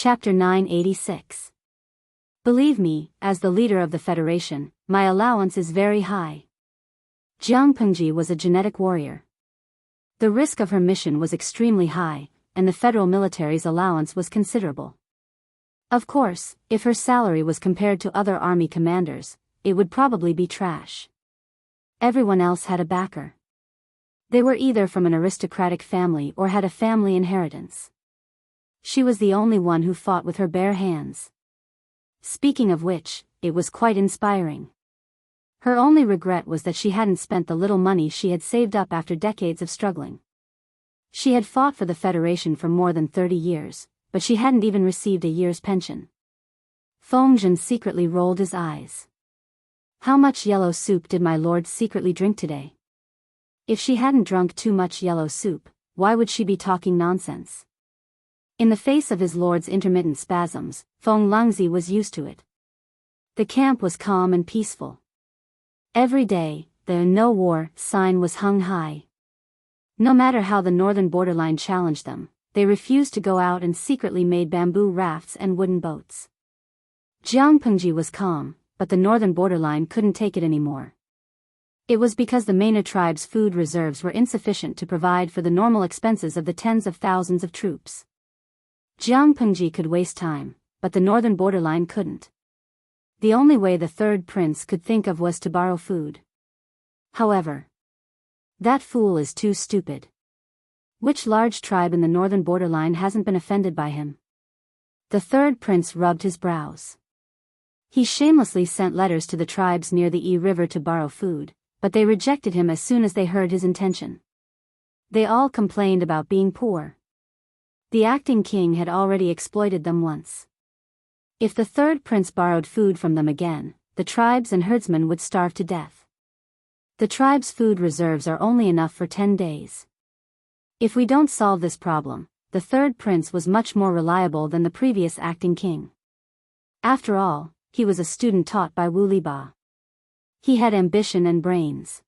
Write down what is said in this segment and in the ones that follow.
Chapter 986. Believe me, as the leader of the Federation, my allowance is very high. Jianghu was a genetic warrior. The risk of her mission was extremely high, and the federal military's allowance was considerable. Of course, if her salary was compared to other army commanders, it would probably be trash. Everyone else had a backer. They were either from an aristocratic family or had a family inheritance. She was the only one who fought with her bare hands. Speaking of which, it was quite inspiring. Her only regret was that she hadn't spent the little money she had saved up after decades of struggling. She had fought for the Federation for more than 30 years, but she hadn't even received a year's pension. Fengzhen secretly rolled his eyes. How much yellow soup did my lord secretly drink today? If she hadn't drunk too much yellow soup, why would she be talking nonsense? In the face of his lord's intermittent spasms, Feng Lingzi was used to it. The camp was calm and peaceful. Every day, the "no war" sign was hung high. No matter how the northern borderline challenged them, they refused to go out and secretly made bamboo rafts and wooden boats. Jianghu was calm, but the northern borderline couldn't take it anymore. It was because the Maina tribe's food reserves were insufficient to provide for the normal expenses of the tens of thousands of troops. Jianghu could waste time, but the northern borderline couldn't. The only way the third prince could think of was to borrow food. However, that fool is too stupid. Which large tribe in the northern borderline hasn't been offended by him? The third prince rubbed his brows. He shamelessly sent letters to the tribes near the Yi River to borrow food, but they rejected him as soon as they heard his intention. They all complained about being poor. The acting king had already exploited them once. If the third prince borrowed food from them again, the tribes and herdsmen would starve to death. The tribe's food reserves are only enough for 10 days. If we don't solve this problem, the third prince was much more reliable than the previous acting king. After all, he was a student taught by Wu Liba. He had ambition and brains.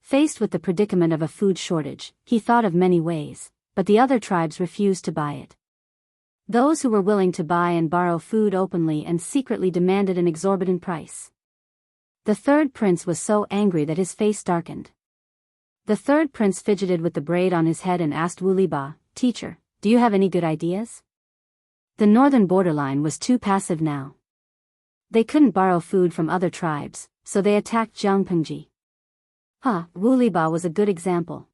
Faced with the predicament of a food shortage, he thought of many ways, but the other tribes refused to buy it. Those who were willing to buy and borrow food openly and secretly demanded an exorbitant price. The third prince was so angry that his face darkened. The third prince fidgeted with the braid on his head and asked Wu Liba, "Teacher, do you have any good ideas?" The northern borderline was too passive now. They couldn't borrow food from other tribes, so they attacked Jianghu. Wu Liba was a good example.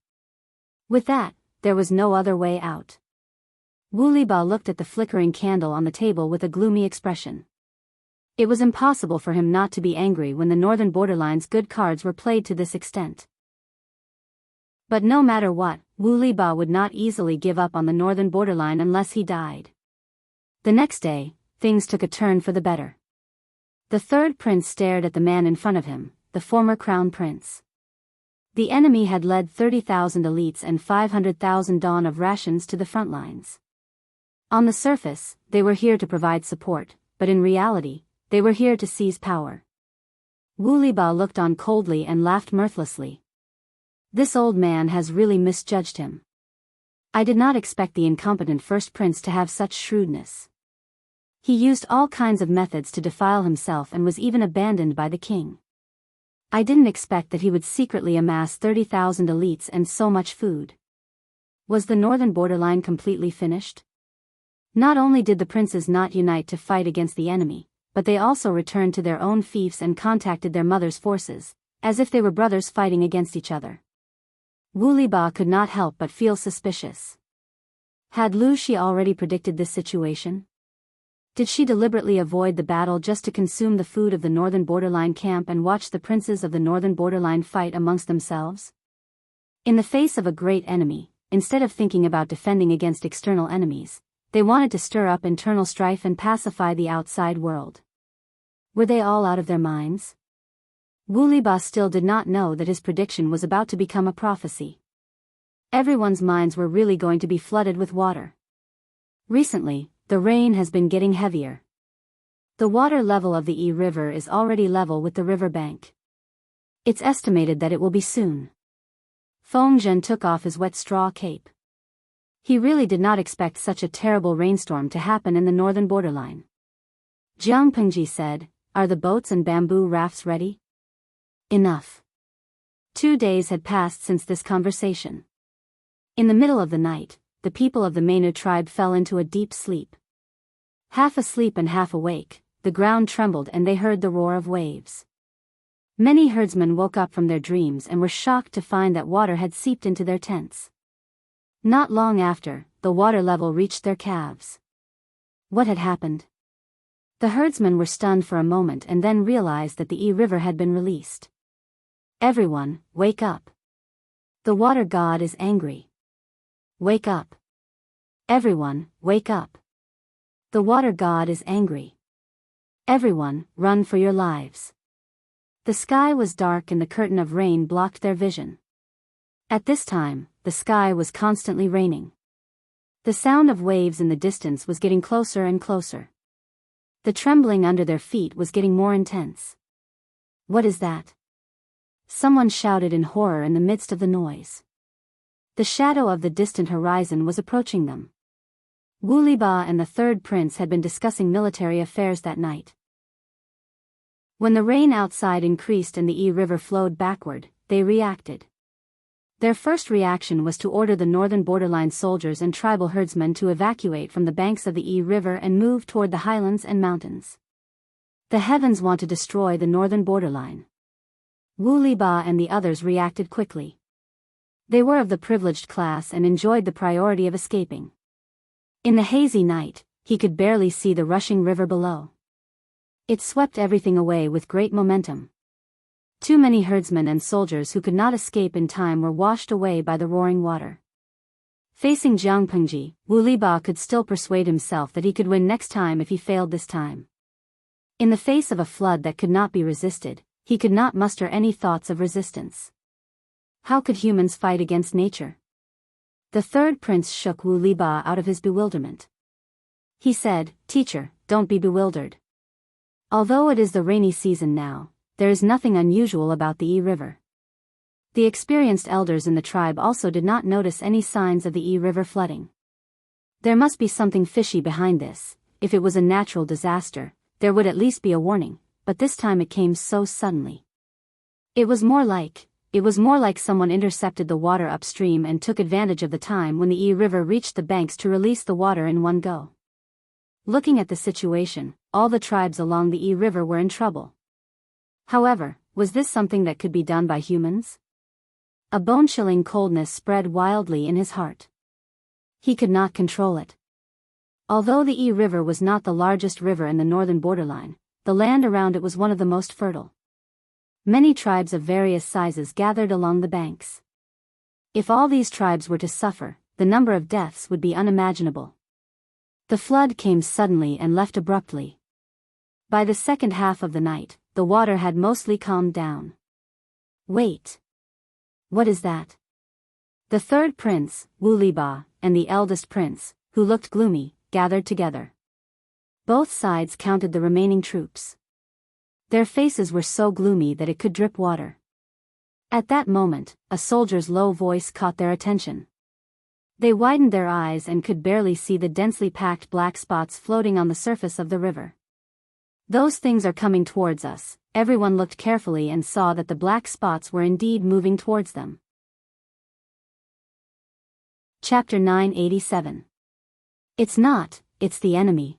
With that, there was no other way out. Wu Liba looked at the flickering candle on the table with a gloomy expression. It was impossible for him not to be angry when the northern borderline's good cards were played to this extent. But no matter what, Wu Liba would not easily give up on the northern borderline unless he died. The next day, things took a turn for the better. The third prince stared at the man in front of him, the former crown prince. The enemy had led 30,000 elites and 500,000 dawn of rations to the front lines. On the surface, they were here to provide support, but in reality, they were here to seize power. Wu Liba looked on coldly and laughed mirthlessly. This old man has really misjudged him. I did not expect the incompetent first prince to have such shrewdness. He used all kinds of methods to defile himself and was even abandoned by the king. I didn't expect that he would secretly amass 30,000 elites and so much food. Was the northern borderline completely finished? Not only did the princes not unite to fight against the enemy, but they also returned to their own fiefs and contacted their mother's forces, as if they were brothers fighting against each other. Wu Liba could not help but feel suspicious. Had Lu Shi already predicted this situation? Did she deliberately avoid the battle just to consume the food of the northern borderline camp and watch the princes of the northern borderline fight amongst themselves? In the face of a great enemy, instead of thinking about defending against external enemies, they wanted to stir up internal strife and pacify the outside world. Were they all out of their minds? Wu Liba still did not know that his prediction was about to become a prophecy. Everyone's minds were really going to be flooded with water. Recently, the rain has been getting heavier. The water level of the Yi River is already level with the river bank. It's estimated that it will be soon. Fengzhen took off his wet straw cape. He really did not expect such a terrible rainstorm to happen in the northern borderline. Jiang Pengji said, "Are the boats and bamboo rafts ready?" Enough. 2 days had passed since this conversation. In the middle of the night, the people of the Mainu tribe fell into a deep sleep. Half asleep and half awake, the ground trembled and they heard the roar of waves. Many herdsmen woke up from their dreams and were shocked to find that water had seeped into their tents. Not long after, the water level reached their calves. What had happened? The herdsmen were stunned for a moment and then realized that the Yi River had been released. Everyone, wake up. The water god is angry. Wake up. Everyone, wake up. The water god is angry. Everyone, run for your lives. The sky was dark and the curtain of rain blocked their vision. At this time, the sky was constantly raining. The sound of waves in the distance was getting closer and closer. The trembling under their feet was getting more intense. What is that? Someone shouted in horror in the midst of the noise. The shadow of the distant horizon was approaching them. Wu Liba and the third prince had been discussing military affairs that night. When the rain outside increased and the Yi River flowed backward, they reacted. Their first reaction was to order the northern borderline soldiers and tribal herdsmen to evacuate from the banks of the Yi River and move toward the highlands and mountains. The heavens want to destroy the northern borderline. Wu Liba and the others reacted quickly. They were of the privileged class and enjoyed the priority of escaping. In the hazy night, he could barely see the rushing river below. It swept everything away with great momentum. Too many herdsmen and soldiers who could not escape in time were washed away by the roaring water. Facing Jiang Pengji, Wu Liba could still persuade himself that he could win next time if he failed this time. In the face of a flood that could not be resisted, he could not muster any thoughts of resistance. How could humans fight against nature? The third prince shook Wu Liba out of his bewilderment. He said, "Teacher, don't be bewildered. Although it is the rainy season now, there is nothing unusual about the Yi River." The experienced elders in the tribe also did not notice any signs of the Yi River flooding. There must be something fishy behind this. If it was a natural disaster, there would at least be a warning, but this time it came so suddenly. It was more like someone intercepted the water upstream and took advantage of the time when the Yi River reached the banks to release the water in one go. Looking at the situation, all the tribes along the Yi River were in trouble. However, was this something that could be done by humans? A bone-chilling coldness spread wildly in his heart. He could not control it. Although the Yi River was not the largest river in the northern borderline, the land around it was one of the most fertile. Many tribes of various sizes gathered along the banks. If all these tribes were to suffer, the number of deaths would be unimaginable. The flood came suddenly and left abruptly. By the second half of the night, the water had mostly calmed down. Wait. What is that? The third prince, Wu Liba, and the eldest prince, who looked gloomy, gathered together. Both sides counted the remaining troops. Their faces were so gloomy that it could drip water. At that moment, a soldier's low voice caught their attention. They widened their eyes and could barely see the densely packed black spots floating on the surface of the river. "Those things are coming towards us." Everyone looked carefully and saw that the black spots were indeed moving towards them. Chapter 987. It's the enemy.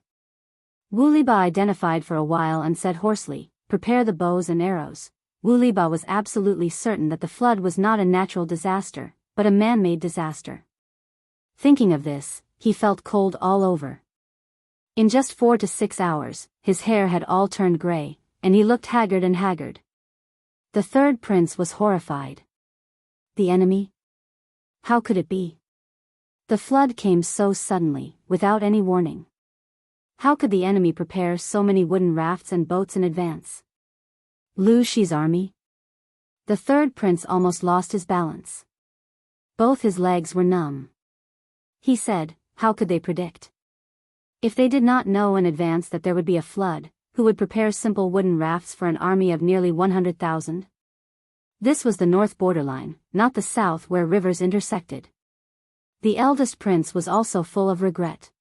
Wu Liba identified for a while and said hoarsely, "Prepare the bows and arrows." Wu Liba was absolutely certain that the flood was not a natural disaster, but a man-made disaster. Thinking of this, he felt cold all over. In just 4 to 6 hours, his hair had all turned gray, and he looked haggard and haggard. The third prince was horrified. The enemy? How could it be? The flood came so suddenly, without any warning. How could the enemy prepare so many wooden rafts and boats in advance? Lu Shi's army? The third prince almost lost his balance. Both his legs were numb. He said, how could they predict? If they did not know in advance that there would be a flood, who would prepare simple wooden rafts for an army of nearly 100,000? This was the north borderline, not the south where rivers intersected. The eldest prince was also full of regret.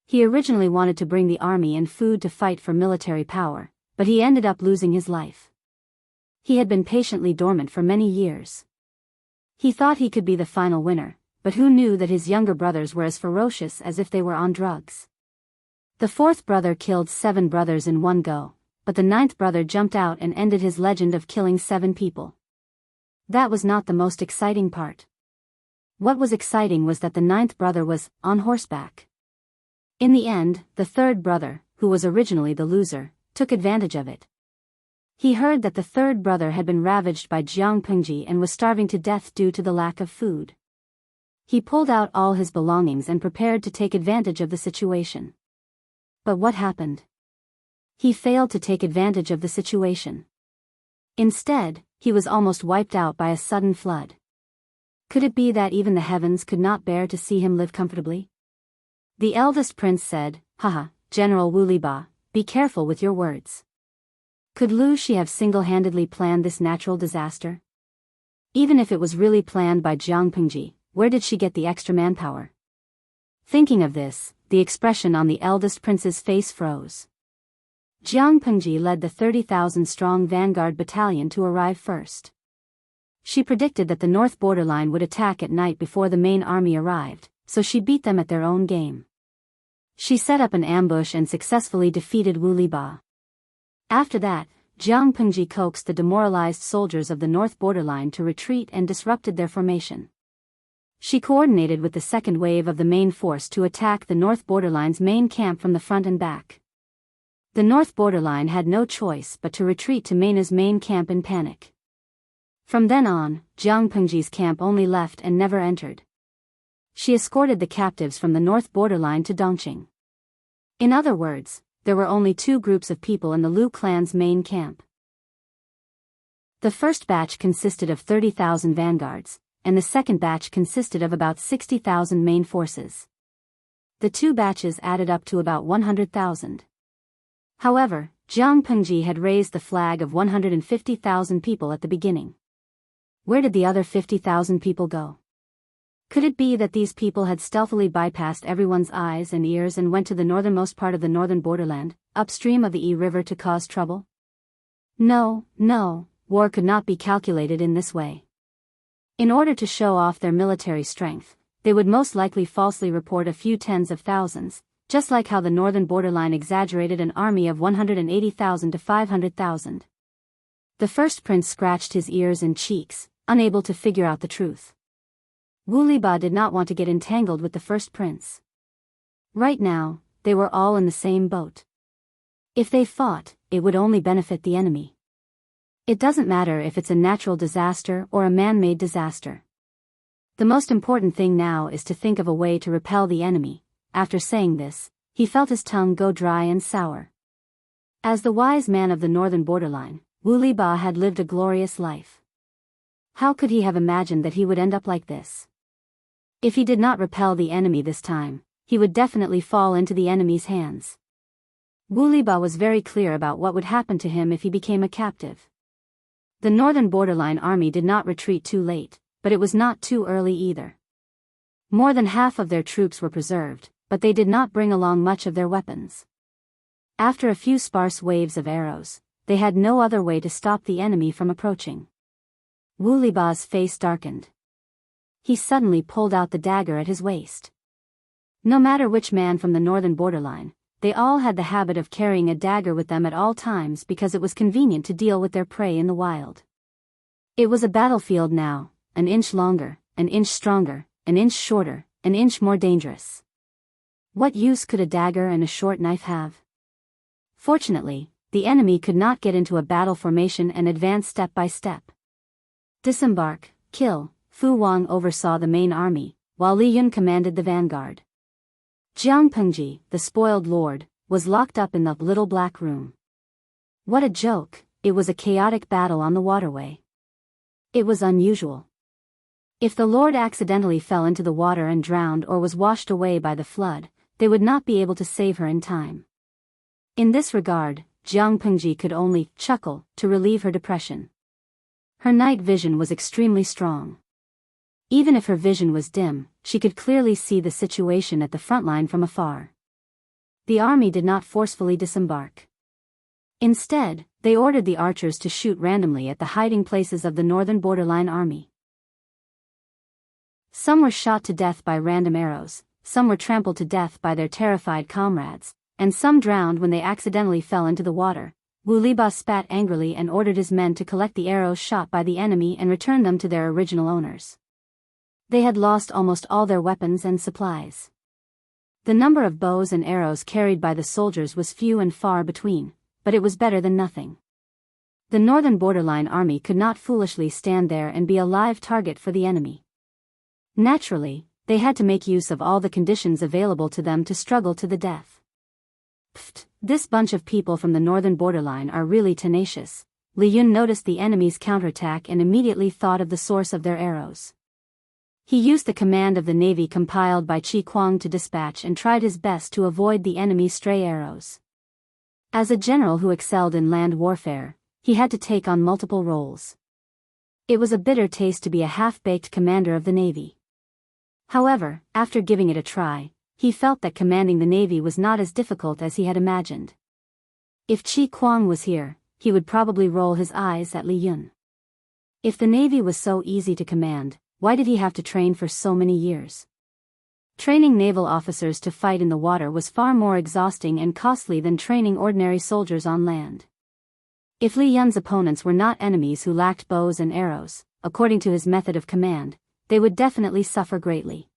He originally wanted to bring the army and food to fight for military power, but he ended up losing his life. He had been patiently dormant for many years. He thought he could be the final winner, but who knew that his younger brothers were as ferocious as if they were on drugs. The fourth brother killed 7 brothers in one go, but the 9th brother jumped out and ended his legend of killing 7 people. That was not the most exciting part. What was exciting was that the 9th brother was on horseback. In the end, the 3rd brother, who was originally the loser, took advantage of it. He heard that the 3rd brother had been ravaged by Jianghu and was starving to death due to the lack of food. He pulled out all his belongings and prepared to take advantage of the situation. But what happened? He failed to take advantage of the situation. Instead, he was almost wiped out by a sudden flood. Could it be that even the heavens could not bear to see him live comfortably? The eldest prince said, "Haha, General Wuliba, be careful with your words. Could Lu Shi have single-handedly planned this natural disaster? Even if it was really planned by Jianghu, where did she get the extra manpower?" Thinking of this, the expression on the eldest prince's face froze. Jianghu led the 30,000-strong vanguard battalion to arrive first. She predicted that the north borderline would attack at night before the main army arrived, so she beat them at their own game. She set up an ambush and successfully defeated Wuliba. After that, Jianghu coaxed the demoralized soldiers of the north borderline to retreat and disrupted their formation. She coordinated with the second wave of the main force to attack the north borderline's main camp from the front and back. The north borderline had no choice but to retreat to Maina's main camp in panic. From then on, Jianghu's camp only left and never entered. She escorted the captives from the north borderline to Dongqing. In other words, there were only 2 groups of people in the Lu clan's main camp. The first batch consisted of 30,000 vanguards, and the second batch consisted of about 60,000 main forces. The 2 batches added up to about 100,000. However, Jianghu had raised the flag of 150,000 people at the beginning. Where did the other 50,000 people go? Could it be that these people had stealthily bypassed everyone's eyes and ears and went to the northernmost part of the northern borderland, upstream of the Yi River to cause trouble? No, war could not be calculated in this way. In order to show off their military strength, they would most likely falsely report a few tens of thousands, just like how the northern borderline exaggerated an army of 180,000 to 500,000. The first prince scratched his ears and cheeks, unable to figure out the truth. Wuliba did not want to get entangled with the first prince. Right now, they were all in the same boat. If they fought, it would only benefit the enemy. It doesn't matter if it's a natural disaster or a man-made disaster. The most important thing now is to think of a way to repel the enemy. After saying this, he felt his tongue go dry and sour. As the wise man of the northern borderline, Wuliba had lived a glorious life. How could he have imagined that he would end up like this? If he did not repel the enemy this time, he would definitely fall into the enemy's hands. Wuliba was very clear about what would happen to him if he became a captive. The northern borderline army did not retreat too late, but it was not too early either. More than half of their troops were preserved, but they did not bring along much of their weapons. After a few sparse waves of arrows, they had no other way to stop the enemy from approaching. Wuliba's face darkened. He suddenly pulled out the dagger at his waist. No matter which man from the northern borderline, they all had the habit of carrying a dagger with them at all times because it was convenient to deal with their prey in the wild. It was a battlefield now, an inch longer, an inch stronger, an inch shorter, an inch more dangerous. What use could a dagger and a short knife have? Fortunately, the enemy could not get into a battle formation and advance step by step. Disembark, kill. Fu Wang oversaw the main army, while Li Yun commanded the vanguard. Jianghu, the spoiled lord, was locked up in the little black room. What a joke, it was a chaotic battle on the waterway. It was unusual. If the lord accidentally fell into the water and drowned or was washed away by the flood, they would not be able to save her in time. In this regard, Jianghu could only chuckle to relieve her depression. Her night vision was extremely strong. Even if her vision was dim, she could clearly see the situation at the front line from afar. The army did not forcefully disembark. Instead, they ordered the archers to shoot randomly at the hiding places of the northern borderline army. Some were shot to death by random arrows, some were trampled to death by their terrified comrades, and some drowned when they accidentally fell into the water. Wu Liba spat angrily and ordered his men to collect the arrows shot by the enemy and return them to their original owners. They had lost almost all their weapons and supplies. The number of bows and arrows carried by the soldiers was few and far between, but it was better than nothing. The northern borderline army could not foolishly stand there and be a live target for the enemy. Naturally, they had to make use of all the conditions available to them to struggle to the death. Pfft, this bunch of people from the northern borderline are really tenacious. Li Yun noticed the enemy's counterattack and immediately thought of the source of their arrows. He used the command of the navy compiled by Qi Kuang to dispatch and tried his best to avoid the enemy's stray arrows. As a general who excelled in land warfare, he had to take on multiple roles. It was a bitter taste to be a half-baked commander of the navy. However, after giving it a try, he felt that commanding the navy was not as difficult as he had imagined. If Qi Kuang was here, he would probably roll his eyes at Li Yun. If the navy was so easy to command, why did he have to train for so many years? Training naval officers to fight in the water was far more exhausting and costly than training ordinary soldiers on land. If Li Yun's opponents were not enemies who lacked bows and arrows, according to his method of command, they would definitely suffer greatly.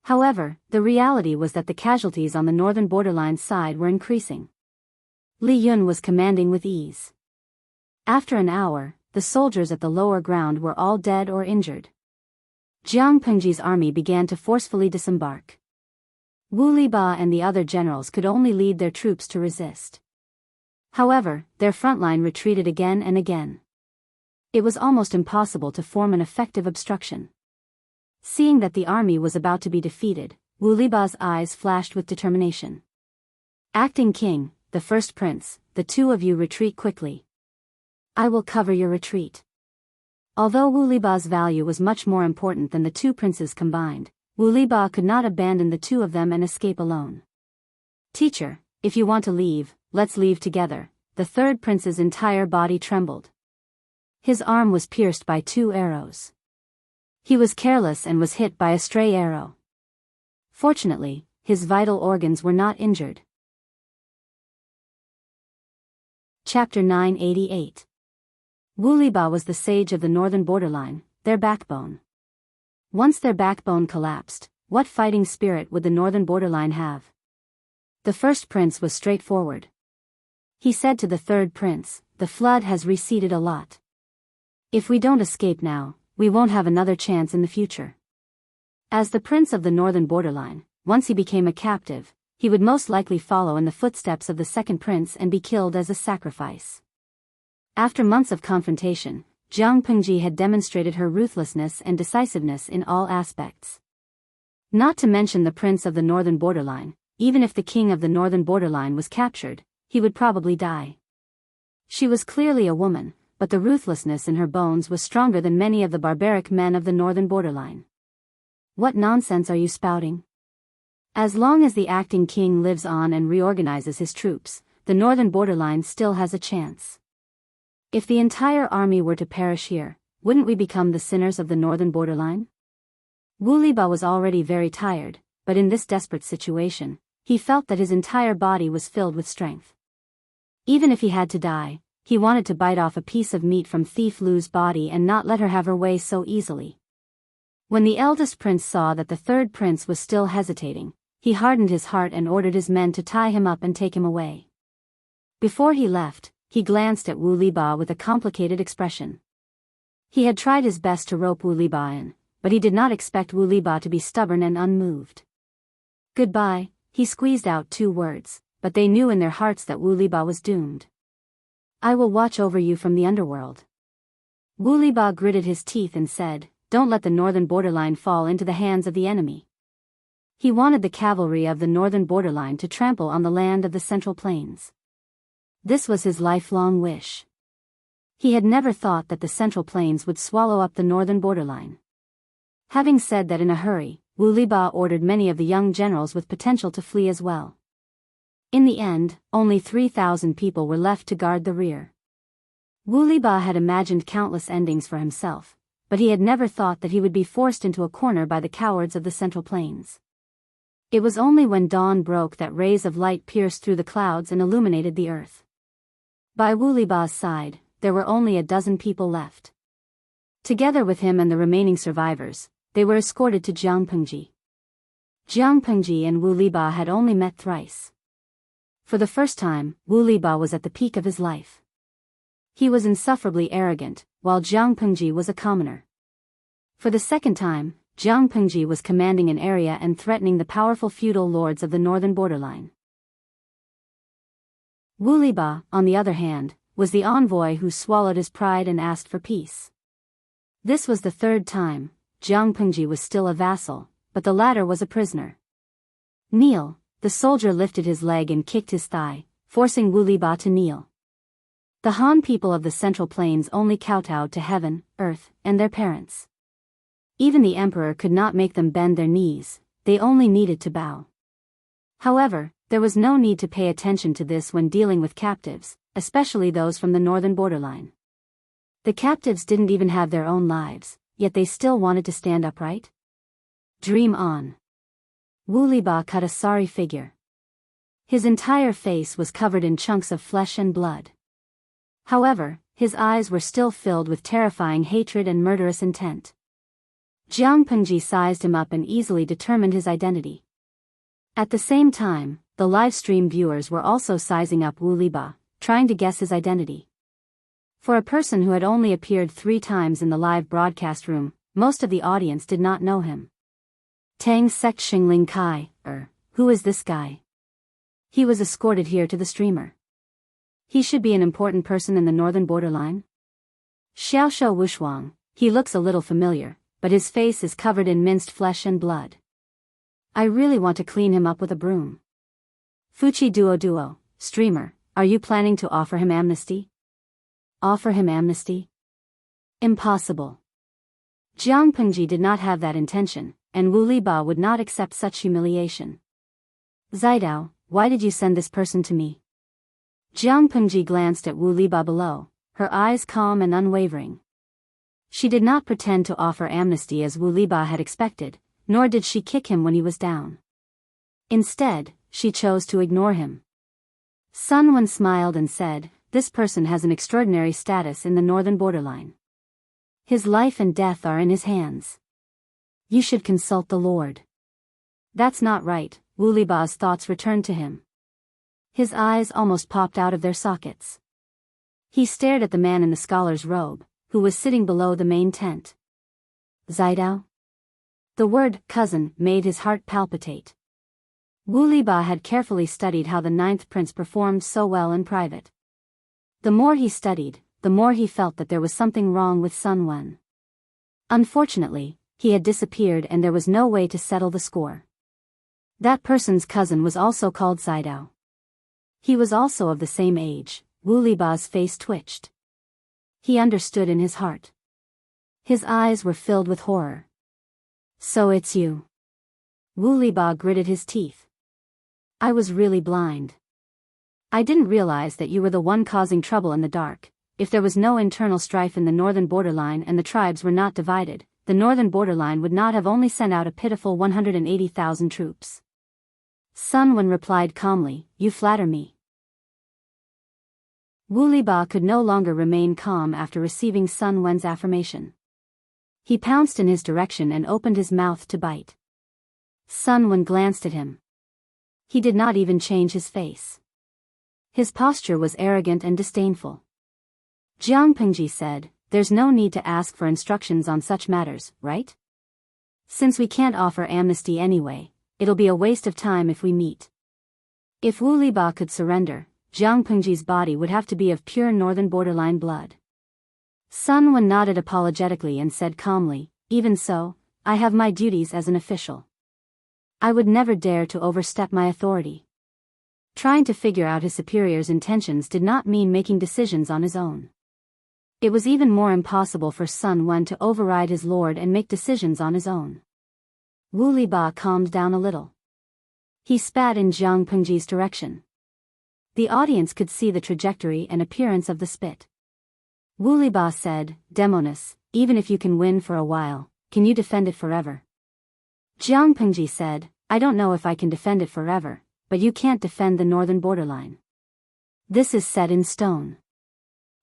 However, the reality was that the casualties on the northern borderline side were increasing. Li Yun was commanding with ease. After an hour, the soldiers at the lower ground were all dead or injured. Jiang Pengji's army began to forcefully disembark. Wu Liba and the other generals could only lead their troops to resist. However, their front line retreated again and again. It was almost impossible to form an effective obstruction. Seeing that the army was about to be defeated, Wu Liba's eyes flashed with determination. Acting king, the first prince, the two of you retreat quickly. I will cover your retreat. Although Wu Liba's value was much more important than the two princes combined, Wu Liba could not abandon the two of them and escape alone. Teacher, if you want to leave, let's leave together. The third prince's entire body trembled. His arm was pierced by 2 arrows. He was careless and was hit by a stray arrow. Fortunately, his vital organs were not injured. Chapter 988. Wu Liba was the sage of the northern borderline, their backbone. Once their backbone collapsed, what fighting spirit would the northern borderline have? The first prince was straightforward. He said to the third prince, "The flood has receded a lot. If we don't escape now, we won't have another chance in the future." As the prince of the northern borderline, once he became a captive, he would most likely follow in the footsteps of the second prince and be killed as a sacrifice. After months of confrontation, Jiang Pengji had demonstrated her ruthlessness and decisiveness in all aspects. Not to mention the prince of the northern borderline, even if the king of the northern borderline was captured, he would probably die. She was clearly a woman, but the ruthlessness in her bones was stronger than many of the barbaric men of the northern borderline. What nonsense are you spouting? As long as the acting king lives on and reorganizes his troops, the northern borderline still has a chance. If the entire army were to perish here, wouldn't we become the sinners of the northern borderline? Wu Liba was already very tired, but in this desperate situation, he felt that his entire body was filled with strength. Even if he had to die, he wanted to bite off a piece of meat from Thief Lu's body and not let her have her way so easily. When the eldest prince saw that the third prince was still hesitating, he hardened his heart and ordered his men to tie him up and take him away. Before he left, he glanced at Wu Liba with a complicated expression. He had tried his best to rope Wu Liba in, but he did not expect Wu Liba to be stubborn and unmoved. Goodbye, he squeezed out 2 words, but they knew in their hearts that Wu Liba was doomed. I will watch over you from the underworld. Wu Liba gritted his teeth and said, "Don't let the northern borderline fall into the hands of the enemy." He wanted the cavalry of the northern borderline to trample on the land of the Central Plains. This was his lifelong wish. He had never thought that the Central Plains would swallow up the northern borderline. Having said that in a hurry, Wu Liba ordered many of the young generals with potential to flee as well. In the end, only 3,000 people were left to guard the rear. Wu Liba had imagined countless endings for himself, but he had never thought that he would be forced into a corner by the cowards of the Central Plains. It was only when dawn broke that rays of light pierced through the clouds and illuminated the earth. By Wu Liba's side, there were only a dozen people left. Together with him and the remaining survivors, they were escorted to Jianghu. Jianghu and Wu Liba had only met thrice. For the first time, Wu Liba was at the peak of his life. He was insufferably arrogant, while Jianghu was a commoner. For the second time, Jianghu was commanding an area and threatening the powerful feudal lords of the northern borderline. Wu Liba, on the other hand, was the envoy who swallowed his pride and asked for peace. This was the third time. Jianghu was still a vassal, but the latter was a prisoner. Kneel. The soldier lifted his leg and kicked his thigh, forcing Wu Liba to kneel. The Han people of the Central Plains only kowtowed to heaven, earth, and their parents. Even the emperor could not make them bend their knees, they only needed to bow. However, there was no need to pay attention to this when dealing with captives, especially those from the northern borderline. The captives didn't even have their own lives, yet they still wanted to stand upright? Dream on. Wu Liba cut a sorry figure. His entire face was covered in chunks of flesh and blood. However, his eyes were still filled with terrifying hatred and murderous intent. Jianghu sized him up and easily determined his identity. At the same time, the live stream viewers were also sizing up Wu Liba, trying to guess his identity. For a person who had only appeared 3 times in the live broadcast room, most of the audience did not know him. Tang Sek Xingling Kai, who is this guy? He was escorted here to the streamer. He should be an important person in the northern borderline? Xiaoshou Wushuang, he looks a little familiar, but his face is covered in minced flesh and blood. I really want to clean him up with a broom. Fuchi Duo, streamer, are you planning to offer him amnesty? Offer him amnesty? Impossible. Jianghu did not have that intention, and Wu Liba would not accept such humiliation. Zaidao, why did you send this person to me? Jianghu glanced at Wu Liba below, her eyes calm and unwavering. She did not pretend to offer amnesty as Wu Liba had expected, nor did she kick him when he was down. Instead, she chose to ignore him. Sun Wen smiled and said, this person has an extraordinary status in the northern borderline. His life and death are in his hands. You should consult the Lord. That's not right, Wu Liba's thoughts returned to him. His eyes almost popped out of their sockets. He stared at the man in the scholar's robe, who was sitting below the main tent. Zaidao? The word cousin made his heart palpitate. Wu Liba had carefully studied how the 9th prince performed so well in private. The more he studied, the more he felt that there was something wrong with Sun Wen. Unfortunately, he had disappeared and there was no way to settle the score. That person's cousin was also called Zaidao. He was also of the same age. Wu Liba's face twitched. He understood in his heart. His eyes were filled with horror. So it's you. Wu Liba gritted his teeth. I was really blind. I didn't realize that you were the one causing trouble in the dark. If there was no internal strife in the northern borderline and the tribes were not divided, the northern borderline would not have only sent out a pitiful 180,000 troops. Sun Wen replied calmly, you flatter me. Wu Liba could no longer remain calm after receiving Sun Wen's affirmation. He pounced in his direction and opened his mouth to bite. Sun Wen glanced at him. He did not even change his face. His posture was arrogant and disdainful. Jianghu said, there's no need to ask for instructions on such matters, right? Since we can't offer amnesty anyway, it'll be a waste of time if we meet. If Wu Liba could surrender, Jianghu's body would have to be of pure northern borderline blood. Sun Wen nodded apologetically and said calmly, even so, I have my duties as an official. I would never dare to overstep my authority. Trying to figure out his superior's intentions did not mean making decisions on his own. It was even more impossible for Sun Wen to override his lord and make decisions on his own. Wu Liba calmed down a little. He spat in Jiang Pengji's direction. The audience could see the trajectory and appearance of the spit. Wu Liba said, "Demonis, even if you can win for a while, can you defend it forever?" Jiang Pengji said, "I don't know if I can defend it forever, but you can't defend the northern borderline. This is set in stone."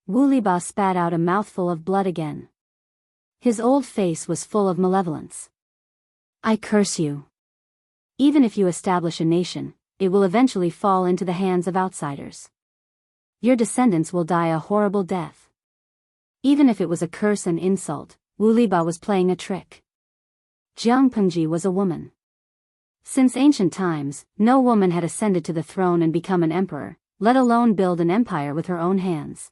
Wu Liba spat out a mouthful of blood again. His old face was full of malevolence. "I curse you. Even if you establish a nation, it will eventually fall into the hands of outsiders. Your descendants will die a horrible death." Even if it was a curse and insult, Wu Liba was playing a trick. Jiang Pengji was a woman. Since ancient times, no woman had ascended to the throne and become an emperor, let alone build an empire with her own hands.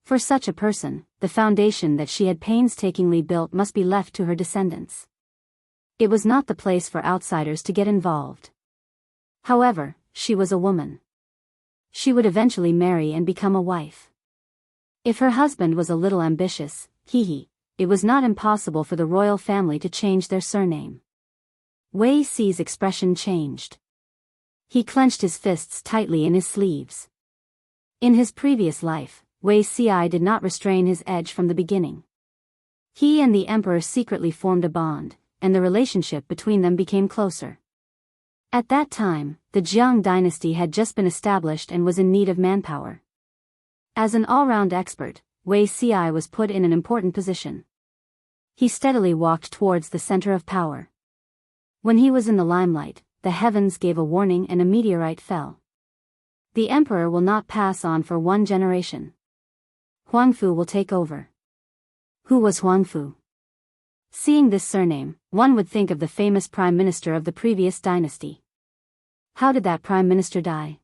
For such a person, the foundation that she had painstakingly built must be left to her descendants. It was not the place for outsiders to get involved. However, she was a woman. She would eventually marry and become a wife. If her husband was a little ambitious, it was not impossible for the royal family to change their surname. Wei Si's expression changed. He clenched his fists tightly in his sleeves. In his previous life, Wei Si did not restrain his edge from the beginning. He and the emperor secretly formed a bond, and the relationship between them became closer. At that time, the Jiang dynasty had just been established and was in need of manpower. As an all-round expert, Wei Si was put in an important position. He steadily walked towards the center of power. When he was in the limelight, the heavens gave a warning and a meteorite fell. The emperor will not pass on for one generation. Huangfu will take over. Who was Huangfu? Seeing this surname, one would think of the famous prime minister of the previous dynasty. How did that prime minister die?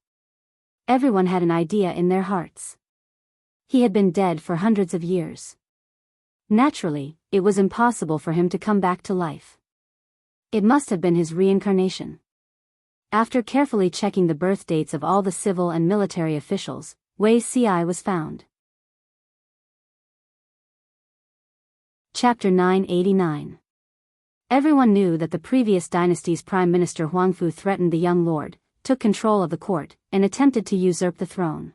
Everyone had an idea in their hearts. He had been dead for hundreds of years. Naturally, it was impossible for him to come back to life. It must have been his reincarnation. After carefully checking the birth dates of all the civil and military officials, Wei Si was found. Chapter 989. Everyone knew that the previous dynasty's prime minister Huangfu threatened the young lord, took control of the court, and attempted to usurp the throne.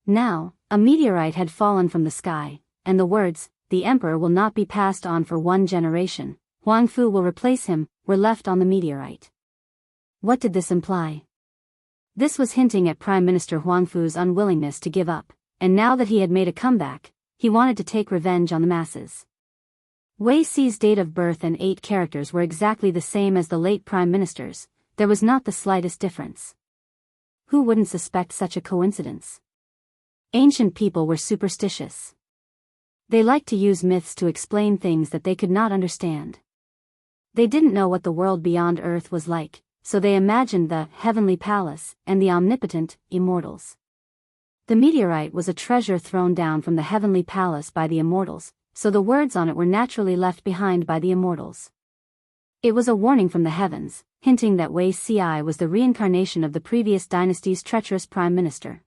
Now, a meteorite had fallen from the sky, and the words, "The emperor will not be passed on for one generation, Huangfu will replace him," were left on the meteorite. What did this imply? This was hinting at Prime Minister Huangfu's unwillingness to give up, and now that he had made a comeback, he wanted to take revenge on the masses. Wei Si's date of birth and 8 characters were exactly the same as the late Prime Minister's. There was not the slightest difference. Who wouldn't suspect such a coincidence? Ancient people were superstitious. They liked to use myths to explain things that they could not understand. They didn't know what the world beyond Earth was like, so they imagined the heavenly palace and the omnipotent immortals. The meteorite was a treasure thrown down from the heavenly palace by the immortals, so the words on it were naturally left behind by the immortals. It was a warning from the heavens, hinting that Wei Si was the reincarnation of the previous dynasty's treacherous prime minister.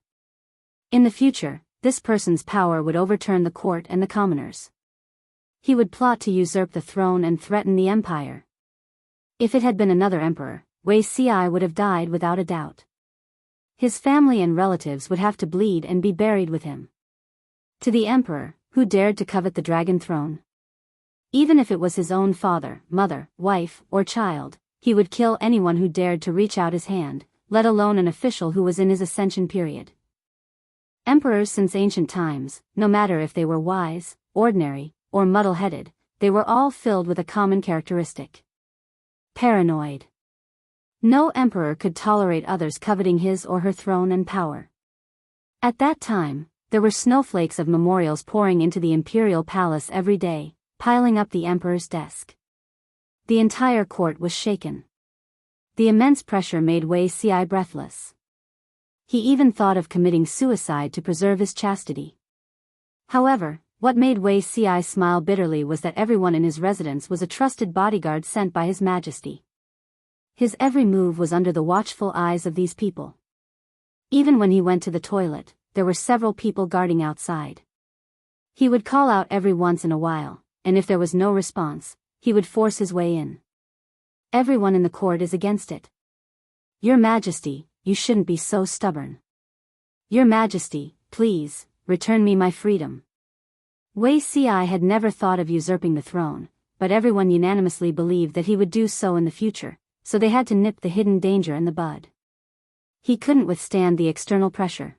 In the future, this person's power would overturn the court and the commoners. He would plot to usurp the throne and threaten the empire. If it had been another emperor, Wei Si would have died without a doubt. His family and relatives would have to bleed and be buried with him. To the emperor, who dared to covet the dragon throne? Even if it was his own father, mother, wife, or child, he would kill anyone who dared to reach out his hand, let alone an official who was in his ascension period. Emperors since ancient times, no matter if they were wise, ordinary, or muddle-headed, they were all filled with a common characteristic: paranoid. No emperor could tolerate others coveting his or her throne and power. At that time, there were snowflakes of memorials pouring into the imperial palace every day, piling up the emperor's desk. The entire court was shaken. The immense pressure made Wei Si breathless. He even thought of committing suicide to preserve his chastity. However, what made Wei Si smile bitterly was that everyone in his residence was a trusted bodyguard sent by His Majesty. His every move was under the watchful eyes of these people. Even when he went to the toilet, there were several people guarding outside. He would call out every once in a while, and if there was no response, he would force his way in. Everyone in the court is against it. Your Majesty, you shouldn't be so stubborn. Your Majesty, please, return me my freedom. Wei Xi had never thought of usurping the throne, but everyone unanimously believed that he would do so in the future, so they had to nip the hidden danger in the bud. He couldn't withstand the external pressure.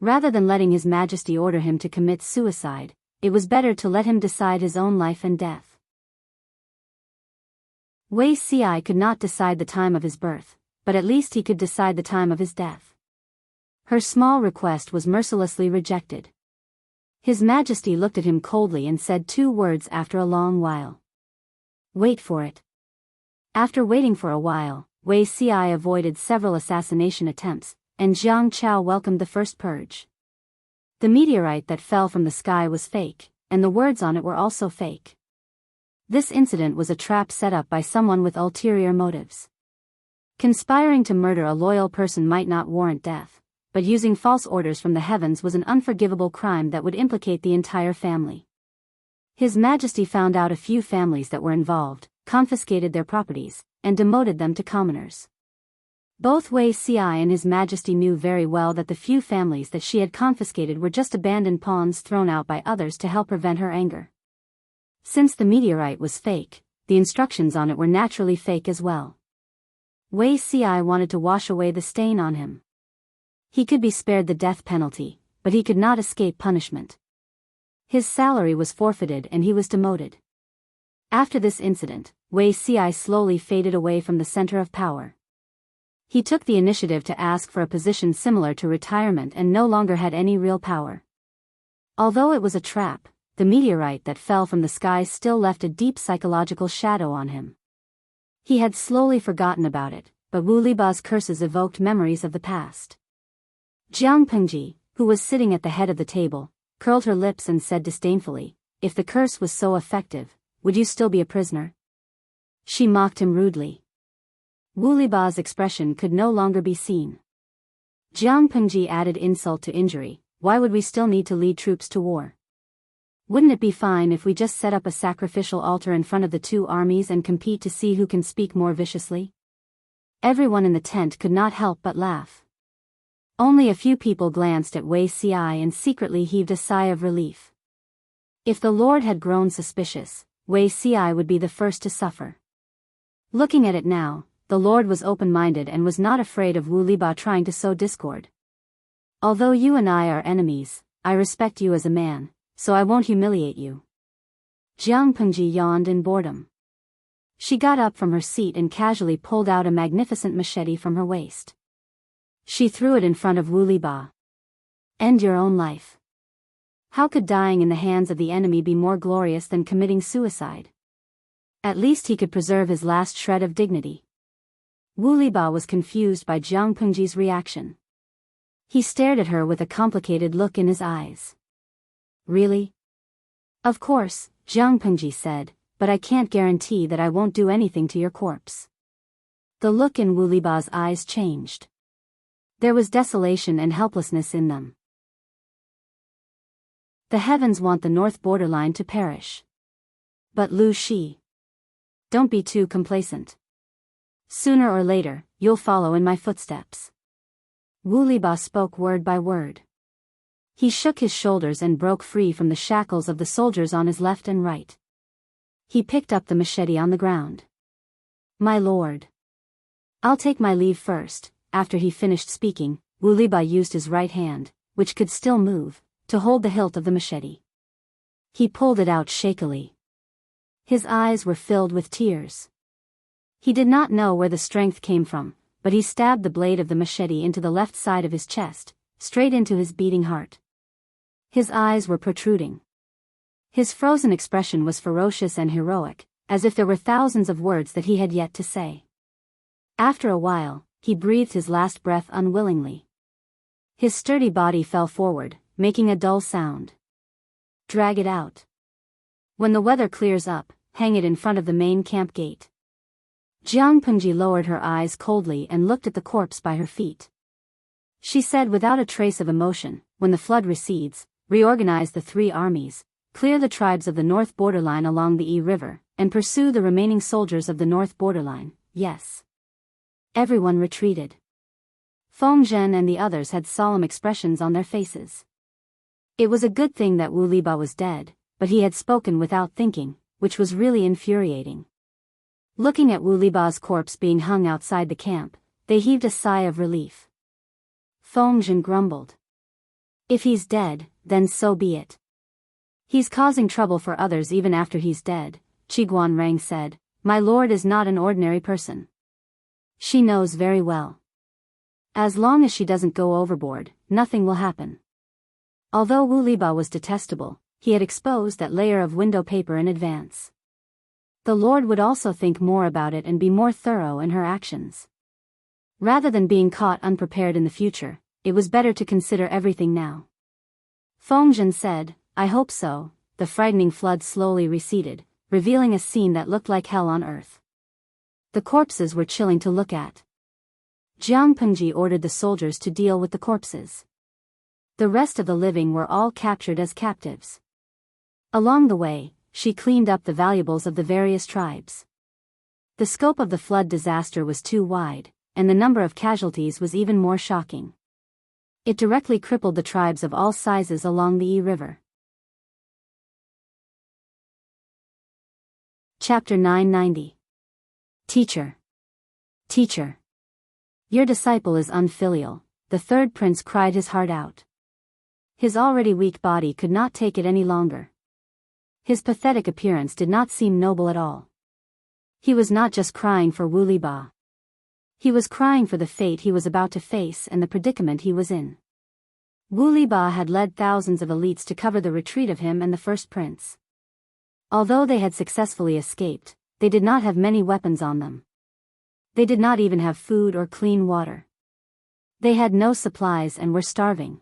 Rather than letting His Majesty order him to commit suicide, it was better to let him decide his own life and death. Wei Xi could not decide the time of his birth, but at least he could decide the time of his death. Her small request was mercilessly rejected. His Majesty looked at him coldly and said 2 words after a long while. Wait for it. After waiting for a while, Wei Xi avoided several assassination attempts, and Jiang Chao welcomed the first purge. The meteorite that fell from the sky was fake, and the words on it were also fake. This incident was a trap set up by someone with ulterior motives. Conspiring to murder a loyal person might not warrant death, but using false orders from the heavens was an unforgivable crime that would implicate the entire family. His Majesty found out a few families that were involved, confiscated their properties, and demoted them to commoners. Both Wei Xi and His Majesty knew very well that the few families that she had confiscated were just abandoned pawns thrown out by others to help prevent her anger. Since the meteorite was fake, the instructions on it were naturally fake as well. Wei Xi wanted to wash away the stain on him. He could be spared the death penalty, but he could not escape punishment. His salary was forfeited and he was demoted. After this incident, Wei Xi slowly faded away from the center of power. He took the initiative to ask for a position similar to retirement and no longer had any real power. Although it was a trap, the meteorite that fell from the sky still left a deep psychological shadow on him. He had slowly forgotten about it, but Wu Liba's curses evoked memories of the past. Jiang Pengji, who was sitting at the head of the table, curled her lips and said disdainfully, "If the curse was so effective, would you still be a prisoner?" She mocked him rudely. Wu Liba's expression could no longer be seen. Jiang Pengji added insult to injury, "Why would we still need to lead troops to war? Wouldn't it be fine if we just set up a sacrificial altar in front of the 2 armies and compete to see who can speak more viciously?" Everyone in the tent could not help but laugh. Only a few people glanced at Wei Xi and secretly heaved a sigh of relief. If the Lord had grown suspicious, Wei Xi would be the first to suffer. Looking at it now, the Lord was open-minded and was not afraid of Wu Liba trying to sow discord. "Although you and I are enemies, I respect you as a man, so I won't humiliate you." Jiang Pengji yawned in boredom. She got up from her seat and casually pulled out a magnificent machete from her waist. She threw it in front of Wu Liba. "End your own life. How could dying in the hands of the enemy be more glorious than committing suicide? At least he could preserve his last shred of dignity." Wu Liba was confused by Jiang Pengji's reaction. He stared at her with a complicated look in his eyes. "Really?" "Of course," Jiang Pengji said, "but I can't guarantee that I won't do anything to your corpse." The look in Wu Liba's eyes changed. There was desolation and helplessness in them. The heavens want the north borderline to perish. But Lu Shi, don't be too complacent. Sooner or later, you'll follow in my footsteps. Wu Liba spoke word by word. He shook his shoulders and broke free from the shackles of the soldiers on his left and right. He picked up the machete on the ground. "My lord. I'll take my leave first." After he finished speaking, Wu Liba used his right hand, which could still move, to hold the hilt of the machete. He pulled it out shakily. His eyes were filled with tears. He did not know where the strength came from, but he stabbed the blade of the machete into the left side of his chest, straight into his beating heart. His eyes were protruding. His frozen expression was ferocious and heroic, as if there were thousands of words that he had yet to say. After a while, he breathed his last breath unwillingly. His sturdy body fell forward, making a dull sound. "Drag it out. When the weather clears up, hang it in front of the main camp gate." Jiang Pengji lowered her eyes coldly and looked at the corpse by her feet. She said without a trace of emotion, "When the flood recedes, reorganize the three armies, clear the tribes of the north borderline along the Yi River, and pursue the remaining soldiers of the north borderline. Yes. Everyone retreated. Feng Zhen and the others had solemn expressions on their faces. It was a good thing that Wu Liba was dead, but he had spoken without thinking, which was really infuriating. Looking at Wu Liba's corpse being hung outside the camp, they heaved a sigh of relief. Feng Zhen grumbled. If he's dead, then so be it. He's causing trouble for others even after he's dead, Qiguan Rang said. My lord is not an ordinary person. She knows very well. As long as she doesn't go overboard, nothing will happen. Although Wu Liba was detestable, he had exposed that layer of window paper in advance. The lord would also think more about it and be more thorough in her actions. Rather than being caught unprepared in the future, it was better to consider everything now. Feng Zhen said, I hope so. The frightening flood slowly receded, revealing a scene that looked like hell on earth. The corpses were chilling to look at. Jiang Pengji ordered the soldiers to deal with the corpses. The rest of the living were all captured as captives. Along the way, she cleaned up the valuables of the various tribes. The scope of the flood disaster was too wide, and the number of casualties was even more shocking. It directly crippled the tribes of all sizes along the Yi River. Chapter 990. Teacher. Teacher. Your disciple is unfilial, the third prince cried his heart out. His already weak body could not take it any longer. His pathetic appearance did not seem noble at all. He was not just crying for Wu Liba. He was crying for the fate he was about to face and the predicament he was in. Wu Liba had led thousands of elites to cover the retreat of him and the first prince. Although they had successfully escaped, they did not have many weapons on them. They did not even have food or clean water. They had no supplies and were starving.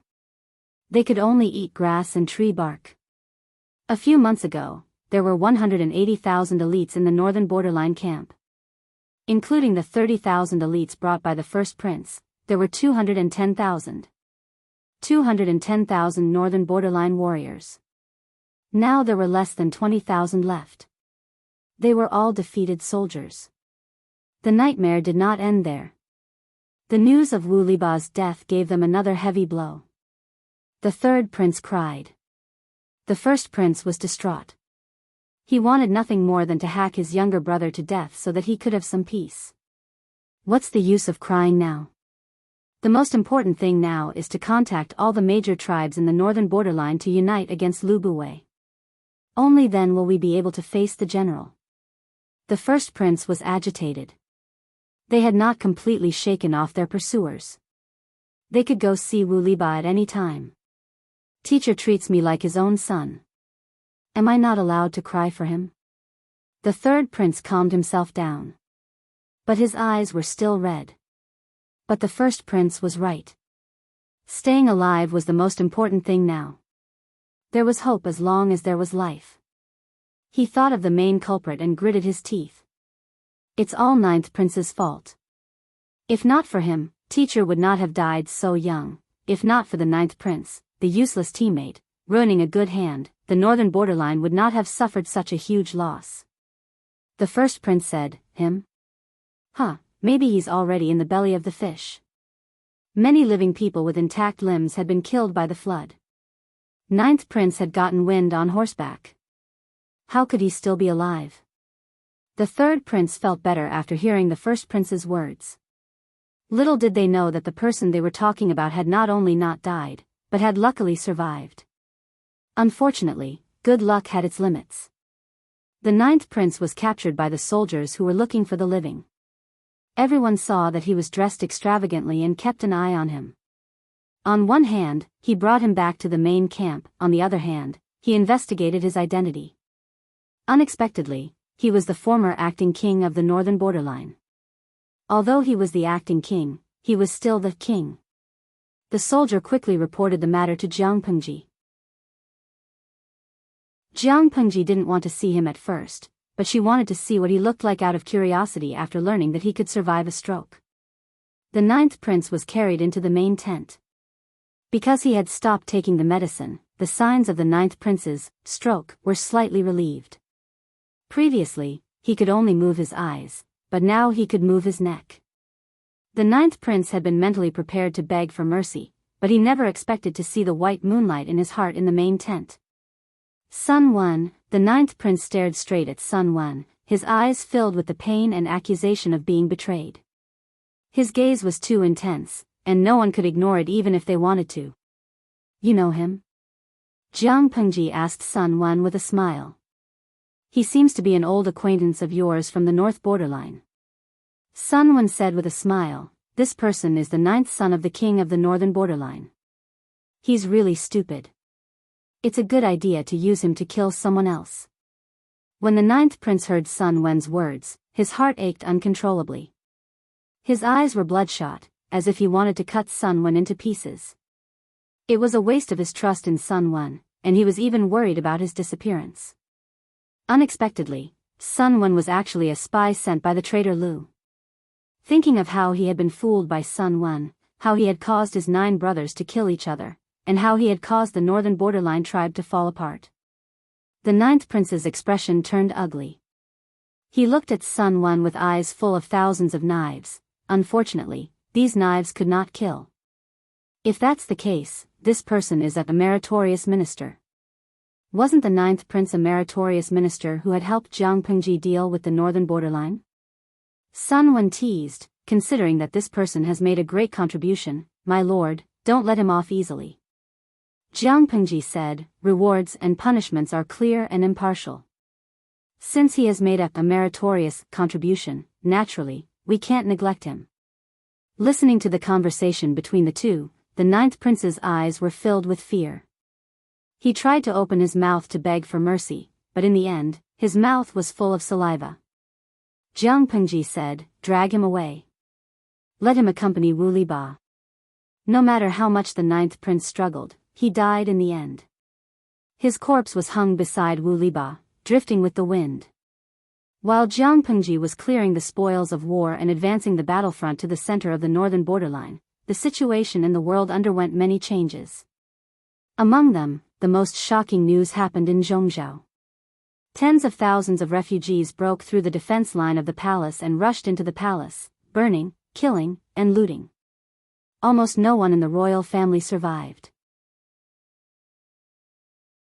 They could only eat grass and tree bark. A few months ago, there were 180,000 elites in the northern borderline camp. Including the 30,000 elites brought by the first prince, there were 210,000. 210,000 northern borderline warriors. Now there were less than 20,000 left. They were all defeated soldiers. The nightmare did not end there. The news of Wu Liba's death gave them another heavy blow. The third prince cried. The first prince was distraught. He wanted nothing more than to hack his younger brother to death so that he could have some peace. What's the use of crying now? The most important thing now is to contact all the major tribes in the northern borderline to unite against Lu Buwei. Only then will we be able to face the general. The first prince was agitated. They had not completely shaken off their pursuers. They could go see Wu Liba at any time. Teacher treats me like his own son. Am I not allowed to cry for him? The third prince calmed himself down. But his eyes were still red. But the first prince was right. Staying alive was the most important thing now. There was hope as long as there was life. He thought of the main culprit and gritted his teeth. It's all ninth prince's fault. If not for him, teacher would not have died so young. If not for the ninth prince, the useless teammate, ruining a good hand, the northern borderline would not have suffered such a huge loss. The first prince said, him? Maybe he's already in the belly of the fish. Many living people with intact limbs had been killed by the flood. Ninth prince had gotten wind on horseback. How could he still be alive? The third prince felt better after hearing the first prince's words. Little did they know that the person they were talking about had not only not died, but had luckily survived. Unfortunately, good luck had its limits. The ninth prince was captured by the soldiers who were looking for the living. Everyone saw that he was dressed extravagantly and kept an eye on him. On one hand, he brought him back to the main camp, on the other hand, he investigated his identity. Unexpectedly, he was the former acting king of the northern borderline. Although he was the acting king, he was still the king. The soldier quickly reported the matter to Jiang Pengji. Jiang Pengji didn't want to see him at first, but she wanted to see what he looked like out of curiosity after learning that he could survive a stroke. The ninth prince was carried into the main tent. Because he had stopped taking the medicine, the signs of the ninth prince's stroke were slightly relieved. Previously, he could only move his eyes, but now he could move his neck. The ninth prince had been mentally prepared to beg for mercy, but he never expected to see the white moonlight in his heart in the main tent. Sun Wen, the ninth prince stared straight at Sun Wen, his eyes filled with the pain and accusation of being betrayed. His gaze was too intense, and no one could ignore it even if they wanted to. You know him? Jiang Pengji asked Sun Wen with a smile. He seems to be an old acquaintance of yours from the north borderline. Sun Wen said with a smile, this person is the ninth son of the king of the northern borderline. He's really stupid. It's a good idea to use him to kill someone else. When the ninth prince heard Sun Wen's words, his heart ached uncontrollably. His eyes were bloodshot, as if he wanted to cut Sun Wen into pieces. It was a waste of his trust in Sun Wen, and he was even worried about his disappearance. Unexpectedly, Sun Wen was actually a spy sent by the traitor Lu. Thinking of how he had been fooled by Sun Wen, how he had caused his 9 brothers to kill each other, and how he had caused the northern borderline tribe to fall apart. The ninth prince's expression turned ugly. He looked at Sun Wen with eyes full of thousands of knives. Unfortunately, these knives could not kill. If that's the case, this person is a meritorious minister. Wasn't the ninth prince a meritorious minister who had helped Jiang Pengji deal with the northern borderline? Sun Wen teased, considering that this person has made a great contribution, my lord, don't let him off easily. Jiang Pengji said, rewards and punishments are clear and impartial. Since he has made a meritorious contribution, naturally, we can't neglect him. Listening to the conversation between the two, the ninth prince's eyes were filled with fear. He tried to open his mouth to beg for mercy, but in the end, his mouth was full of saliva. Jiang Pengji said, drag him away. Let him accompany Wu Liba. No matter how much the ninth prince struggled, he died in the end. His corpse was hung beside Wu Liba, drifting with the wind. While Jiang Pengji was clearing the spoils of war and advancing the battlefront to the center of the northern borderline, the situation in the world underwent many changes. Among them, the most shocking news happened in Zhongzhou. Tens of thousands of refugees broke through the defense line of the palace and rushed into the palace, burning, killing, and looting. Almost no one in the royal family survived.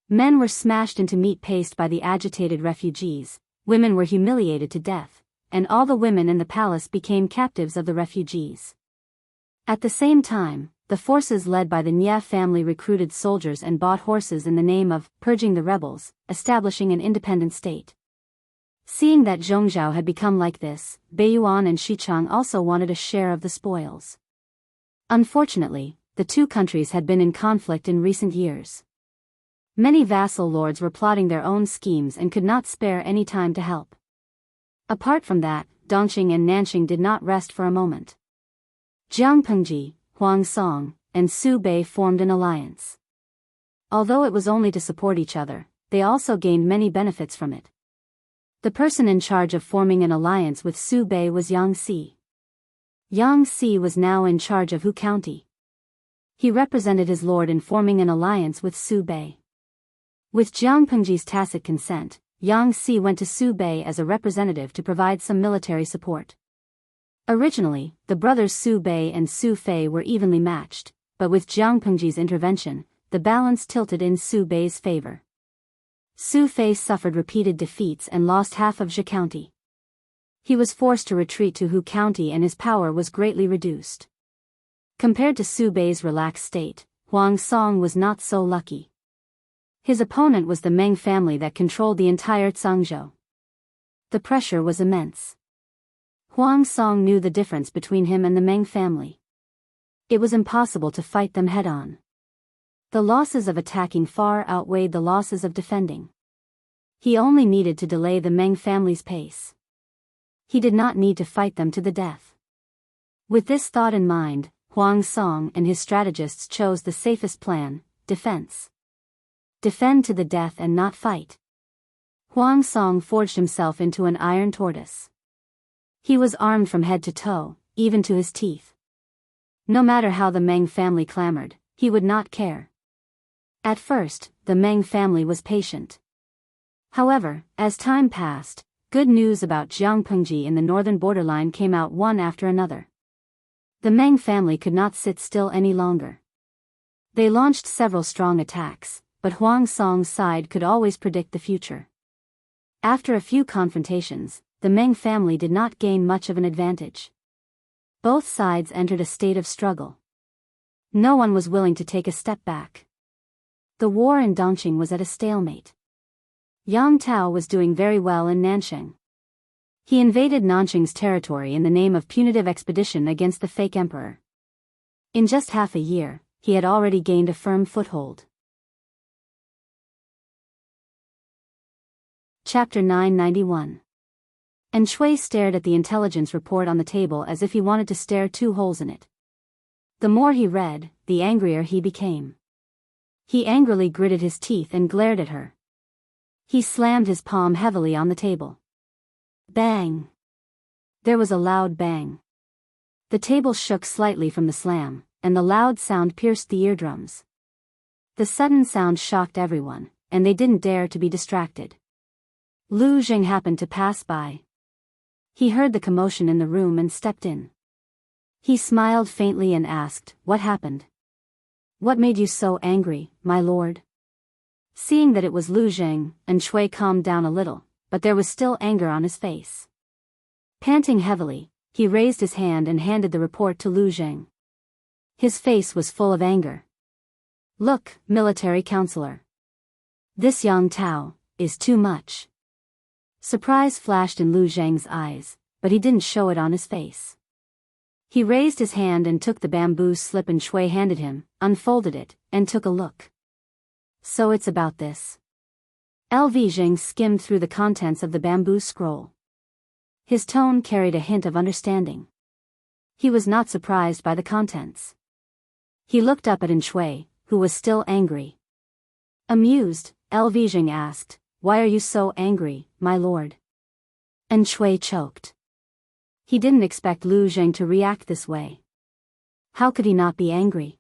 Men were smashed into meat paste by the agitated refugees, women were humiliated to death, and all the women in the palace became captives of the refugees. At the same time, the forces led by the Nye family recruited soldiers and bought horses in the name of purging the rebels, establishing an independent state. Seeing that Zhongzhou had become like this, Beiyuan and Xichang also wanted a share of the spoils. Unfortunately, the two countries had been in conflict in recent years. Many vassal lords were plotting their own schemes and could not spare any time to help. Apart from that, Dongqing and Nanqing did not rest for a moment. Jiang Pengji, Huang Song, and Su Bei formed an alliance. Although it was only to support each other, they also gained many benefits from it. The person in charge of forming an alliance with Su Bei was Yang Si. Yang Si was now in charge of Hu County. He represented his lord in forming an alliance with Su Bei. With Jiang Pengji's tacit consent, Yang Si went to Su Bei as a representative to provide some military support. Originally, the brothers Su Bei and Su Fei were evenly matched, but with Jiang Pengji's intervention, the balance tilted in Su Bei's favor. Su Fei suffered repeated defeats and lost half of Zhe County. He was forced to retreat to Hu County and his power was greatly reduced. Compared to Su Bei's relaxed state, Huang Song was not so lucky. His opponent was the Meng family that controlled the entire Zhangzhou. The pressure was immense. Huang Song knew the difference between him and the Meng family. It was impossible to fight them head-on. The losses of attacking far outweighed the losses of defending. He only needed to delay the Meng family's pace. He did not need to fight them to the death. With this thought in mind, Huang Song and his strategists chose the safest plan, defense. Defend to the death and not fight. Huang Song forged himself into an iron tortoise. He was armed from head to toe, even to his teeth. No matter how the Meng family clamored, he would not care. At first, the Meng family was patient. However, as time passed, good news about Jianghu in the northern borderline came out one after another. The Meng family could not sit still any longer. They launched several strong attacks, but Huang Song's side could always predict the future. After a few confrontations, the Meng family did not gain much of an advantage. Both sides entered a state of struggle. No one was willing to take a step back. The war in Dongqing was at a stalemate. Yang Tao was doing very well in Nanxing. He invaded Nanqing's territory in the name of punitive expedition against the fake emperor. In just half a year, he had already gained a firm foothold. Chapter 991. And Shui stared at the intelligence report on the table as if he wanted to stare 2 holes in it. The more he read, the angrier he became. He angrily gritted his teeth and glared at her. He slammed his palm heavily on the table. Bang! There was a loud bang. The table shook slightly from the slam, and the loud sound pierced the eardrums. The sudden sound shocked everyone, and they didn't dare to be distracted. Lu Jing happened to pass by. He heard the commotion in the room and stepped in. He smiled faintly and asked, "What happened? What made you so angry, my lord?" Seeing that it was Lu Jing, and Shui calmed down a little, but there was still anger on his face. Panting heavily, he raised his hand and handed the report to Lu Jing. His face was full of anger. "Look, military counselor. This Yang Tao is too much." Surprise flashed in Lu Zhang's eyes, but he didn't show it on his face. He raised his hand and took the bamboo slip and Shui handed him, unfolded it, and took a look. "So it's about this." LV Zhang skimmed through the contents of the bamboo scroll. His tone carried a hint of understanding. He was not surprised by the contents. He looked up at Shui, who was still angry. Amused, LV Zhang asked, "Why are you so angry, my lord?" Shui choked. He didn't expect Lu Zhang to react this way. How could he not be angry?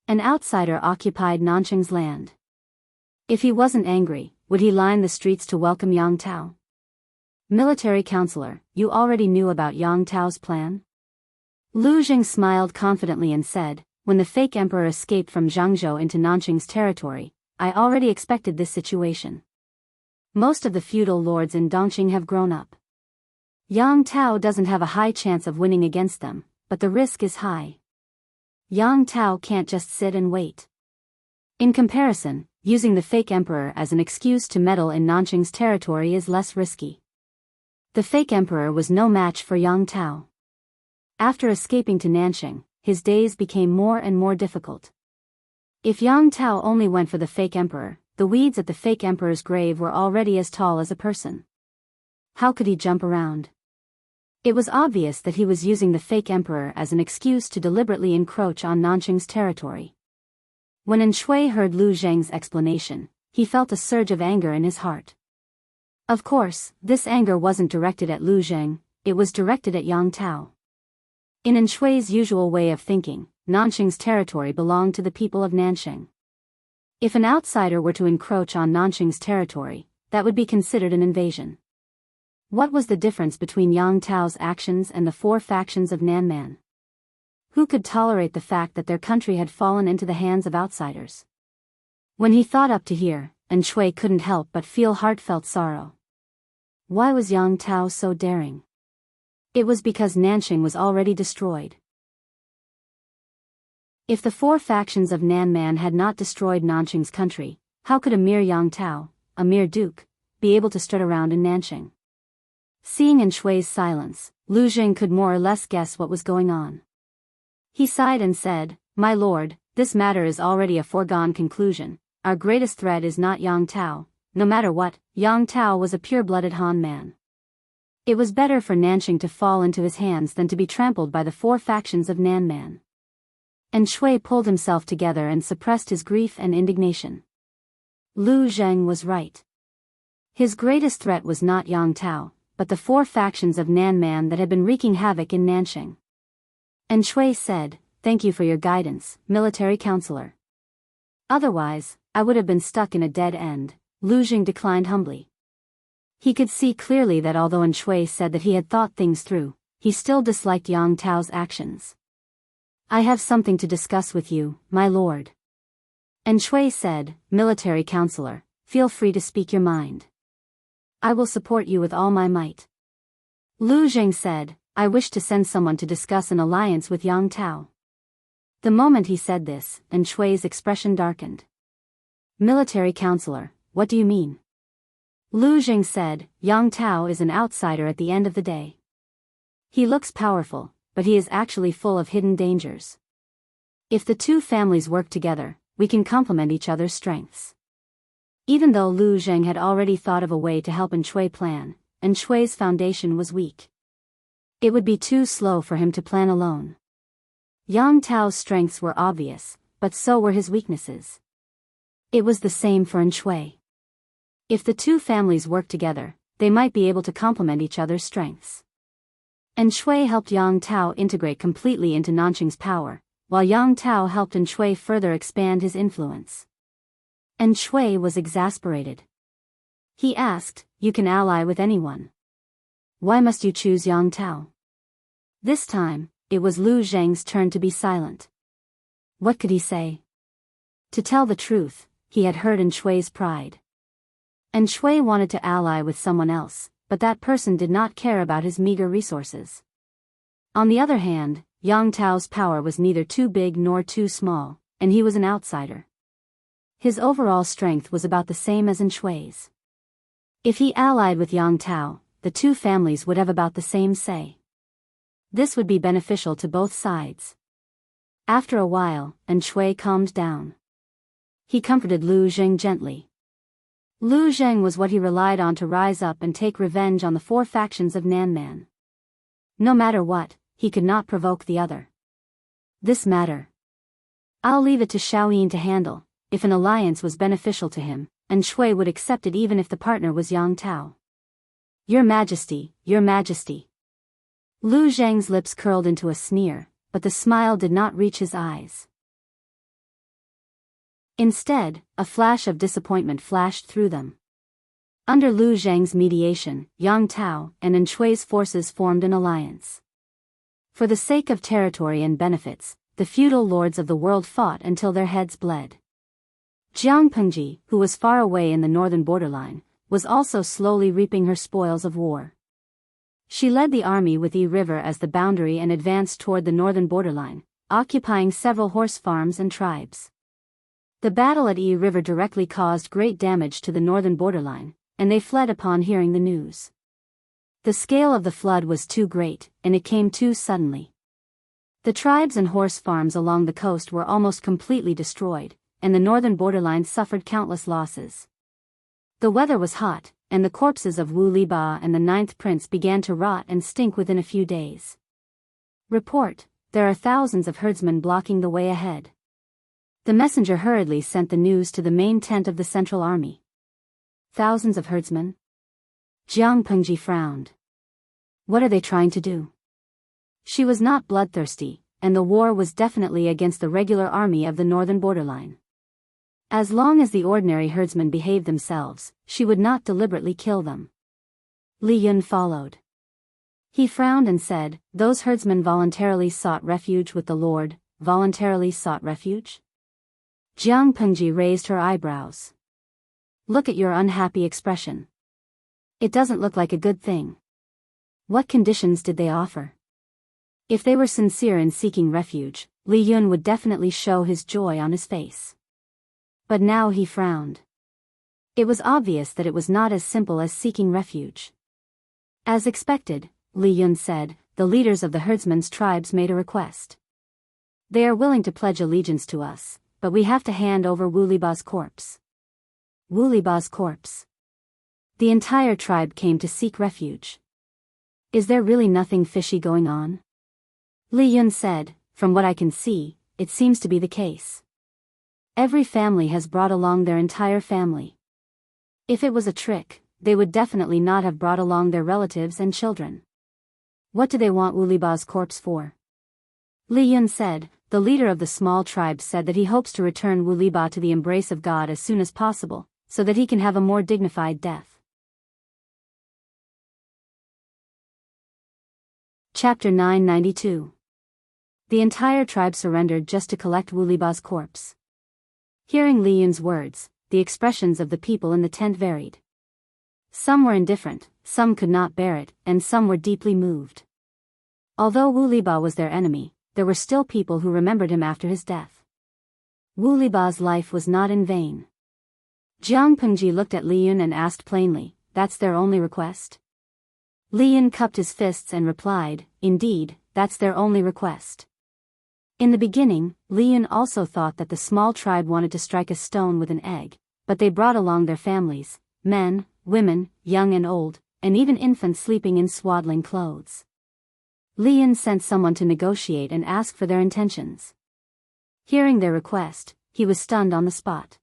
An outsider occupied Nanqing's land. If he wasn't angry, would he line the streets to welcome Yang Tao? "Military counselor, you already knew about Yang Tao's plan?" Lu Jing smiled confidently and said, "When the fake emperor escaped from Jianghu into Nanqing's territory, I already expected this situation. Most of the feudal lords in Dongqing have grown up. Yang Tao doesn't have a high chance of winning against them, but the risk is high. Yang Tao can't just sit and wait. In comparison, using the fake emperor as an excuse to meddle in Nanqing's territory is less risky." The fake emperor was no match for Yang Tao. After escaping to Nanqing, his days became more and more difficult. If Yang Tao only went for the fake emperor, the weeds at the fake emperor's grave were already as tall as a person. How could he jump around? It was obvious that he was using the fake emperor as an excuse to deliberately encroach on Nanqing's territory. When Shui heard Lu Zhang's explanation, he felt a surge of anger in his heart. Of course, this anger wasn't directed at Lu Zhang, it was directed at Yang Tao. In Shui's usual way of thinking, Nanqing's territory belonged to the people of Nanqing. If an outsider were to encroach on Nanqing's territory, that would be considered an invasion. What was the difference between Yang Tao's actions and the 4 factions of Nanman? Who could tolerate the fact that their country had fallen into the hands of outsiders? When he thought up to here, Shui couldn't help but feel heartfelt sorrow. Why was Yang Tao so daring? It was because Nanqing was already destroyed. If the 4 factions of Nanman had not destroyed Nanqing's country, how could a mere Yang Tao, a mere duke, be able to strut around in Nanqing? Seeing Shui's silence, Lu Jing could more or less guess what was going on. He sighed and said, "My lord, this matter is already a foregone conclusion. Our greatest threat is not Yang Tao. No matter what, Yang Tao was a pure-blooded Han man. It was better for Nanqing to fall into his hands than to be trampled by the 4 factions of Nanman." Shui pulled himself together and suppressed his grief and indignation. Lu Zhang was right. His greatest threat was not Yang Tao, but the 4 factions of Nanman that had been wreaking havoc in Nanqing. Shui said, "Thank you for your guidance, military counselor." Otherwise, I would have been stuck in a dead end, Lu Jing declined humbly. He could see clearly that although An Shui said that he had thought things through, he still disliked Yang Tao's actions. I have something to discuss with you, my lord. An Shui said, military counselor, feel free to speak your mind. I will support you with all my might. Lu Jing said, I wish to send someone to discuss an alliance with Yang Tao. The moment he said this, An Shui's expression darkened. Military counselor, what do you mean? Lu Jing said, Yang Tao is an outsider at the end of the day. He looks powerful, but he is actually full of hidden dangers. If the two families work together, we can complement each other's strengths. Even though Lu Jing had already thought of a way to help An Shui plan, An Shui's foundation was weak. It would be too slow for him to plan alone. Yang Tao's strengths were obvious, but so were his weaknesses. It was the same for An Shui. If the two families worked together, they might be able to complement each other's strengths. An Shui helped Yang Tao integrate completely into Nanqing's power, while Yang Tao helped An Shui further expand his influence. An Shui was exasperated. He asked, you can ally with anyone. Why must you choose Yang Tao? This time, it was Lu Zheng's turn to be silent. What could he say? To tell the truth, he had hurt An Shui's pride. An Shui wanted to ally with someone else, but that person did not care about his meager resources. On the other hand, Yang Tao's power was neither too big nor too small, and he was an outsider. His overall strength was about the same as An Shui's. If he allied with Yang Tao, the two families would have about the same say. This would be beneficial to both sides. After a while, An Shui calmed down. He comforted Lu Jing gently. Lu Jing was what he relied on to rise up and take revenge on the four factions of Nanman. No matter what, he could not provoke the other. This matter, I'll leave it to Xiaoyin to handle. If an alliance was beneficial to him, An Shui would accept it even if the partner was Yang Tao. Your Majesty, Your Majesty. Lu Zheng's lips curled into a sneer, but the smile did not reach his eyes. Instead, a flash of disappointment flashed through them. Under Lu Zheng's mediation, Yang Tao and An Shui's forces formed an alliance. For the sake of territory and benefits, the feudal lords of the world fought until their heads bled. Jianghu, who was far away in the northern borderline, was also slowly reaping her spoils of war. She led the army with Yi River as the boundary and advanced toward the northern borderline, occupying several horse farms and tribes. The battle at Yi River directly caused great damage to the northern borderline, and they fled upon hearing the news. The scale of the flood was too great, and it came too suddenly. The tribes and horse farms along the coast were almost completely destroyed, and the northern borderline suffered countless losses. The weather was hot, and the corpses of Wu Liba and the 9th prince began to rot and stink within a few days. Report, there are thousands of herdsmen blocking the way ahead. The messenger hurriedly sent the news to the main tent of the central army. Thousands of herdsmen? Jiang Pengji frowned. What are they trying to do? She was not bloodthirsty, and the war was definitely against the regular army of the northern borderline. As long as the ordinary herdsmen behaved themselves, she would not deliberately kill them. Li Yun followed. He frowned and said, those herdsmen voluntarily sought refuge with the Lord, voluntarily sought refuge? Jiang Pengji raised her eyebrows. Look at your unhappy expression. It doesn't look like a good thing. What conditions did they offer? If they were sincere in seeking refuge, Li Yun would definitely show his joy on his face. But now he frowned. It was obvious that it was not as simple as seeking refuge. As expected, Li Yun said, the leaders of the herdsmen's tribes made a request. They are willing to pledge allegiance to us, but we have to hand over Wu Liba's corpse. Wu Liba's corpse. The entire tribe came to seek refuge. Is there really nothing fishy going on? Li Yun said, from what I can see, it seems to be the case. Every family has brought along their entire family. If it was a trick, they would definitely not have brought along their relatives and children. What do they want Wu Liba's corpse for? Li Yun said, the leader of the small tribe said that he hopes to return Wu Liba to the embrace of God as soon as possible, so that he can have a more dignified death. Chapter 992. The entire tribe surrendered just to collect Wu Liba's corpse. Hearing Li Yun's words, the expressions of the people in the tent varied. Some were indifferent, some could not bear it, and some were deeply moved. Although Wu Liba was their enemy, there were still people who remembered him after his death. Wu Liba's life was not in vain. Jiang Pengji looked at Li Yun and asked plainly, that's their only request? Li Yun cupped his fists and replied, indeed, that's their only request. In the beginning, Li Yun also thought that the small tribe wanted to strike a stone with an egg, but they brought along their families, men, women, young and old, and even infants sleeping in swaddling clothes. Li Yun sent someone to negotiate and ask for their intentions. Hearing their request, he was stunned on the spot.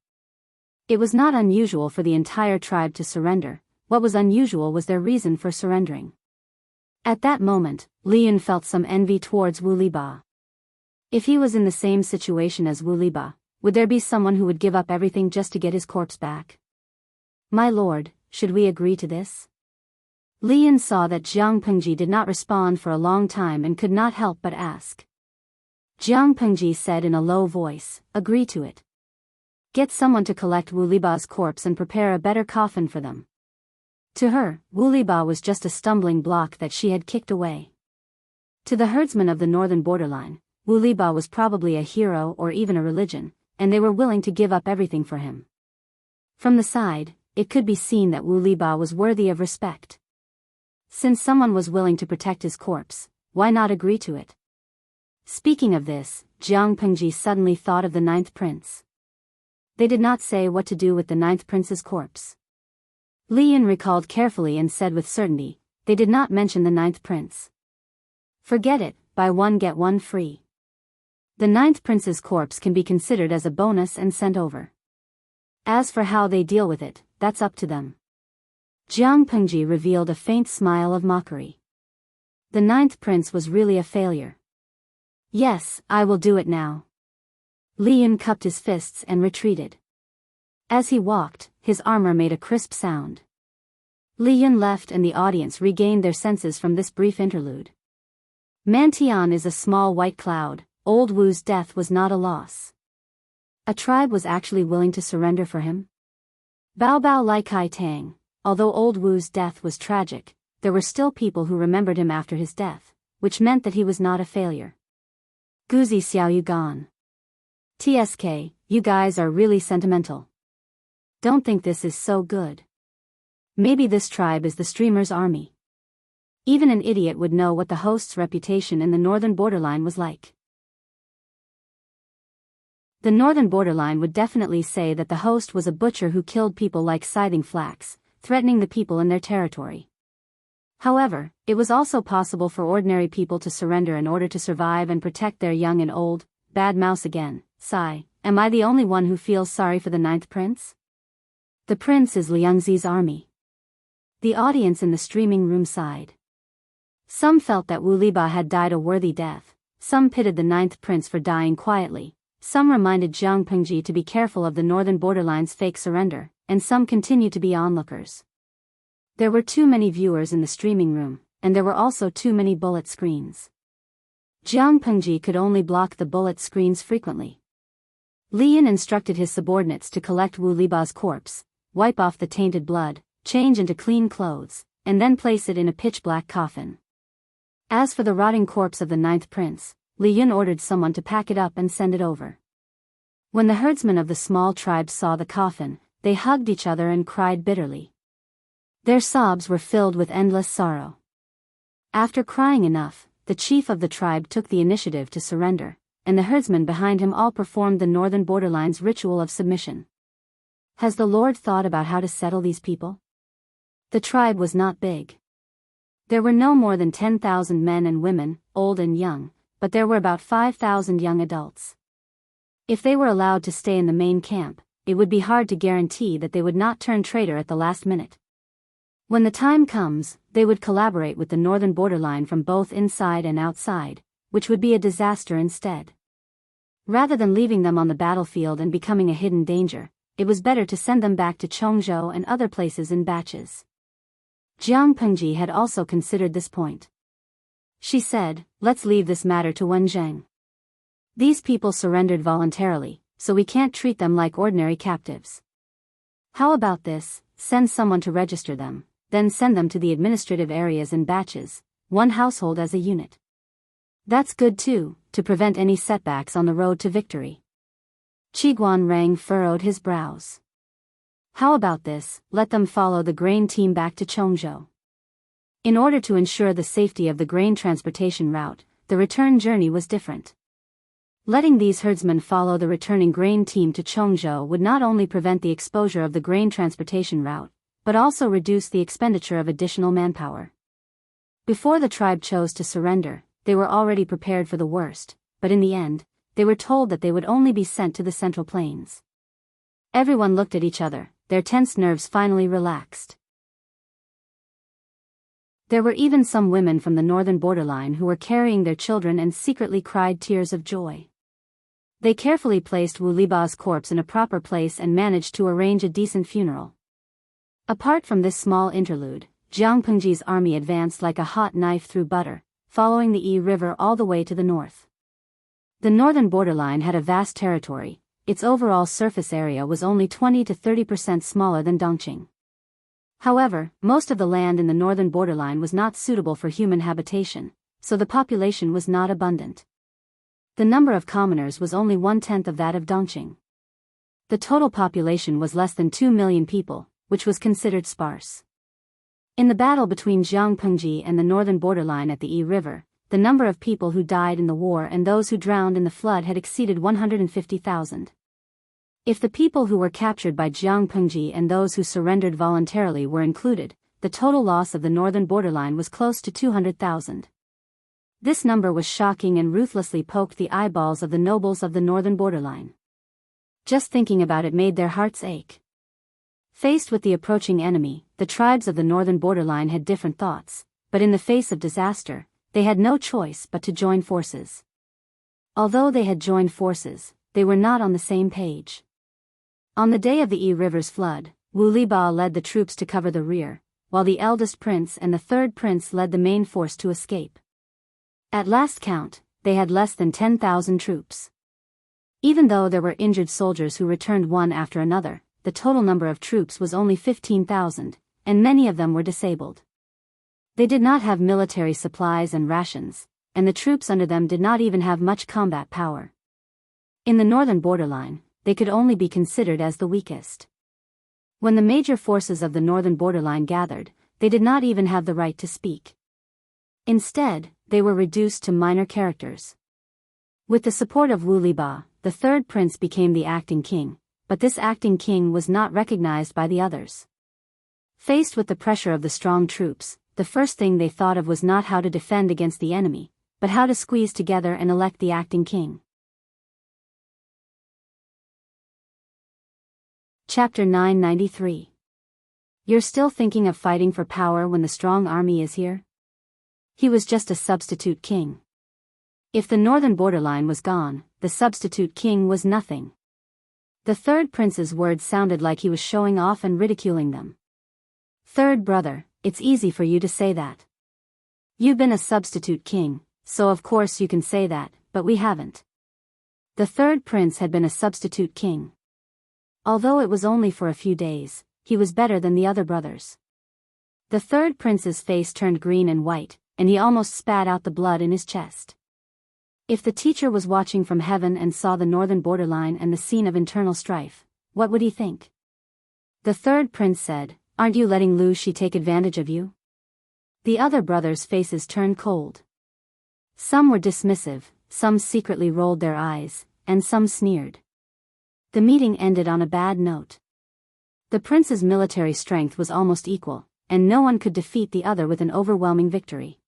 It was not unusual for the entire tribe to surrender. What was unusual was their reason for surrendering. At that moment, Li Yun felt some envy towards Wu Liba. If he was in the same situation as Wu Liba, would there be someone who would give up everything just to get his corpse back? My lord, should we agree to this? Li Yun saw that Jiang Pengji did not respond for a long time and could not help but ask. Jiang Pengji said in a low voice, agree to it. Get someone to collect Wu Liba's corpse and prepare a better coffin for them. To her, Wu Liba was just a stumbling block that she had kicked away. To the herdsmen of the northern borderline, Wu Liba was probably a hero or even a religion, and they were willing to give up everything for him. From the side, it could be seen that Wu Liba was worthy of respect. Since someone was willing to protect his corpse, why not agree to it? Speaking of this, Jiang Pengji suddenly thought of the ninth prince. They did not say what to do with the ninth prince's corpse. Li Yun recalled carefully and said with certainty, they did not mention the ninth prince. Forget it, buy one get one free. The ninth prince's corpse can be considered as a bonus and sent over. As for how they deal with it, that's up to them. Jiang Pengji revealed a faint smile of mockery. The ninth prince was really a failure. Yes, I will do it now. Li Yun cupped his fists and retreated. As he walked, his armor made a crisp sound. Li Yun left and the audience regained their senses from this brief interlude. Mantian is a small white cloud. Old Wu's death was not a loss. A tribe was actually willing to surrender for him. Bao Bao Lai Kai Tang, although Old Wu's death was tragic, there were still people who remembered him after his death, which meant that he was not a failure. Guzi Xiao Yugan. TSK, you guys are really sentimental. Don't think this is so good. Maybe this tribe is the streamer's army. Even an idiot would know what the host's reputation in the northern borderline was like. The northern borderline would definitely say that the host was a butcher who killed people like scything flax, threatening the people in their territory. However, it was also possible for ordinary people to surrender in order to survive and protect their young and old. Bad mouse again, sigh, am I the only one who feels sorry for the ninth prince? The prince is Liangzi's army. The audience in the streaming room sighed. Some felt that Wu Liba had died a worthy death, some pitied the ninth prince for dying quietly. Some reminded Jiang Pengji to be careful of the northern borderline's fake surrender, and some continued to be onlookers. There were too many viewers in the streaming room, and there were also too many bullet screens. Jiang Pengji could only block the bullet screens frequently. Li Yun instructed his subordinates to collect Wu Liba's corpse, wipe off the tainted blood, change into clean clothes, and then place it in a pitch-black coffin. As for the rotting corpse of the ninth prince, Li Yun ordered someone to pack it up and send it over. When the herdsmen of the small tribe saw the coffin, they hugged each other and cried bitterly. Their sobs were filled with endless sorrow. After crying enough, the chief of the tribe took the initiative to surrender, and the herdsmen behind him all performed the northern borderline's ritual of submission. Has the Lord thought about how to settle these people? The tribe was not big. There were no more than 10,000 men and women, old and young, but there were about 5,000 young adults. If they were allowed to stay in the main camp, it would be hard to guarantee that they would not turn traitor at the last minute. When the time comes, they would collaborate with the northern borderline from both inside and outside, which would be a disaster instead. Rather than leaving them on the battlefield and becoming a hidden danger, it was better to send them back to Chongzhou and other places in batches. Jiang Pengji had also considered this point. She said, "Let's leave this matter to Wenzheng. These people surrendered voluntarily, so we can't treat them like ordinary captives. How about this, send someone to register them, then send them to the administrative areas in batches, one household as a unit. That's good too, to prevent any setbacks on the road to victory." Qiguan Rang furrowed his brows. How about this, let them follow the grain team back to Chongzhou. In order to ensure the safety of the grain transportation route, the return journey was different. Letting these herdsmen follow the returning grain team to Chongzhou would not only prevent the exposure of the grain transportation route, but also reduce the expenditure of additional manpower. Before the tribe chose to surrender, they were already prepared for the worst, but in the end, they were told that they would only be sent to the Central Plains. Everyone looked at each other, their tense nerves finally relaxed. There were even some women from the northern borderline who were carrying their children and secretly cried tears of joy. They carefully placed Wu Liba's corpse in a proper place and managed to arrange a decent funeral. Apart from this small interlude, Jiang Pengji's army advanced like a hot knife through butter, following the Yi River all the way to the north. The northern borderline had a vast territory. Its overall surface area was only 20 to 30% smaller than Dongqing. However, most of the land in the northern borderline was not suitable for human habitation, so the population was not abundant. The number of commoners was only 1/10 of that of Dongqing. The total population was less than 2 million people, which was considered sparse. In the battle between Jiang Pengji and the northern borderline at the Yi River, the number of people who died in the war and those who drowned in the flood had exceeded 150,000. If the people who were captured by Jiang Pengji and those who surrendered voluntarily were included, the total loss of the northern borderline was close to 200,000. This number was shocking and ruthlessly poked the eyeballs of the nobles of the northern borderline. Just thinking about it made their hearts ache. Faced with the approaching enemy, the tribes of the northern borderline had different thoughts, but in the face of disaster, they had no choice but to join forces. Although they had joined forces, they were not on the same page. On the day of the Yi River's flood, Wu Liba led the troops to cover the rear, while the eldest prince and the third prince led the main force to escape. At last count, they had less than 10,000 troops. Even though there were injured soldiers who returned one after another, the total number of troops was only 15,000, and many of them were disabled. They did not have military supplies and rations, and the troops under them did not even have much combat power. In the northern borderline, they could only be considered as the weakest. When the major forces of the northern borderline gathered, they did not even have the right to speak. Instead, they were reduced to minor characters. With the support of Wu Liba, the third prince became the acting king, but this acting king was not recognized by the others. Faced with the pressure of the strong troops, the first thing they thought of was not how to defend against the enemy, but how to squeeze together and elect the acting king. Chapter 993. You're still thinking of fighting for power when the strong army is here? He was just a substitute king. If the northern borderline was gone, the substitute king was nothing. The third prince's words sounded like he was showing off and ridiculing them. Third brother, it's easy for you to say that. You've been a substitute king, so of course you can say that, but we haven't. The third prince had been a substitute king. Although it was only for a few days, he was better than the other brothers. The third prince's face turned green and white, and he almost spat out the blood in his chest. If the teacher was watching from heaven and saw the northern borderline and the scene of internal strife, what would he think? The third prince said, "Aren't you letting Lu Shi take advantage of you?" The other brothers' faces turned cold. Some were dismissive, some secretly rolled their eyes, and some sneered. The meeting ended on a bad note. The prince's military strength was almost equal, and no one could defeat the other with an overwhelming victory.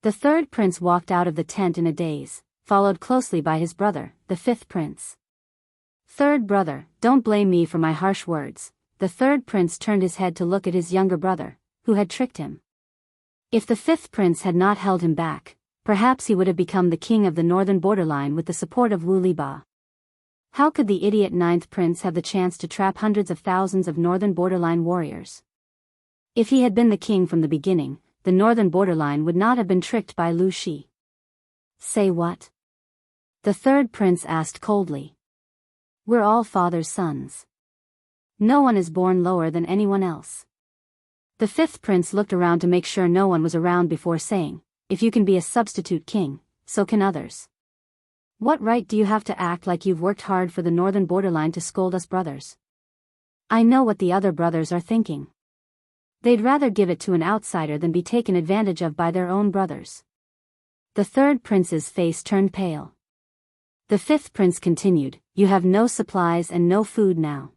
The third prince walked out of the tent in a daze, followed closely by his brother, the fifth prince. "Third brother, don't blame me for my harsh words." The third prince turned his head to look at his younger brother, who had tricked him. If the fifth prince had not held him back, perhaps he would have become the king of the northern borderline with the support of Wu Liba. How could the idiot ninth prince have the chance to trap hundreds of thousands of northern borderline warriors? If he had been the king from the beginning, the northern borderline would not have been tricked by Lu Shi. Say what? The third prince asked coldly. We're all father's sons. No one is born lower than anyone else. The fifth prince looked around to make sure no one was around before saying, if you can be a substitute king, so can others. What right do you have to act like you've worked hard for the northern borderline to scold us brothers? I know what the other brothers are thinking. They'd rather give it to an outsider than be taken advantage of by their own brothers. The third prince's face turned pale. The fifth prince continued, you have no supplies and no food now.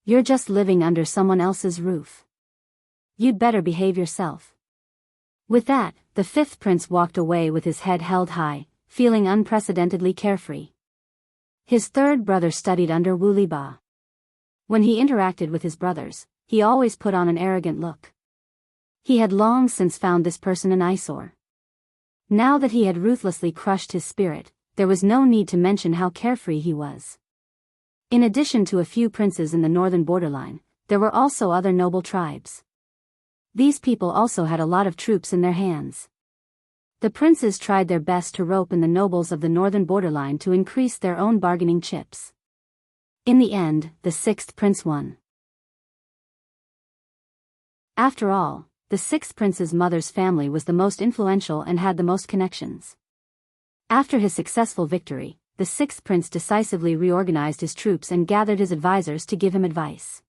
You're just living under someone else's roof. You'd better behave yourself. With that, the fifth prince walked away with his head held high, feeling unprecedentedly carefree. His third brother studied under Wu Liba. When he interacted with his brothers, he always put on an arrogant look. He had long since found this person an eyesore. Now that he had ruthlessly crushed his spirit, there was no need to mention how carefree he was. In addition to a few princes in the northern borderline, there were also other noble tribes. These people also had a lot of troops in their hands. The princes tried their best to rope in the nobles of the northern borderline to increase their own bargaining chips. In the end, the sixth prince won. After all, the sixth prince's mother's family was the most influential and had the most connections. After his successful victory, the sixth prince decisively reorganized his troops and gathered his advisors to give him advice.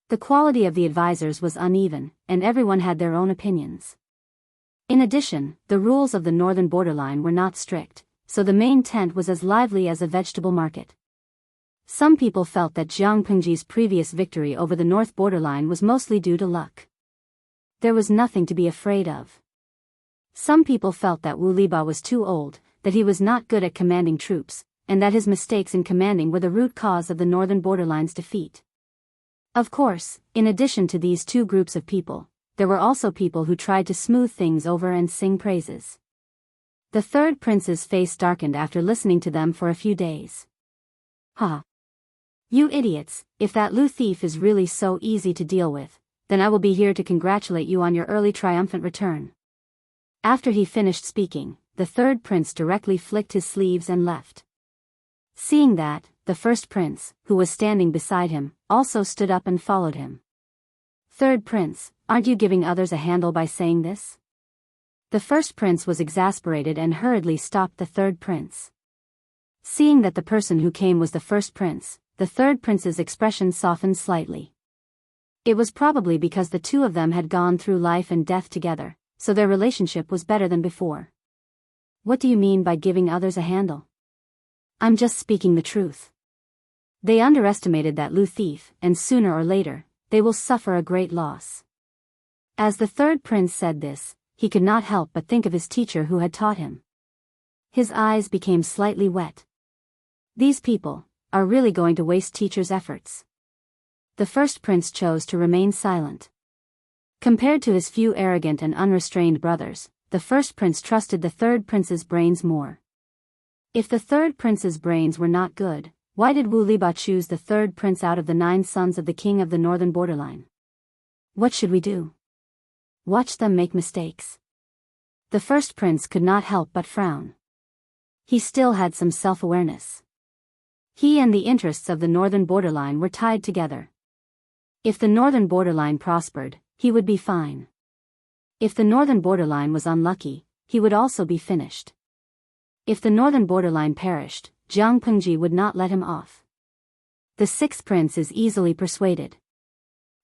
The quality of the advisors was uneven, and everyone had their own opinions. In addition, the rules of the northern borderline were not strict, so the main tent was as lively as a vegetable market. Some people felt that Jianghu's previous victory over the north borderline was mostly due to luck. There was nothing to be afraid of. Some people felt that Wu Liba was too old, that he was not good at commanding troops, and that his mistakes in commanding were the root cause of the northern borderline's defeat. Of course, in addition to these two groups of people, there were also people who tried to smooth things over and sing praises. The third prince's face darkened after listening to them for a few days. Ha! You idiots, if that Lu thief is really so easy to deal with, then I will be here to congratulate you on your early triumphant return. After he finished speaking, the third prince directly flicked his sleeves and left. Seeing that, the first prince, who was standing beside him, also stood up and followed him. Third prince, aren't you giving others a handle by saying this? The first prince was exasperated and hurriedly stopped the third prince. Seeing that the person who came was the first prince, the third prince's expression softened slightly. It was probably because the two of them had gone through life and death together, so their relationship was better than before. What do you mean by giving others a handle? I'm just speaking the truth. They underestimated that Lu thief, and sooner or later, they will suffer a great loss. As the third prince said this, he could not help but think of his teacher who had taught him. His eyes became slightly wet. These people are really going to waste teacher's efforts. The first prince chose to remain silent. Compared to his few arrogant and unrestrained brothers, the first prince trusted the third prince's brains more. If the third prince's brains were not good, why did Wu Liba choose the third prince out of the 9 sons of the king of the northern borderline? What should we do? Watch them make mistakes. The first prince could not help but frown. He still had some self-awareness. He and the interests of the northern borderline were tied together. If the northern borderline prospered, he would be fine. If the northern borderline was unlucky, he would also be finished. If the northern borderline perished, Jianghu would not let him off. The sixth prince is easily persuaded.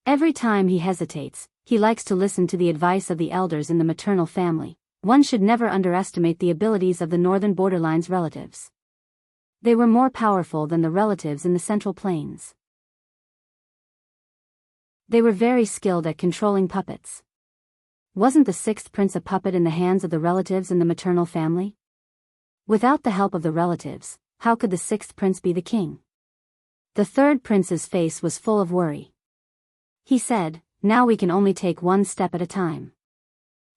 Every time he hesitates, he likes to listen to the advice of the elders in the maternal family. One should never underestimate the abilities of the northern borderline's relatives. They were more powerful than the relatives in the Central Plains. They were very skilled at controlling puppets. Wasn't the sixth prince a puppet in the hands of the relatives in the maternal family? Without the help of the relatives, how could the sixth prince be the king? The third prince's face was full of worry. He said, now we can only take one step at a time.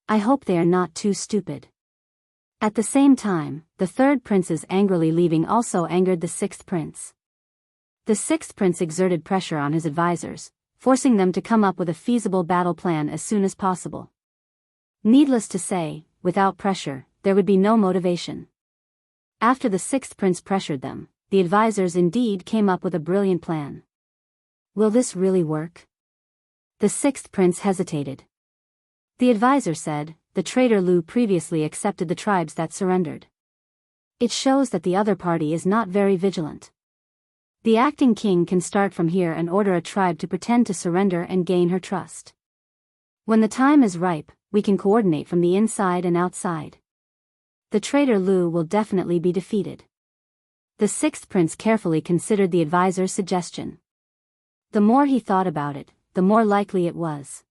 I hope they are not too stupid. At the same time, the third prince's angrily leaving also angered the sixth prince. The sixth prince exerted pressure on his advisors, forcing them to come up with a feasible battle plan as soon as possible. Needless to say, without pressure, there would be no motivation. After the sixth prince pressured them, the advisors indeed came up with a brilliant plan. Will this really work? The sixth prince hesitated. The advisor said, the traitor Lu previously accepted the tribes that surrendered. It shows that the other party is not very vigilant. The acting king can start from here and order a tribe to pretend to surrender and gain her trust. When the time is ripe, we can coordinate from the inside and outside. The traitor Lu will definitely be defeated. The sixth prince carefully considered the advisor's suggestion. The more he thought about it, the more likely it was.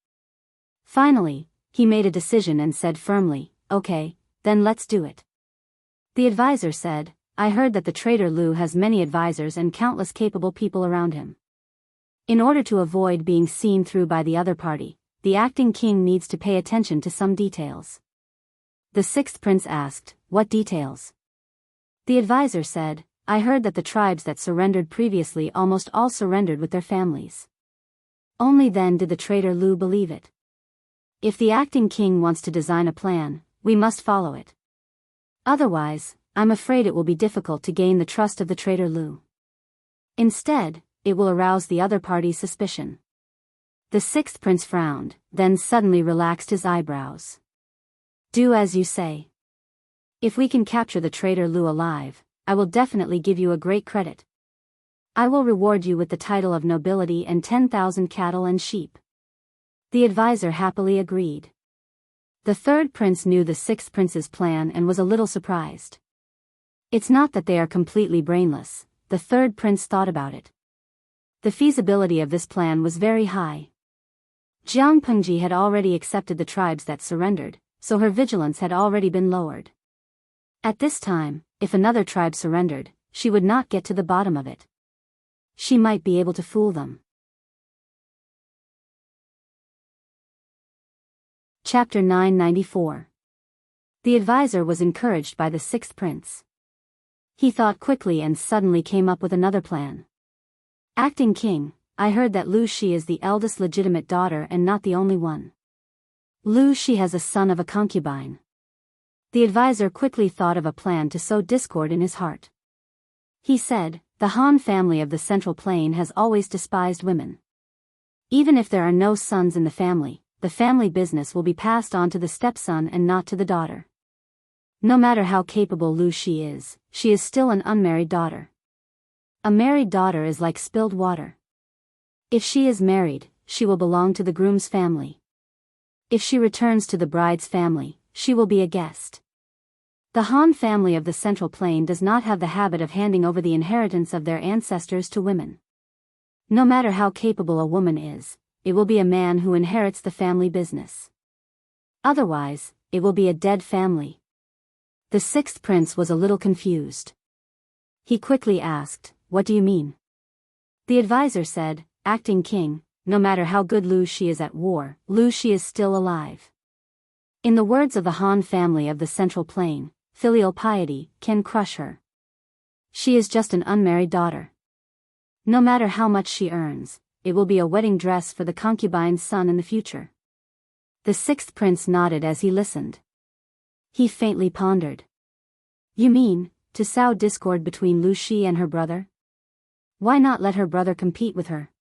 Finally, he made a decision and said firmly, okay, then let's do it. The advisor said, I heard that the traitor Lu has many advisors and countless capable people around him. In order to avoid being seen through by the other party, the acting king needs to pay attention to some details. The sixth prince asked, what details? The advisor said, I heard that the tribes that surrendered previously almost all surrendered with their families. Only then did the traitor Lu believe it. If the acting king wants to design a plan, we must follow it. Otherwise, I'm afraid it will be difficult to gain the trust of the traitor Lu. Instead, it will arouse the other party's suspicion. The sixth prince frowned, then suddenly relaxed his eyebrows. Do as you say. If we can capture the traitor Lu alive, I will definitely give you a great credit. I will reward you with the title of nobility and 10,000 cattle and sheep. The advisor happily agreed. The third prince knew the sixth prince's plan and was a little surprised. It's not that they are completely brainless, the third prince thought about it. The feasibility of this plan was very high. Jianghu had already accepted the tribes that surrendered, so her vigilance had already been lowered. At this time, if another tribe surrendered, she would not get to the bottom of it. She might be able to fool them. Chapter 994. The advisor was encouraged by the sixth prince. He thought quickly and suddenly came up with another plan. Acting king, I heard that Lu Shi is the eldest legitimate daughter and not the only one. Lu Shi has a son of a concubine. The advisor quickly thought of a plan to sow discord in his heart. He said, the Han family of the Central Plain has always despised women. Even if there are no sons in the family business will be passed on to the stepson and not to the daughter. No matter how capable Lu Shi is, she is still an unmarried daughter. A married daughter is like spilled water. If she is married, she will belong to the groom's family. If she returns to the bride's family, she will be a guest. The Han family of the Central Plain does not have the habit of handing over the inheritance of their ancestors to women. No matter how capable a woman is, it will be a man who inherits the family business. Otherwise, it will be a dead family. The sixth prince was a little confused. He quickly asked, what do you mean? The advisor said, acting king, no matter how good Lu Shi is at war, Lu Shi is still alive. In the words of the Han family of the Central Plain, filial piety can crush her. She is just an unmarried daughter. No matter how much she earns, it will be a wedding dress for the concubine's son in the future. The sixth prince nodded as he listened. He faintly pondered. You mean, to sow discord between Lu Shi and her brother? Why not let her brother compete with her?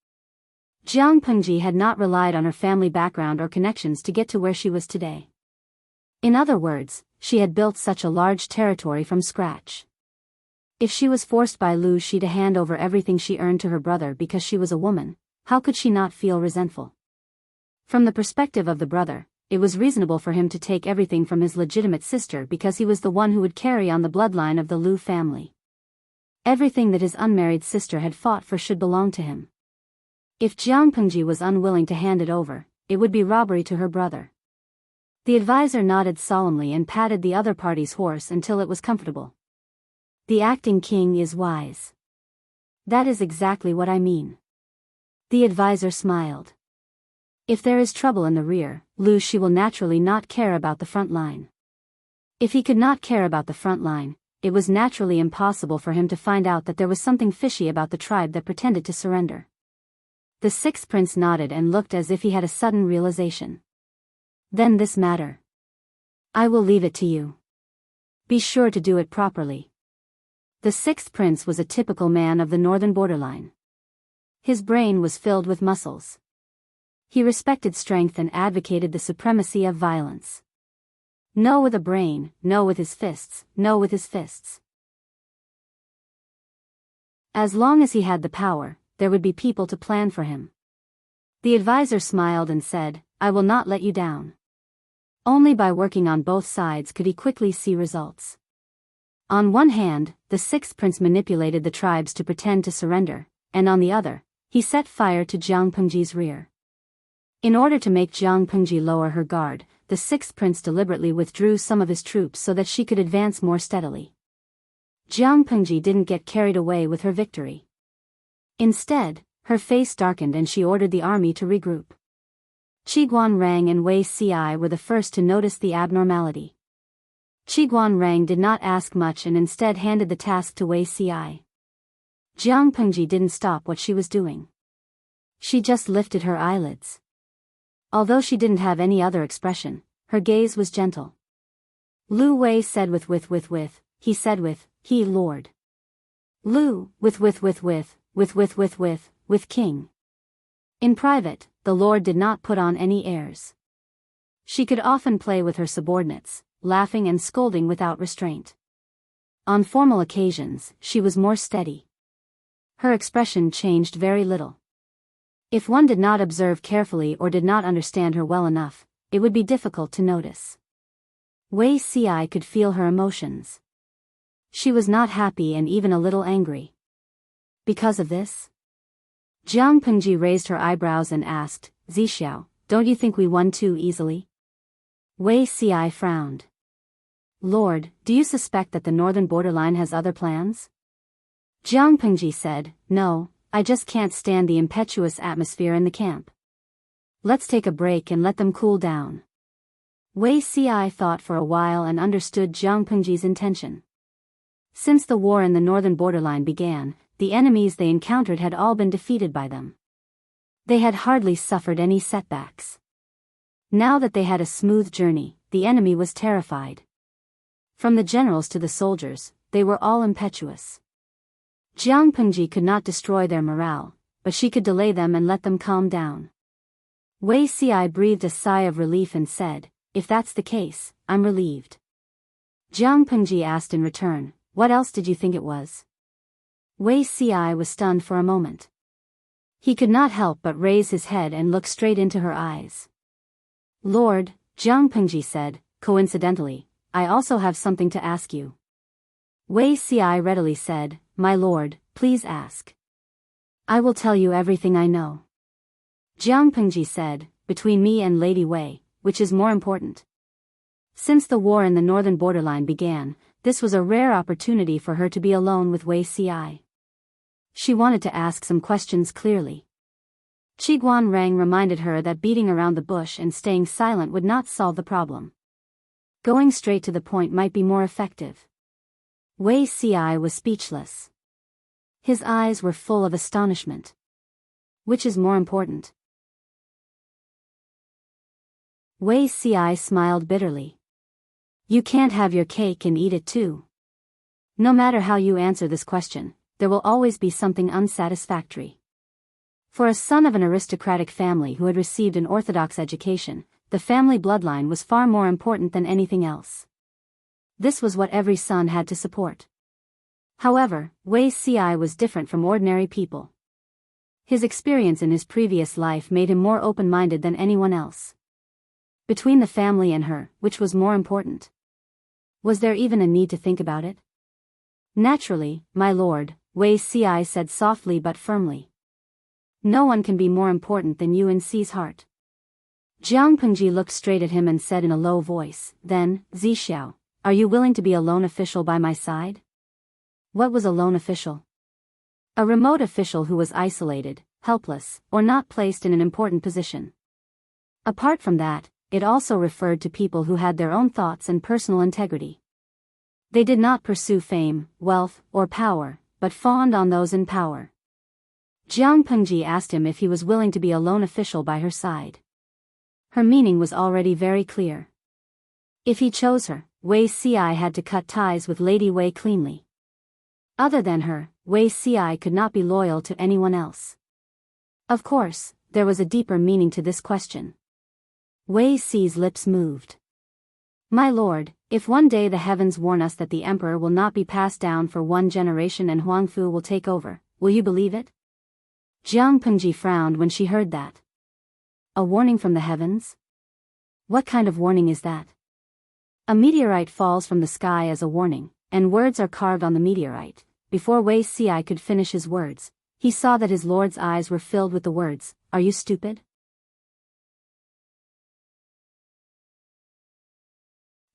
Jianghu had not relied on her family background or connections to get to where she was today. In other words, she had built such a large territory from scratch. If she was forced by Lu Shi to hand over everything she earned to her brother because she was a woman, how could she not feel resentful? From the perspective of the brother, it was reasonable for him to take everything from his legitimate sister because he was the one who would carry on the bloodline of the Lu family. Everything that his unmarried sister had fought for should belong to him. If Jianghu was unwilling to hand it over, it would be robbery to her brother. The advisor nodded solemnly and patted the other party's horse until it was comfortable. The acting king is wise. That is exactly what I mean. The advisor smiled. If there is trouble in the rear, Lu Shi will naturally not care about the front line. If he could not care about the front line, it was naturally impossible for him to find out that there was something fishy about the tribe that pretended to surrender. The sixth prince nodded and looked as if he had a sudden realization. Then this matter. I will leave it to you. Be sure to do it properly. The sixth prince was a typical man of the northern borderline. His brain was filled with muscles. He respected strength and advocated the supremacy of violence. No with a brain, no with his fists, no with his fists. As long as he had the power, there would be people to plan for him. The advisor smiled and said, I will not let you down. Only by working on both sides could he quickly see results. On one hand, the sixth prince manipulated the tribes to pretend to surrender, and on the other, he set fire to Jiang Pengji's rear. In order to make Jiang Pengji lower her guard, the sixth prince deliberately withdrew some of his troops so that she could advance more steadily. Jiang Pengji didn't get carried away with her victory. Instead, her face darkened and she ordered the army to regroup. Qiguan Rang and Wei Ci were the first to notice the abnormality. Qiguan Rang did not ask much and instead handed the task to Wei Ci. Jiang Pengji didn't stop what she was doing. She just lifted her eyelids. Although she didn't have any other expression, her gaze was gentle. Lu Wei said with, he said with, he lord. Lu, with king. In private, the lord did not put on any airs. She could often play with her subordinates, laughing and scolding without restraint. On formal occasions, she was more steady. Her expression changed very little. If one did not observe carefully or did not understand her well enough, it would be difficult to notice. Wei Ci could feel her emotions. She was not happy and even a little angry. Because of this? Jiang Pengji raised her eyebrows and asked, Zixiao, don't you think we won too easily? Wei Ci frowned. Lord, do you suspect that the northern borderline has other plans? Jiang Pengji said, no, I just can't stand the impetuous atmosphere in the camp. Let's take a break and let them cool down. Wei Ci thought for a while and understood Jiang Pengji's intention. Since the war in the northern borderline began, the enemies they encountered had all been defeated by them. They had hardly suffered any setbacks. Now that they had a smooth journey, the enemy was terrified. From the generals to the soldiers, they were all impetuous. Jiang Pengji could not destroy their morale, but she could delay them and let them calm down. Wei Ci breathed a sigh of relief and said, if that's the case, I'm relieved. Jiang Pengji asked in return, what else did you think it was? Wei Ci was stunned for a moment. He could not help but raise his head and look straight into her eyes. Lord, Jiang Pengji said, coincidentally, I also have something to ask you. Wei Ci readily said, my lord, please ask. I will tell you everything I know. Jiang Pengji said, between me and Lady Wei, which is more important? Since the war in the northern borderline began, this was a rare opportunity for her to be alone with Wei Ci. She wanted to ask some questions clearly. Qiguan Rang reminded her that beating around the bush and staying silent would not solve the problem. Going straight to the point might be more effective. Wei Ci was speechless. His eyes were full of astonishment. Which is more important? Wei Ci smiled bitterly. You can't have your cake and eat it too. No matter how you answer this question, there will always be something unsatisfactory. For a son of an aristocratic family who had received an orthodox education, the family bloodline was far more important than anything else. This was what every son had to support. However, Wei Ci was different from ordinary people. His experience in his previous life made him more open-minded than anyone else. Between the family and her, which was more important? Was there even a need to think about it? Naturally, my lord, Wei Ci said softly but firmly. No one can be more important than you in Ci's heart. Jiang Pengji looked straight at him and said in a low voice, then, Zixiao, are you willing to be a lone official by my side? What was a lone official? A remote official who was isolated, helpless, or not placed in an important position. Apart from that, it also referred to people who had their own thoughts and personal integrity. They did not pursue fame, wealth, or power, but fawned on those in power. Jiang Pengji asked him if he was willing to be a lone official by her side. Her meaning was already very clear. If he chose her, Wei Xi had to cut ties with Lady Wei cleanly. Other than her, Wei Xi could not be loyal to anyone else. Of course, there was a deeper meaning to this question. Wei Xi's lips moved. My lord, if one day the heavens warn us that the emperor will not be passed down for one generation and Huangfu will take over, will you believe it? Jiang Pengji frowned when she heard that. A warning from the heavens? What kind of warning is that? A meteorite falls from the sky as a warning, and words are carved on the meteorite. Before Wei Xi could finish his words, he saw that his lord's eyes were filled with the words, "Are you stupid?"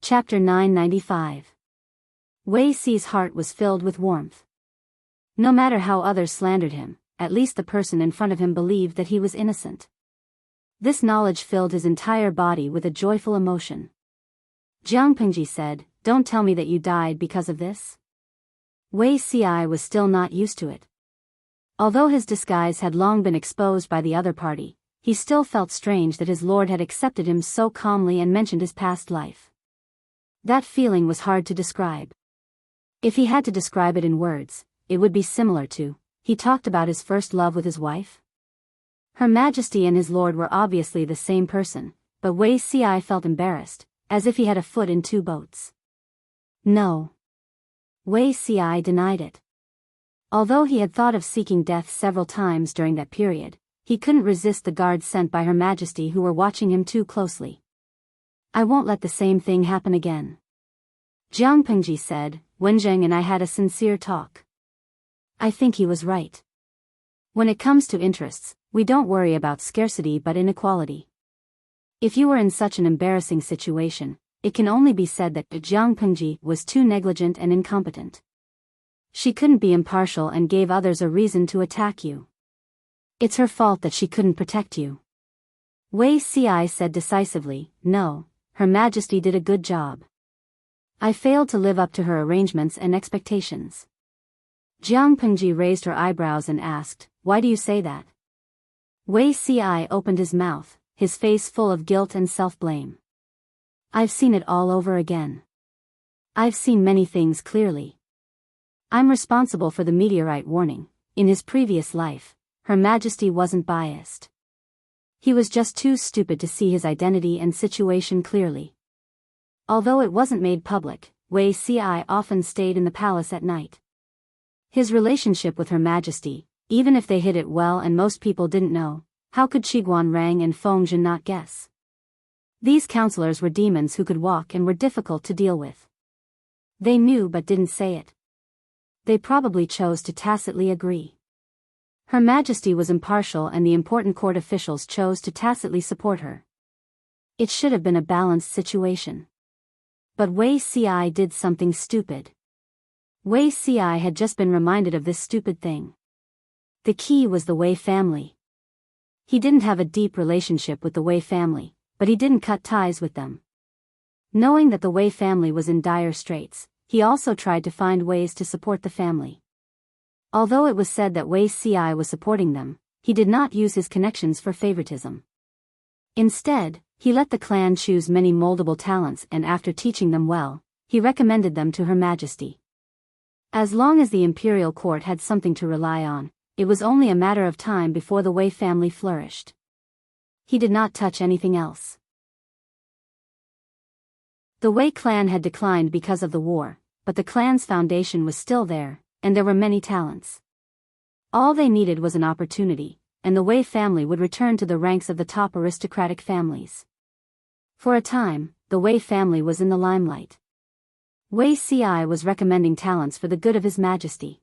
Chapter 995. Wei Xi's heart was filled with warmth. No matter how others slandered him, at least the person in front of him believed that he was innocent. This knowledge filled his entire body with a joyful emotion. Jiang Pengji said, "Don't tell me that you died because of this?" Wei Xi was still not used to it. Although his disguise had long been exposed by the other party, he still felt strange that his lord had accepted him so calmly and mentioned his past life. That feeling was hard to describe. If he had to describe it in words, it would be similar to, he talked about his first love with his wife. Her Majesty and his lord were obviously the same person, but Wei Xi felt embarrassed, as if he had a foot in two boats. No. Wei Xi denied it. Although he had thought of seeking death several times during that period, he couldn't resist the guards sent by Her Majesty who were watching him too closely. I won't let the same thing happen again. Jiang Pengji said, Wenzheng and I had a sincere talk. I think he was right. When it comes to interests, we don't worry about scarcity but inequality. If you were in such an embarrassing situation, it can only be said that Jiang Pengji was too negligent and incompetent. She couldn't be impartial and gave others a reason to attack you. It's her fault that she couldn't protect you. Wei Xi said decisively, No, Her Majesty did a good job. I failed to live up to her arrangements and expectations. Jiang Pengji raised her eyebrows and asked, Why do you say that? Wei Xi opened his mouth, his face full of guilt and self-blame. I've seen it all over again. I've seen many things clearly. I'm responsible for the meteorite warning. In his previous life, Her Majesty wasn't biased. He was just too stupid to see his identity and situation clearly. Although it wasn't made public, Wei Xi often stayed in the palace at night. His relationship with Her Majesty, even if they hid it well and most people didn't know, how could Qiguan Rang and Feng Zhen not guess? These counselors were demons who could walk and were difficult to deal with. They knew but didn't say it. They probably chose to tacitly agree. Her Majesty was impartial and the important court officials chose to tacitly support her. It should have been a balanced situation. But Wei Xi did something stupid. Wei Xi had just been reminded of this stupid thing. The key was the Wei family. He didn't have a deep relationship with the Wei family, but he didn't cut ties with them. Knowing that the Wei family was in dire straits, he also tried to find ways to support the family. Although it was said that Wei Xi was supporting them, he did not use his connections for favoritism. Instead, he let the clan choose many moldable talents and after teaching them well, he recommended them to Her Majesty. As long as the imperial court had something to rely on, it was only a matter of time before the Wei family flourished. He did not touch anything else. The Wei clan had declined because of the war, but the clan's foundation was still there, and there were many talents. All they needed was an opportunity, and the Wei family would return to the ranks of the top aristocratic families. For a time, the Wei family was in the limelight. Wei Xi was recommending talents for the good of His Majesty.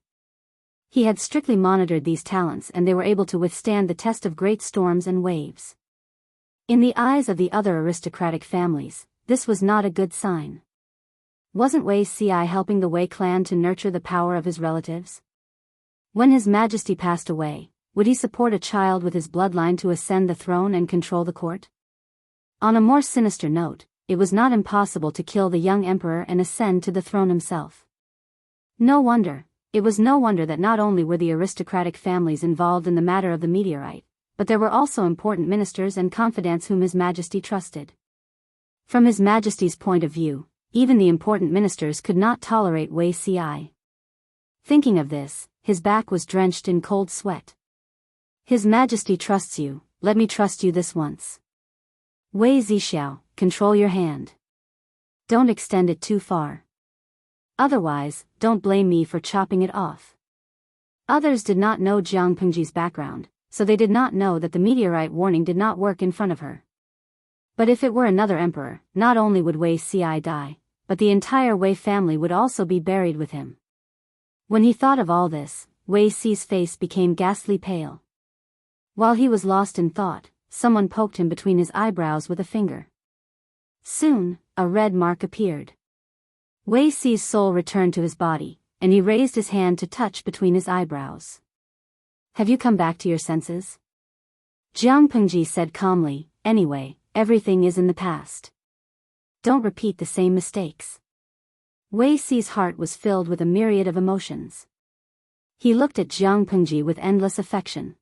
He had strictly monitored these talents and they were able to withstand the test of great storms and waves. In the eyes of the other aristocratic families, this was not a good sign. Wasn't Wei Xi helping the Wei clan to nurture the power of his relatives? When His Majesty passed away, would he support a child with his bloodline to ascend the throne and control the court? On a more sinister note, it was not impossible to kill the young emperor and ascend to the throne himself. It was no wonder that not only were the aristocratic families involved in the matter of the meteorite, but there were also important ministers and confidants whom His Majesty trusted. From His Majesty's point of view, even the important ministers could not tolerate Wei Ci. Thinking of this, his back was drenched in cold sweat. His Majesty trusts you, let me trust you this once. Wei Zixiao, control your hand. Don't extend it too far. Otherwise, don't blame me for chopping it off. Others did not know Jiang Pengji's background, so they did not know that the meteorite warning did not work in front of her. But if it were another emperor, not only would Wei Ci die, but the entire Wei family would also be buried with him. When he thought of all this, Wei Ci's face became ghastly pale. While he was lost in thought, someone poked him between his eyebrows with a finger. Soon, a red mark appeared. Wei Ci's soul returned to his body, and he raised his hand to touch between his eyebrows. Have you come back to your senses? Jiang Pengji said calmly, anyway, everything is in the past. Don't repeat the same mistakes. Wei Ci's heart was filled with a myriad of emotions. He looked at Jiang Pengji with endless affection.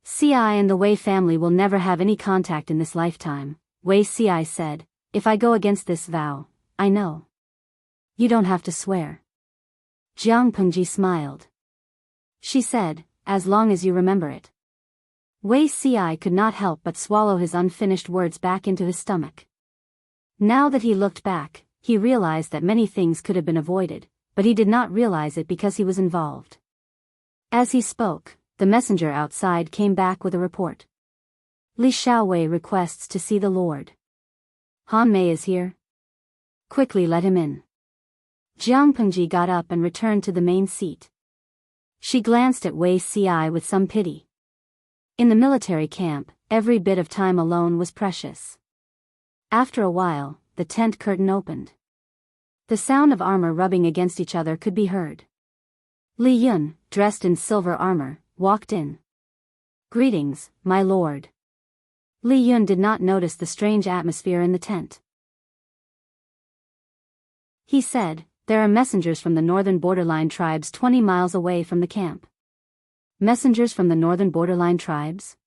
Ci and the Wei family will never have any contact in this lifetime, Wei Ci said. If I go against this vow, I know. You don't have to swear. Jiang Pengji smiled. She said, as long as you remember it. Wei Ci could not help but swallow his unfinished words back into his stomach. Now that he looked back, he realized that many things could have been avoided, but he did not realize it because he was involved. As he spoke, the messenger outside came back with a report. Li Xiaowei requests to see the Lord. Han Mei is here. Quickly let him in. Jiang Pengji got up and returned to the main seat. She glanced at Wei Ci with some pity. In the military camp, every bit of time alone was precious. After a while, the tent curtain opened. The sound of armor rubbing against each other could be heard. Li Yun, dressed in silver armor, walked in. Greetings, my lord. Li Yun did not notice the strange atmosphere in the tent. He said, there are messengers from the northern borderline tribes 20 miles away from the camp. Messengers from the northern borderline tribes?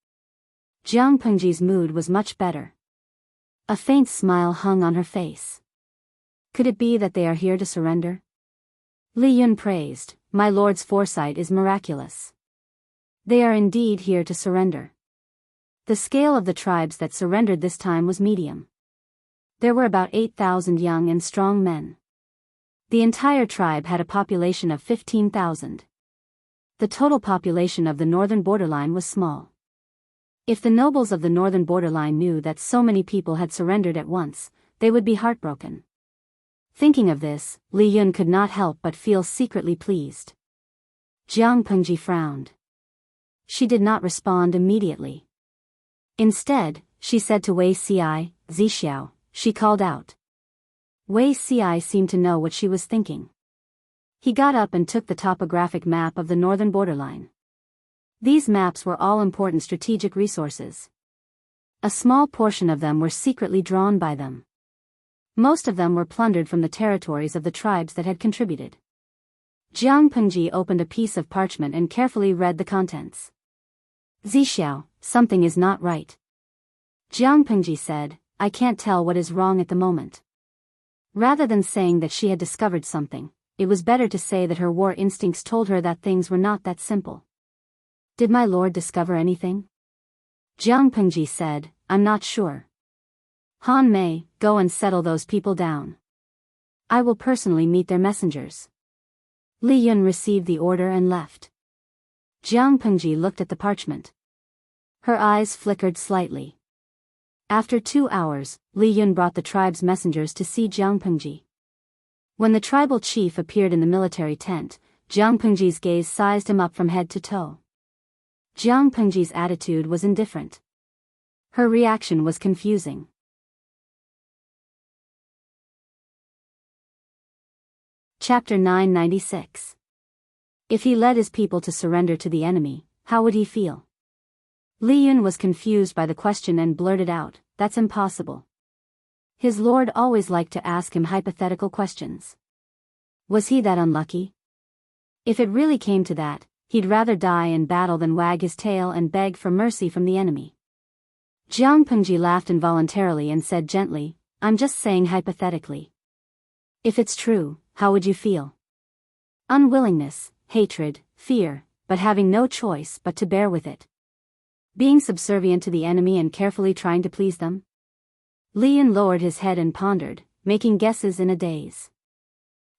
Jiang Pengji's mood was much better. A faint smile hung on her face. Could it be that they are here to surrender? Li Yun praised, my lord's foresight is miraculous. They are indeed here to surrender. The scale of the tribes that surrendered this time was medium. There were about 8,000 young and strong men. The entire tribe had a population of 15,000. The total population of the northern borderline was small. If the nobles of the northern borderline knew that so many people had surrendered at once, they would be heartbroken. Thinking of this, Li Yun could not help but feel secretly pleased. Jiang Pengji frowned. She did not respond immediately. Instead, she said to Wei Ci, Zixiao, she called out. Wei Ci seemed to know what she was thinking. He got up and took the topographic map of the northern borderline. These maps were all important strategic resources. A small portion of them were secretly drawn by them. Most of them were plundered from the territories of the tribes that had contributed. Jiang Pengji opened a piece of parchment and carefully read the contents. Zixiao, something is not right. Jiang Pengji said, I can't tell what is wrong at the moment. Rather than saying that she had discovered something, it was better to say that her war instincts told her that things were not that simple. Did my lord discover anything? Jiang Pengji said, I'm not sure. Han Mei, go and settle those people down. I will personally meet their messengers. Li Yun received the order and left. Jiang Pengji looked at the parchment. Her eyes flickered slightly. After 2 hours, Li Yun brought the tribe's messengers to see Jiang Pengji. When the tribal chief appeared in the military tent, Jiang Pengji's gaze sized him up from head to toe. Jiang Pengji's attitude was indifferent. Her reaction was confusing. Chapter 996. If he led his people to surrender to the enemy, how would he feel? Li Yun was confused by the question and blurted out, that's impossible. His lord always liked to ask him hypothetical questions. Was he that unlucky? If it really came to that, he'd rather die in battle than wag his tail and beg for mercy from the enemy. Jiang Pengji laughed involuntarily and said gently, I'm just saying hypothetically. If it's true, how would you feel? Unwillingness, hatred, fear, but having no choice but to bear with it. Being subservient to the enemy and carefully trying to please them? Li Yun lowered his head and pondered, making guesses in a daze.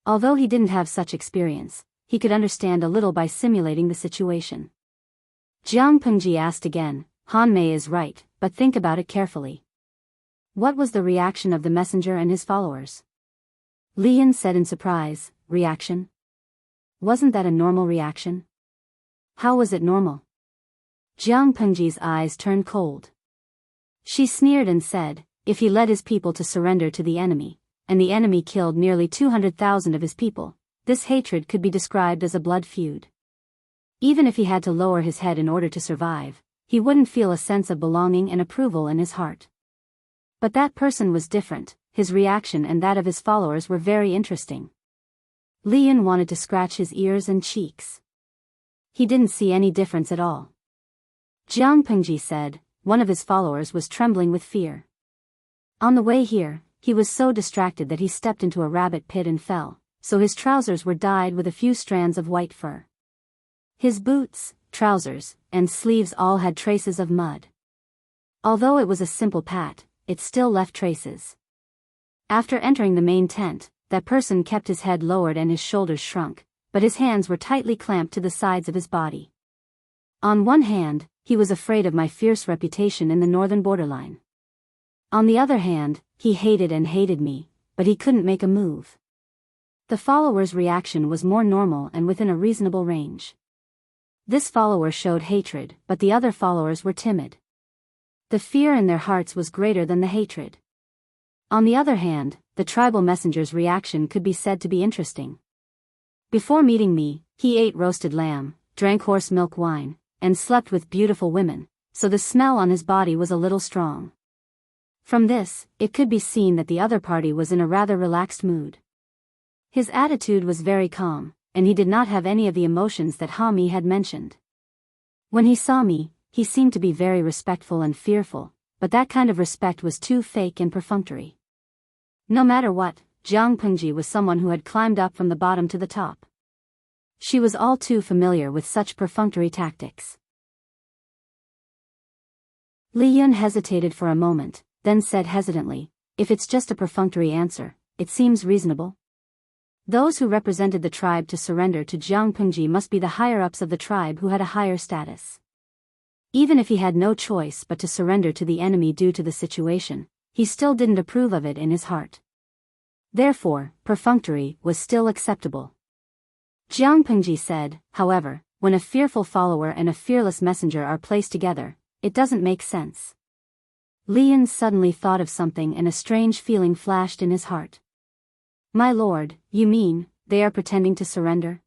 Although he didn't have such experience, he could understand a little by simulating the situation. Jiang Pengji asked again, Han Mei is right, but think about it carefully. What was the reaction of the messenger and his followers? Li Yun said in surprise, reaction? Wasn't that a normal reaction? How was it normal? Jiang Pengji's eyes turned cold. She sneered and said, if he led his people to surrender to the enemy, and the enemy killed nearly 200,000 of his people, this hatred could be described as a blood feud. Even if he had to lower his head in order to survive, he wouldn't feel a sense of belonging and approval in his heart. But that person was different, his reaction and that of his followers were very interesting. Li Yun wanted to scratch his ears and cheeks. He didn't see any difference at all. Jiang Pengji said, one of his followers was trembling with fear. On the way here, he was so distracted that he stepped into a rabbit pit and fell, so his trousers were dyed with a few strands of white fur. His boots, trousers, and sleeves all had traces of mud. Although it was a simple pat, it still left traces. After entering the main tent, that person kept his head lowered and his shoulders shrunk, but his hands were tightly clamped to the sides of his body. On one hand, he was afraid of my fierce reputation in the northern borderline. On the other hand, he hated me, but he couldn't make a move. The follower's reaction was more normal and within a reasonable range. This follower showed hatred, but the other followers were timid. The fear in their hearts was greater than the hatred. On the other hand, the tribal messenger's reaction could be said to be interesting. Before meeting me, he ate roasted lamb, drank horse milk wine, and slept with beautiful women, so the smell on his body was a little strong. From this, it could be seen that the other party was in a rather relaxed mood. His attitude was very calm, and he did not have any of the emotions that Hami had mentioned. When he saw me, he seemed to be very respectful and fearful, but that kind of respect was too fake and perfunctory. No matter what, Jiang Pengji was someone who had climbed up from the bottom to the top. She was all too familiar with such perfunctory tactics. Li Yun hesitated for a moment, then said hesitantly, if it's just a perfunctory answer, it seems reasonable. Those who represented the tribe to surrender to Jiang Pengji must be the higher-ups of the tribe who had a higher status. Even if he had no choice but to surrender to the enemy due to the situation, he still didn't approve of it in his heart. Therefore, perfunctory was still acceptable. Jiang Pengji said, however, when a fearful follower and a fearless messenger are placed together, it doesn't make sense. Li Yun suddenly thought of something and a strange feeling flashed in his heart. My lord, you mean, they are pretending to surrender?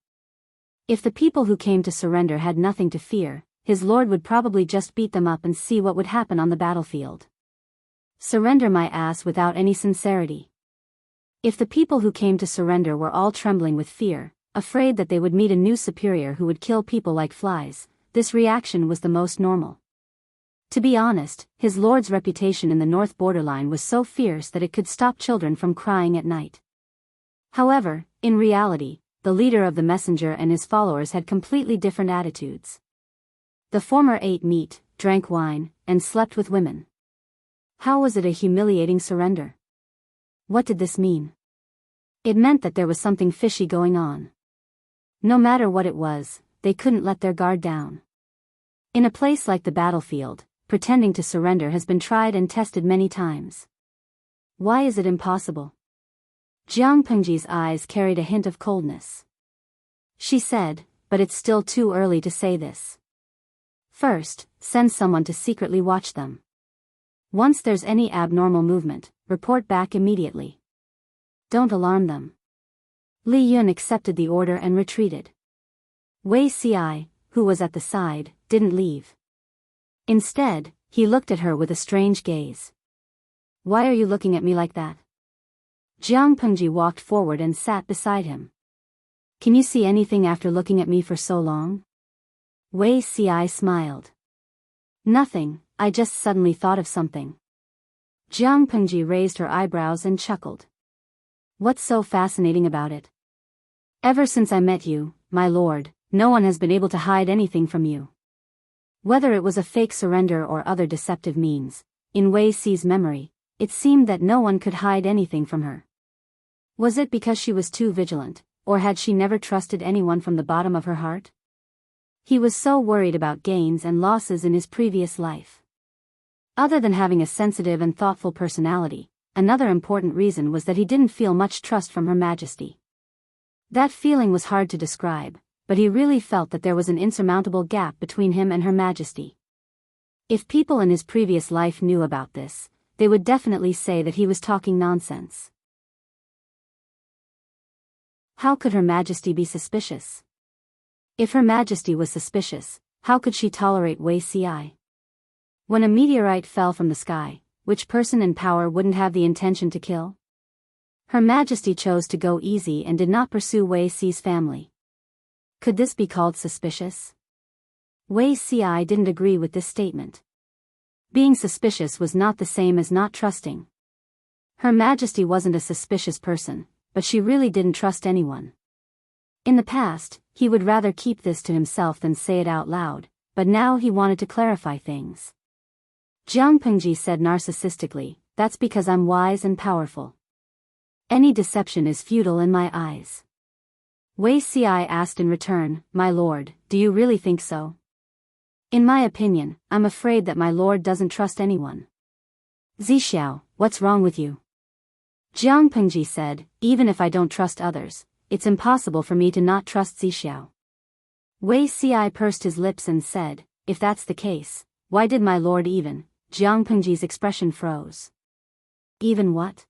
If the people who came to surrender had nothing to fear, his lord would probably just beat them up and see what would happen on the battlefield. Surrender my ass without any sincerity. If the people who came to surrender were all trembling with fear, afraid that they would meet a new superior who would kill people like flies, this reaction was the most normal. To be honest, his lord's reputation in the north borderline was so fierce that it could stop children from crying at night. However, in reality, the leader of the messenger and his followers had completely different attitudes. The former ate meat, drank wine, and slept with women. How was it a humiliating surrender? What did this mean? It meant that there was something fishy going on. No matter what it was, they couldn't let their guard down. In a place like the battlefield, pretending to surrender has been tried and tested many times. Why is it impossible? Jiang Pengji's eyes carried a hint of coldness. She said, but it's still too early to say this. First, send someone to secretly watch them. Once there's any abnormal movement, report back immediately. Don't alarm them. Li Yun accepted the order and retreated. Wei Ci, who was at the side, didn't leave. Instead, he looked at her with a strange gaze. Why are you looking at me like that? Jiang Pengji walked forward and sat beside him. Can you see anything after looking at me for so long? Wei Si smiled. Nothing, I just suddenly thought of something. Jiang Pengji raised her eyebrows and chuckled. What's so fascinating about it? Ever since I met you, my lord, no one has been able to hide anything from you. Whether it was a fake surrender or other deceptive means, in Wei Si's memory, it seemed that no one could hide anything from her. Was it because she was too vigilant, or had she never trusted anyone from the bottom of her heart? He was so worried about gains and losses in his previous life. Other than having a sensitive and thoughtful personality, another important reason was that he didn't feel much trust from Her Majesty. That feeling was hard to describe, but he really felt that there was an insurmountable gap between him and Her Majesty. If people in his previous life knew about this, they would definitely say that he was talking nonsense. How could Her Majesty be suspicious? If Her Majesty was suspicious, how could she tolerate Wei Si? When a meteorite fell from the sky, which person in power wouldn't have the intention to kill? Her Majesty chose to go easy and did not pursue Wei Si's family. Could this be called suspicious? Wei Si didn't agree with this statement. Being suspicious was not the same as not trusting. Her Majesty wasn't a suspicious person, but she really didn't trust anyone. In the past, he would rather keep this to himself than say it out loud, but now he wanted to clarify things. Jiang Pengji said narcissistically, "That's because I'm wise and powerful. Any deception is futile in my eyes." Wei Si asked in return, "My lord, do you really think so?" "In my opinion, I'm afraid that my lord doesn't trust anyone." "Zixiao, what's wrong with you?" Jiang Pengji said, "Even if I don't trust others, it's impossible for me to not trust Zixiao." Wei Si pursed his lips and said, "If that's the case, why did my lord even?" Jiang Pengji's expression froze. "Even what?"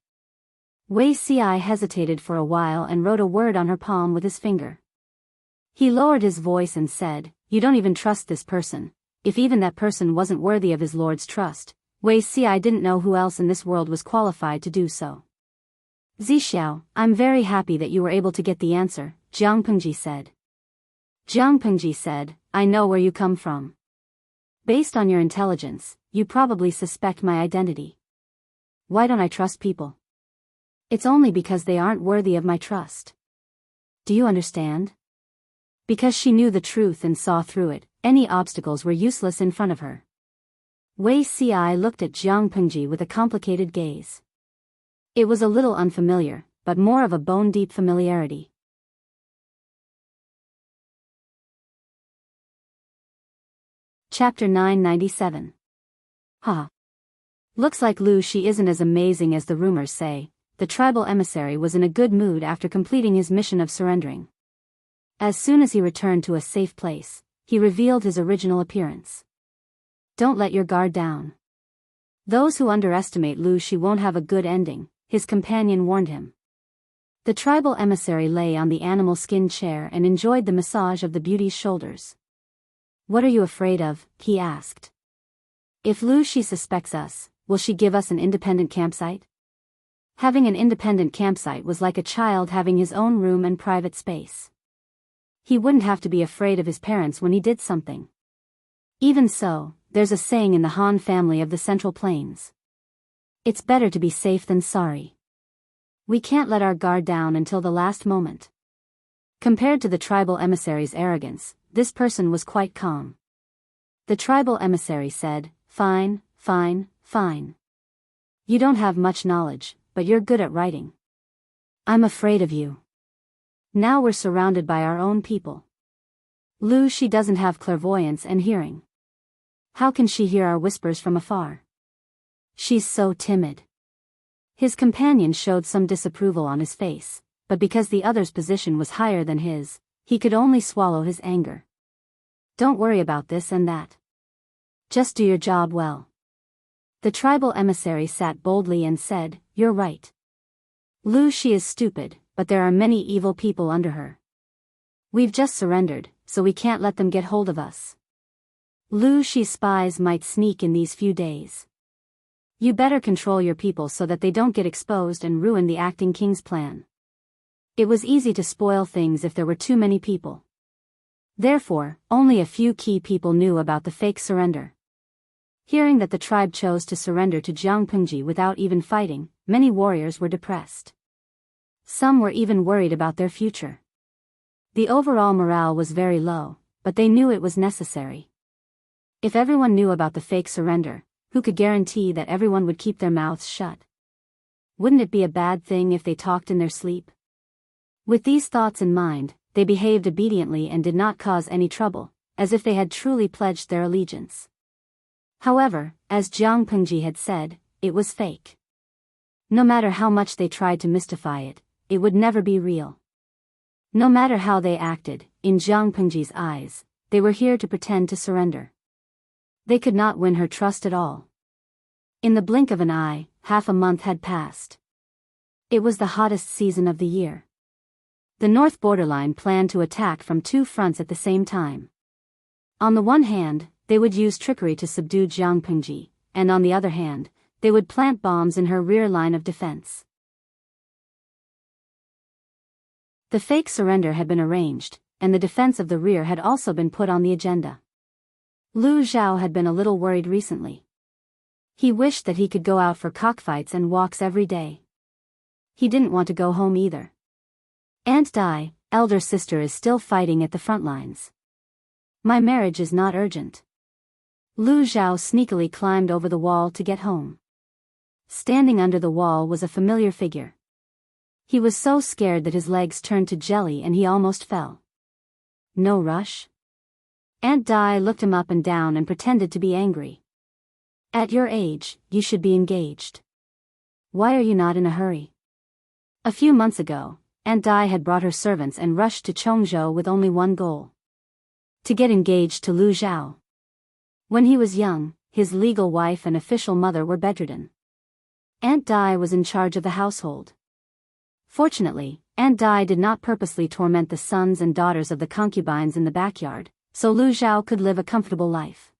Wei Si hesitated for a while and wrote a word on her palm with his finger. He lowered his voice and said, "You don't even trust this person. If even that person wasn't worthy of his lord's trust, Wei Si didn't know who else in this world was qualified to do so." "Zixiao, I'm very happy that you were able to get the answer," Jiang Pengji said. Jiang Pengji said, "I know where you come from. Based on your intelligence, you probably suspect my identity. Why don't I trust people? It's only because they aren't worthy of my trust. Do you understand?" Because she knew the truth and saw through it, any obstacles were useless in front of her. Wei Si looked at Jiang Pengji with a complicated gaze. It was a little unfamiliar, but more of a bone-deep familiarity. Chapter 997. Ha. Looks like Lu Shi isn't as amazing as the rumors say. The tribal emissary was in a good mood after completing his mission of surrendering. As soon as he returned to a safe place, he revealed his original appearance. "Don't let your guard down. Those who underestimate Lu Shi won't have a good ending," his companion warned him. The tribal emissary lay on the animal skin chair and enjoyed the massage of the beauty's shoulders. "What are you afraid of?" he asked. "If Lu Shi suspects us, will she give us an independent campsite?" Having an independent campsite was like a child having his own room and private space. He wouldn't have to be afraid of his parents when he did something. Even so, there's a saying in the Han family of the Central Plains. It's better to be safe than sorry. We can't let our guard down until the last moment. Compared to the tribal emissary's arrogance, this person was quite calm. The tribal emissary said, "Fine, fine, fine. You don't have much knowledge, but you're good at writing. I'm afraid of you. Now we're surrounded by our own people. Lu Shi doesn't have clairvoyance and hearing. How can she hear our whispers from afar? She's so timid." His companion showed some disapproval on his face, but because the other's position was higher than his, he could only swallow his anger. "Don't worry about this and that. Just do your job well." The tribal emissary sat boldly and said, "You're right. Lu Shi is stupid, but there are many evil people under her. We've just surrendered, so we can't let them get hold of us. Lu Shi's spies might sneak in these few days. You better control your people so that they don't get exposed and ruin the acting king's plan. It was easy to spoil things if there were too many people. Therefore, only a few key people knew about the fake surrender. Hearing that the tribe chose to surrender to Jianghu without even fighting, many warriors were depressed. Some were even worried about their future. The overall morale was very low, but they knew it was necessary. If everyone knew about the fake surrender, who could guarantee that everyone would keep their mouths shut? Wouldn't it be a bad thing if they talked in their sleep? With these thoughts in mind, they behaved obediently and did not cause any trouble, as if they had truly pledged their allegiance. However, as Jianghu had said, it was fake. No matter how much they tried to mystify it, it would never be real. No matter how they acted, in Jianghu's eyes, they were here to pretend to surrender. They could not win her trust at all. In the blink of an eye, half a month had passed. It was the hottest season of the year. The north borderline planned to attack from two fronts at the same time. On the one hand, they would use trickery to subdue Jianghu, and on the other hand, they would plant bombs in her rear line of defense. The fake surrender had been arranged, and the defense of the rear had also been put on the agenda. Lu Zhao had been a little worried recently. He wished that he could go out for cockfights and walks every day. He didn't want to go home either. Aunt Dai, elder sister, is still fighting at the front lines. My marriage is not urgent. Lu Zhao sneakily climbed over the wall to get home. Standing under the wall was a familiar figure. He was so scared that his legs turned to jelly and he almost fell. No rush? Aunt Dai looked him up and down and pretended to be angry. At your age, you should be engaged. Why are you not in a hurry? A few months ago, Aunt Dai had brought her servants and rushed to Chongzhou with only one goal: to get engaged to Lu Zhao. When he was young, his legal wife and official mother were bedridden. Aunt Dai was in charge of the household. Fortunately, Aunt Dai did not purposely torment the sons and daughters of the concubines in the backyard, so Lu Zhao could live a comfortable life.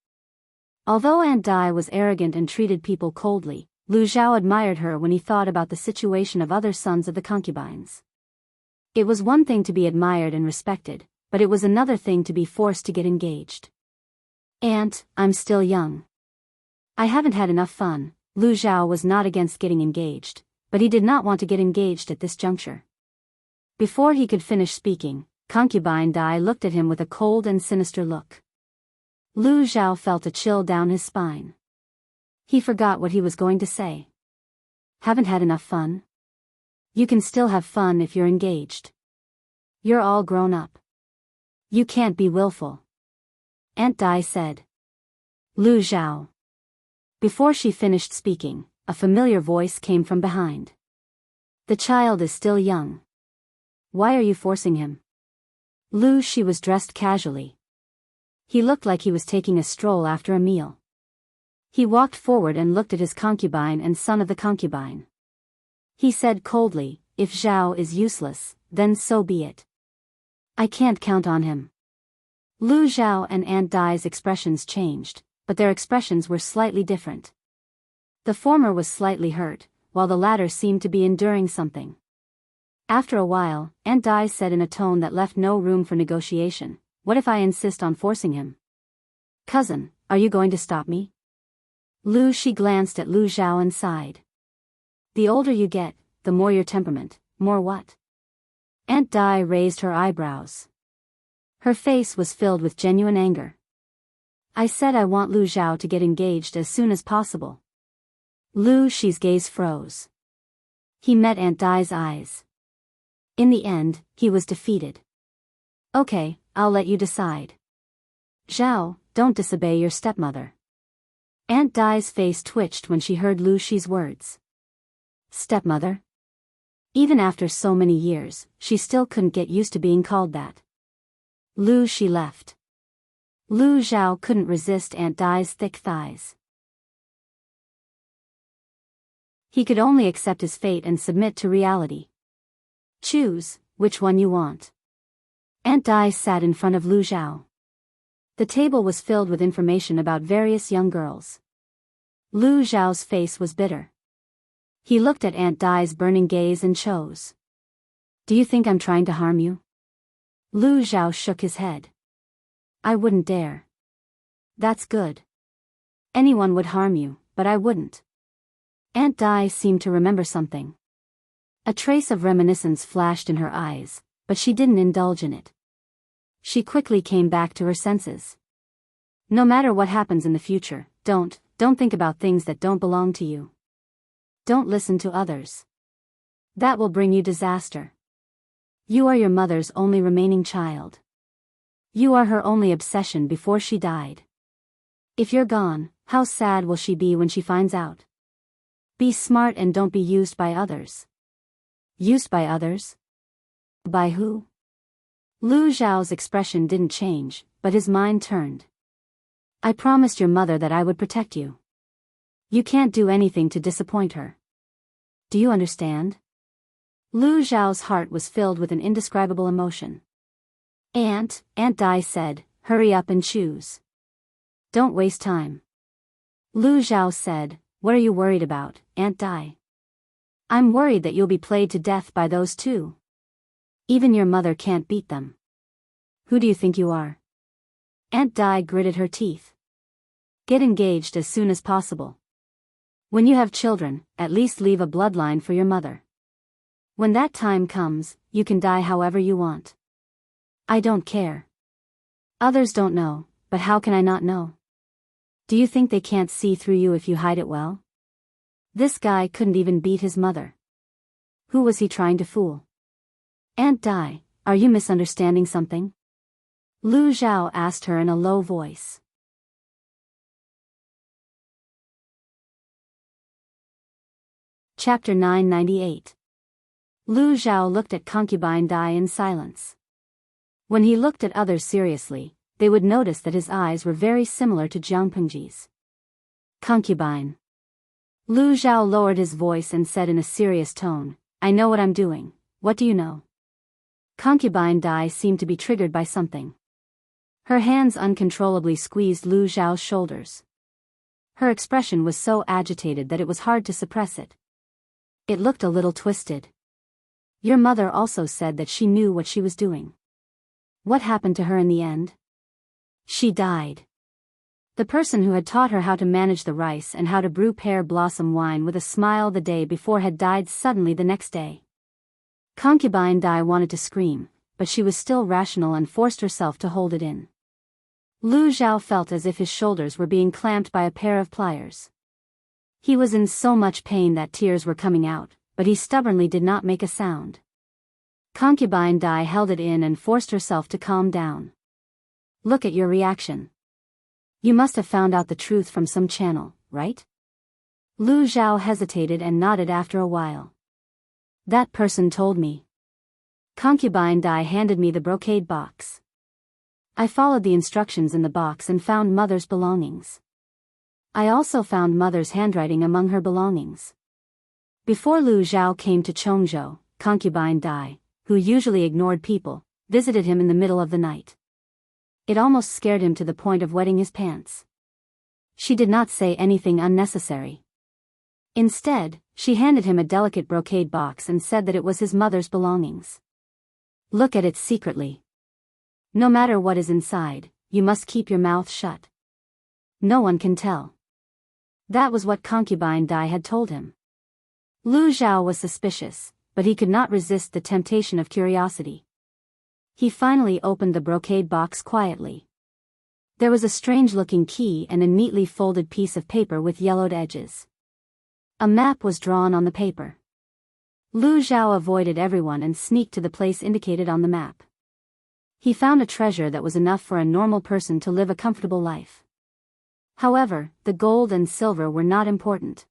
Although Aunt Dai was arrogant and treated people coldly, Lu Zhao admired her when he thought about the situation of other sons of the concubines. It was one thing to be admired and respected, but it was another thing to be forced to get engaged. Aunt, I'm still young. I haven't had enough fun. Lu Zhao was not against getting engaged, but he did not want to get engaged at this juncture. Before he could finish speaking, Concubine Dai looked at him with a cold and sinister look. Lu Zhao felt a chill down his spine. He forgot what he was going to say. Haven't had enough fun? You can still have fun if you're engaged. You're all grown up. You can't be willful. Aunt Dai said. Lu Zhao. Before she finished speaking, a familiar voice came from behind. The child is still young. Why are you forcing him? Lu Shi was dressed casually. He looked like he was taking a stroll after a meal. He walked forward and looked at his concubine and son of the concubine. He said coldly, if Zhao is useless, then so be it. I can't count on him. Lu Zhao and Aunt Dai's expressions changed, but their expressions were slightly different. The former was slightly hurt, while the latter seemed to be enduring something. After a while, Aunt Dai said in a tone that left no room for negotiation, what if I insist on forcing him? Cousin, are you going to stop me? Lu Shi glanced at Lu Zhao and sighed. The older you get, the more your temperament, more what? Aunt Dai raised her eyebrows. Her face was filled with genuine anger. I said I want Lu Zhao to get engaged as soon as possible. Lu Shi's gaze froze. He met Aunt Dai's eyes. In the end, he was defeated. Okay, I'll let you decide. Zhao, don't disobey your stepmother. Aunt Dai's face twitched when she heard Lu Shi's words. Stepmother? Even after so many years, she still couldn't get used to being called that. Lu Shi left. Lu Zhao couldn't resist Aunt Dai's thick thighs. He could only accept his fate and submit to reality. Choose which one you want. Aunt Dai sat in front of Lu Zhao. The table was filled with information about various young girls. Lu Zhao's face was bitter. He looked at Aunt Dai's burning gaze and chose. Do you think I'm trying to harm you? Lu Zhao shook his head. I wouldn't dare. That's good. Anyone would harm you, but I wouldn't. Aunt Dai seemed to remember something. A trace of reminiscence flashed in her eyes, but she didn't indulge in it. She quickly came back to her senses. No matter what happens in the future, don't think about things that don't belong to you. Don't listen to others. That will bring you disaster. You are your mother's only remaining child. You are her only obsession before she died. If you're gone, how sad will she be when she finds out? Be smart and don't be used by others. Used by others? By who? Lu Zhao's expression didn't change, but his mind turned. I promised your mother that I would protect you. You can't do anything to disappoint her. Do you understand? Lu Zhao's heart was filled with an indescribable emotion. Aunt Dai said, hurry up and choose. Don't waste time. Lu Zhao said, what are you worried about, Aunt Dai? I'm worried that you'll be played to death by those two. Even your mother can't beat them. Who do you think you are? Aunt Dai gritted her teeth. Get engaged as soon as possible. When you have children, at least leave a bloodline for your mother. When that time comes, you can die however you want. I don't care. Others don't know, but how can I not know? Do you think they can't see through you if you hide it well? This guy couldn't even beat his mother. Who was he trying to fool? Aunt Dai, are you misunderstanding something? Lu Zhao asked her in a low voice. Chapter 998. Lu Zhao looked at concubine Dai in silence. When he looked at others seriously, they would notice that his eyes were very similar to Jianghu's. Concubine. Lu Zhao lowered his voice and said in a serious tone, I know what I'm doing. What do you know? Concubine Dai seemed to be triggered by something. Her hands uncontrollably squeezed Lu Zhao's shoulders. Her expression was so agitated that it was hard to suppress it. It looked a little twisted. Your mother also said that she knew what she was doing. What happened to her in the end? She died. The person who had taught her how to manage the rice and how to brew pear blossom wine with a smile the day before had died suddenly the next day. Concubine Dai wanted to scream, but she was still rational and forced herself to hold it in. Lu Zhao felt as if his shoulders were being clamped by a pair of pliers. He was in so much pain that tears were coming out, but he stubbornly did not make a sound. Concubine Dai held it in and forced herself to calm down. Look at your reaction. You must have found out the truth from some channel, right? Lu Zhao hesitated and nodded after a while. That person told me. Concubine Dai handed me the brocade box. I followed the instructions in the box and found Mother's belongings. I also found Mother's handwriting among her belongings. Before Lu Zhao came to Chongzhou, concubine Dai, who usually ignored people, visited him in the middle of the night. It almost scared him to the point of wetting his pants. She did not say anything unnecessary. Instead, she handed him a delicate brocade box and said that it was his mother's belongings. Look at it secretly. No matter what is inside, you must keep your mouth shut. No one can tell. That was what concubine Dai had told him. Lu Zhao was suspicious, but he could not resist the temptation of curiosity. He finally opened the brocade box quietly. There was a strange-looking key and a neatly folded piece of paper with yellowed edges. A map was drawn on the paper. Lu Zhao avoided everyone and sneaked to the place indicated on the map. He found a treasure that was enough for a normal person to live a comfortable life. However, the gold and silver were not important.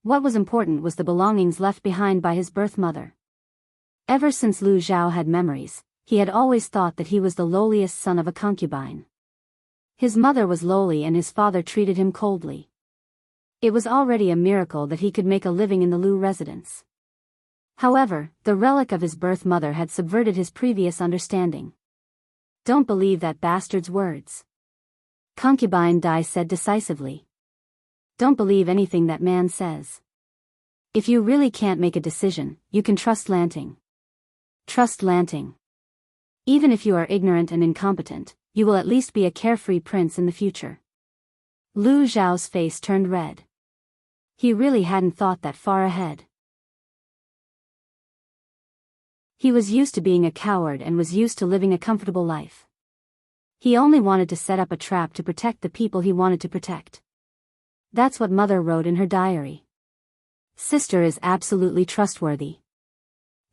What was important was the belongings left behind by his birth mother. Ever since Lu Zhao had memories, he had always thought that he was the lowliest son of a concubine. His mother was lowly and his father treated him coldly. It was already a miracle that he could make a living in the Lu residence. However, the relic of his birth mother had subverted his previous understanding. Don't believe that bastard's words. Concubine Dai said decisively. Don't believe anything that man says. If you really can't make a decision, you can trust Lanting. Trust Lanting. Even if you are ignorant and incompetent, you will at least be a carefree prince in the future. Lu Zhao's face turned red. He really hadn't thought that far ahead. He was used to being a coward and was used to living a comfortable life. He only wanted to set up a trap to protect the people he wanted to protect. That's what Mother wrote in her diary. Sister is absolutely trustworthy.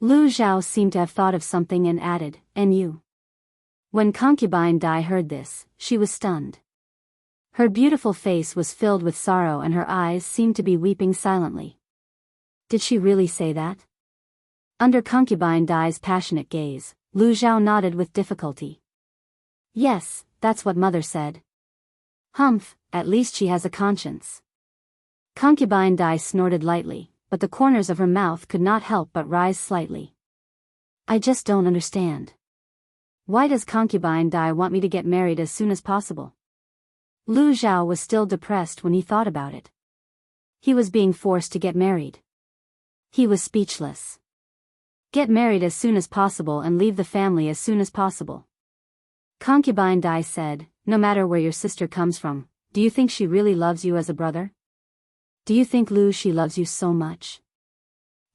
Lu Zhao seemed to have thought of something and added, and you. When concubine Dai heard this, she was stunned. Her beautiful face was filled with sorrow and her eyes seemed to be weeping silently. Did she really say that? Under concubine Dai's passionate gaze, Lu Zhao nodded with difficulty. Yes, that's what Mother said. Humph, at least she has a conscience. Concubine Dai snorted lightly, but the corners of her mouth could not help but rise slightly. I just don't understand. Why does concubine Dai want me to get married as soon as possible? Lu Zhao was still depressed when he thought about it. He was being forced to get married. He was speechless. Get married as soon as possible and leave the family as soon as possible. Concubine Dai said, no matter where your sister comes from, do you think she really loves you as a brother? Do you think Lu Shi loves you so much?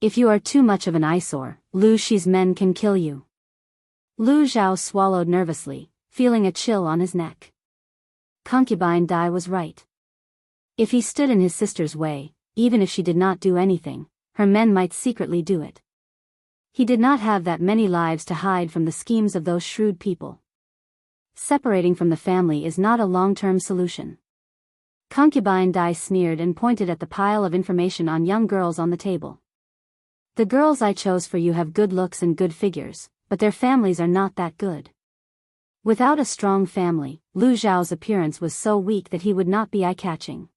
If you are too much of an eyesore, Lu Shi's men can kill you. Lu Zhao swallowed nervously, feeling a chill on his neck. Concubine Dai was right. If he stood in his sister's way, even if she did not do anything, her men might secretly do it. He did not have that many lives to hide from the schemes of those shrewd people. Separating from the family is not a long-term solution. Concubine Dai sneered and pointed at the pile of information on young girls on the table. The girls I chose for you have good looks and good figures, but their families are not that good. Without a strong family, Lu Zhao's appearance was so weak that he would not be eye-catching.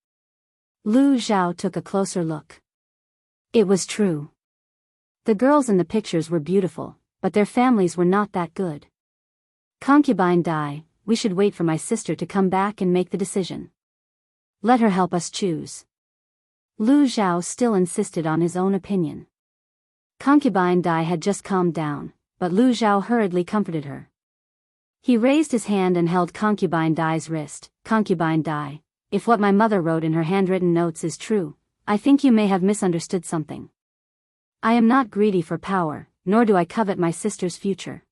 Lu Zhao took a closer look. It was true. The girls in the pictures were beautiful, but their families were not that good. Concubine Dai, we should wait for my sister to come back and make the decision. Let her help us choose. Lu Zhao still insisted on his own opinion. Concubine Dai had just calmed down, but Lu Zhao hurriedly comforted her. He raised his hand and held Concubine Dai's wrist. Concubine Dai, if what my mother wrote in her handwritten notes is true, I think you may have misunderstood something. I am not greedy for power, nor do I covet my sister's future.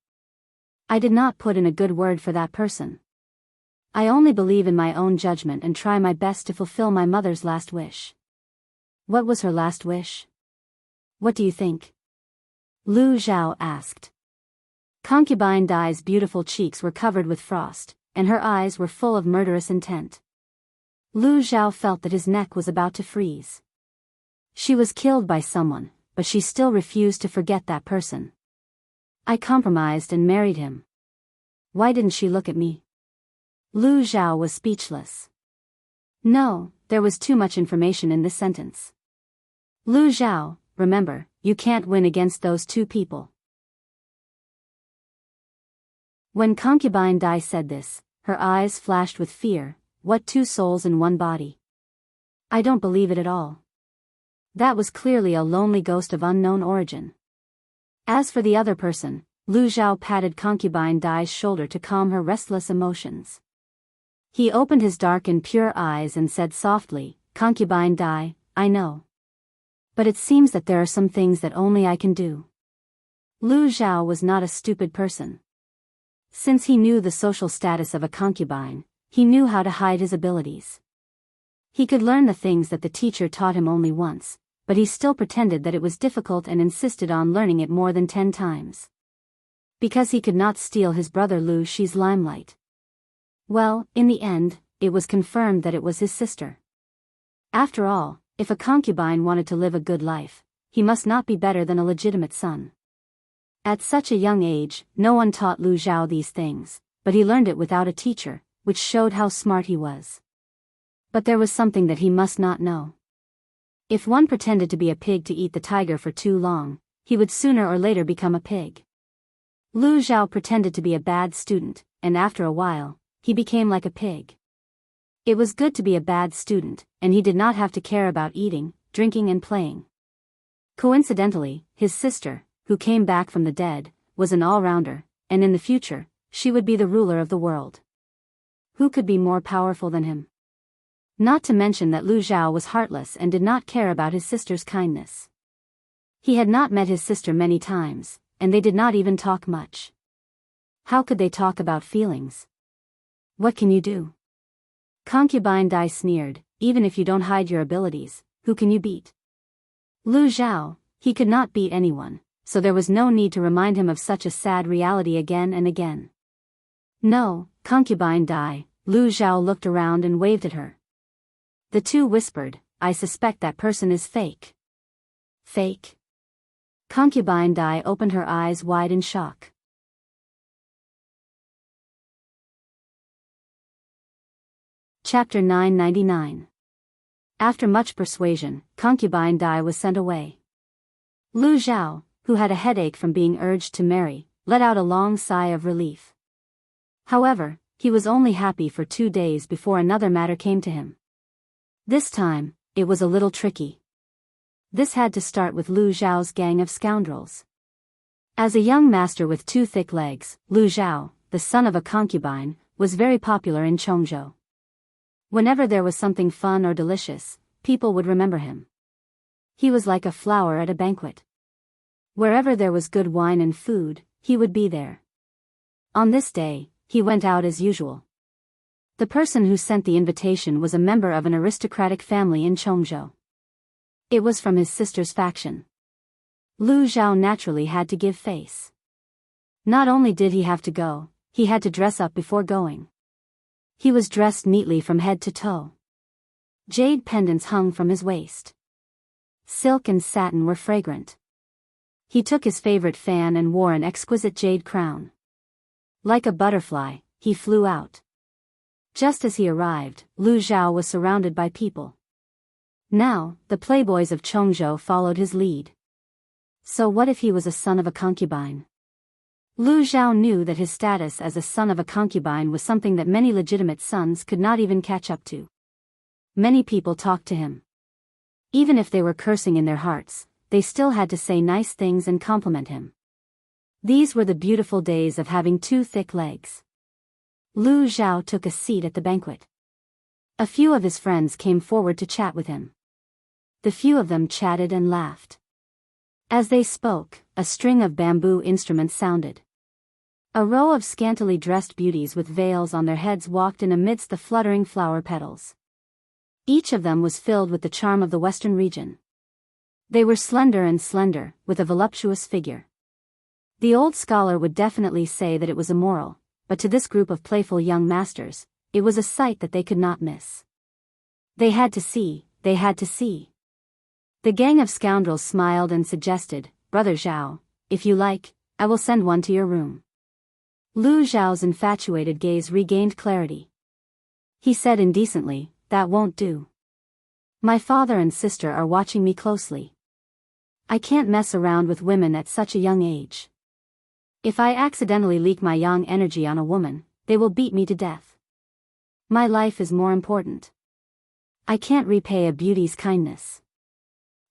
I did not put in a good word for that person. I only believe in my own judgment and try my best to fulfill my mother's last wish. What was her last wish? What do you think? Lu Zhao asked. Concubine Dai's beautiful cheeks were covered with frost, and her eyes were full of murderous intent. Lu Zhao felt that his neck was about to freeze. She was killed by someone, but she still refused to forget that person. I compromised and married him. Why didn't she look at me? Lu Zhao was speechless. No, there was too much information in this sentence. Lu Zhao, remember, you can't win against those two people. When Concubine Dai said this, her eyes flashed with fear. What two souls in one body? I don't believe it at all. That was clearly a lonely ghost of unknown origin. As for the other person, Lu Zhao patted Concubine Dai's shoulder to calm her restless emotions. He opened his dark and pure eyes and said softly, Concubine Dai, I know. But it seems that there are some things that only I can do. Lu Zhao was not a stupid person. Since he knew the social status of a concubine, he knew how to hide his abilities. He could learn the things that the teacher taught him only once, but he still pretended that it was difficult and insisted on learning it more than 10 times. Because he could not steal his brother Lu Shi's limelight. Well, in the end, it was confirmed that it was his sister. After all, if a concubine wanted to live a good life, he must not be better than a legitimate son. At such a young age, no one taught Lu Zhao these things, but he learned it without a teacher, which showed how smart he was. But there was something that he must not know. If one pretended to be a pig to eat the tiger for too long, he would sooner or later become a pig. Lu Zhao pretended to be a bad student, and after a while, he became like a pig. It was good to be a bad student, and he did not have to care about eating, drinking and playing. Coincidentally, his sister, who came back from the dead, was an all-rounder, and in the future, she would be the ruler of the world. Who could be more powerful than him? Not to mention that Lu Zhao was heartless and did not care about his sister's kindness. He had not met his sister many times, and they did not even talk much. How could they talk about feelings? What can you do? Concubine Dai sneered, even if you don't hide your abilities, who can you beat? Lu Zhao, he could not beat anyone, so there was no need to remind him of such a sad reality again and again. No, Concubine Dai, Lu Zhao looked around and waved at her. The two whispered, I suspect that person is fake. Fake? Concubine Dai opened her eyes wide in shock. Chapter 999. After much persuasion, Concubine Dai was sent away. Lu Zhao, who had a headache from being urged to marry, let out a long sigh of relief. However, he was only happy for 2 days before another matter came to him. This time, it was a little tricky. This had to start with Lu Zhao's gang of scoundrels. As a young master with 2 thick legs, Lu Zhao, the son of a concubine, was very popular in Jianghu. Whenever there was something fun or delicious, people would remember him. He was like a flower at a banquet. Wherever there was good wine and food, he would be there. On this day, he went out as usual. The person who sent the invitation was a member of an aristocratic family in Jianghu. It was from his sister's faction. Lu Zhao naturally had to give face. Not only did he have to go, he had to dress up before going. He was dressed neatly from head to toe. Jade pendants hung from his waist. Silk and satin were fragrant. He took his favorite fan and wore an exquisite jade crown. Like a butterfly, he flew out. Just as he arrived, Lu Zhao was surrounded by people. Now, the playboys of Jianghu followed his lead. So what if he was a son of a concubine? Lu Zhao knew that his status as a son of a concubine was something that many legitimate sons could not even catch up to. Many people talked to him. Even if they were cursing in their hearts, they still had to say nice things and compliment him. These were the beautiful days of having 2 thick legs. Lu Zhao took a seat at the banquet. A few of his friends came forward to chat with him. The few of them chatted and laughed. As they spoke, a string of bamboo instruments sounded. A row of scantily dressed beauties with veils on their heads walked in amidst the fluttering flower petals. Each of them was filled with the charm of the western region. They were slender, with a voluptuous figure. The old scholar would definitely say that it was immoral, but to this group of playful young masters, it was a sight that they could not miss. They had to see. The gang of scoundrels smiled and suggested, Brother Zhao, if you like, I will send one to your room. Lu Zhao's infatuated gaze regained clarity. He said indecently, that won't do. My father and sister are watching me closely. I can't mess around with women at such a young age. If I accidentally leak my young energy on a woman, they will beat me to death. My life is more important. I can't repay a beauty's kindness.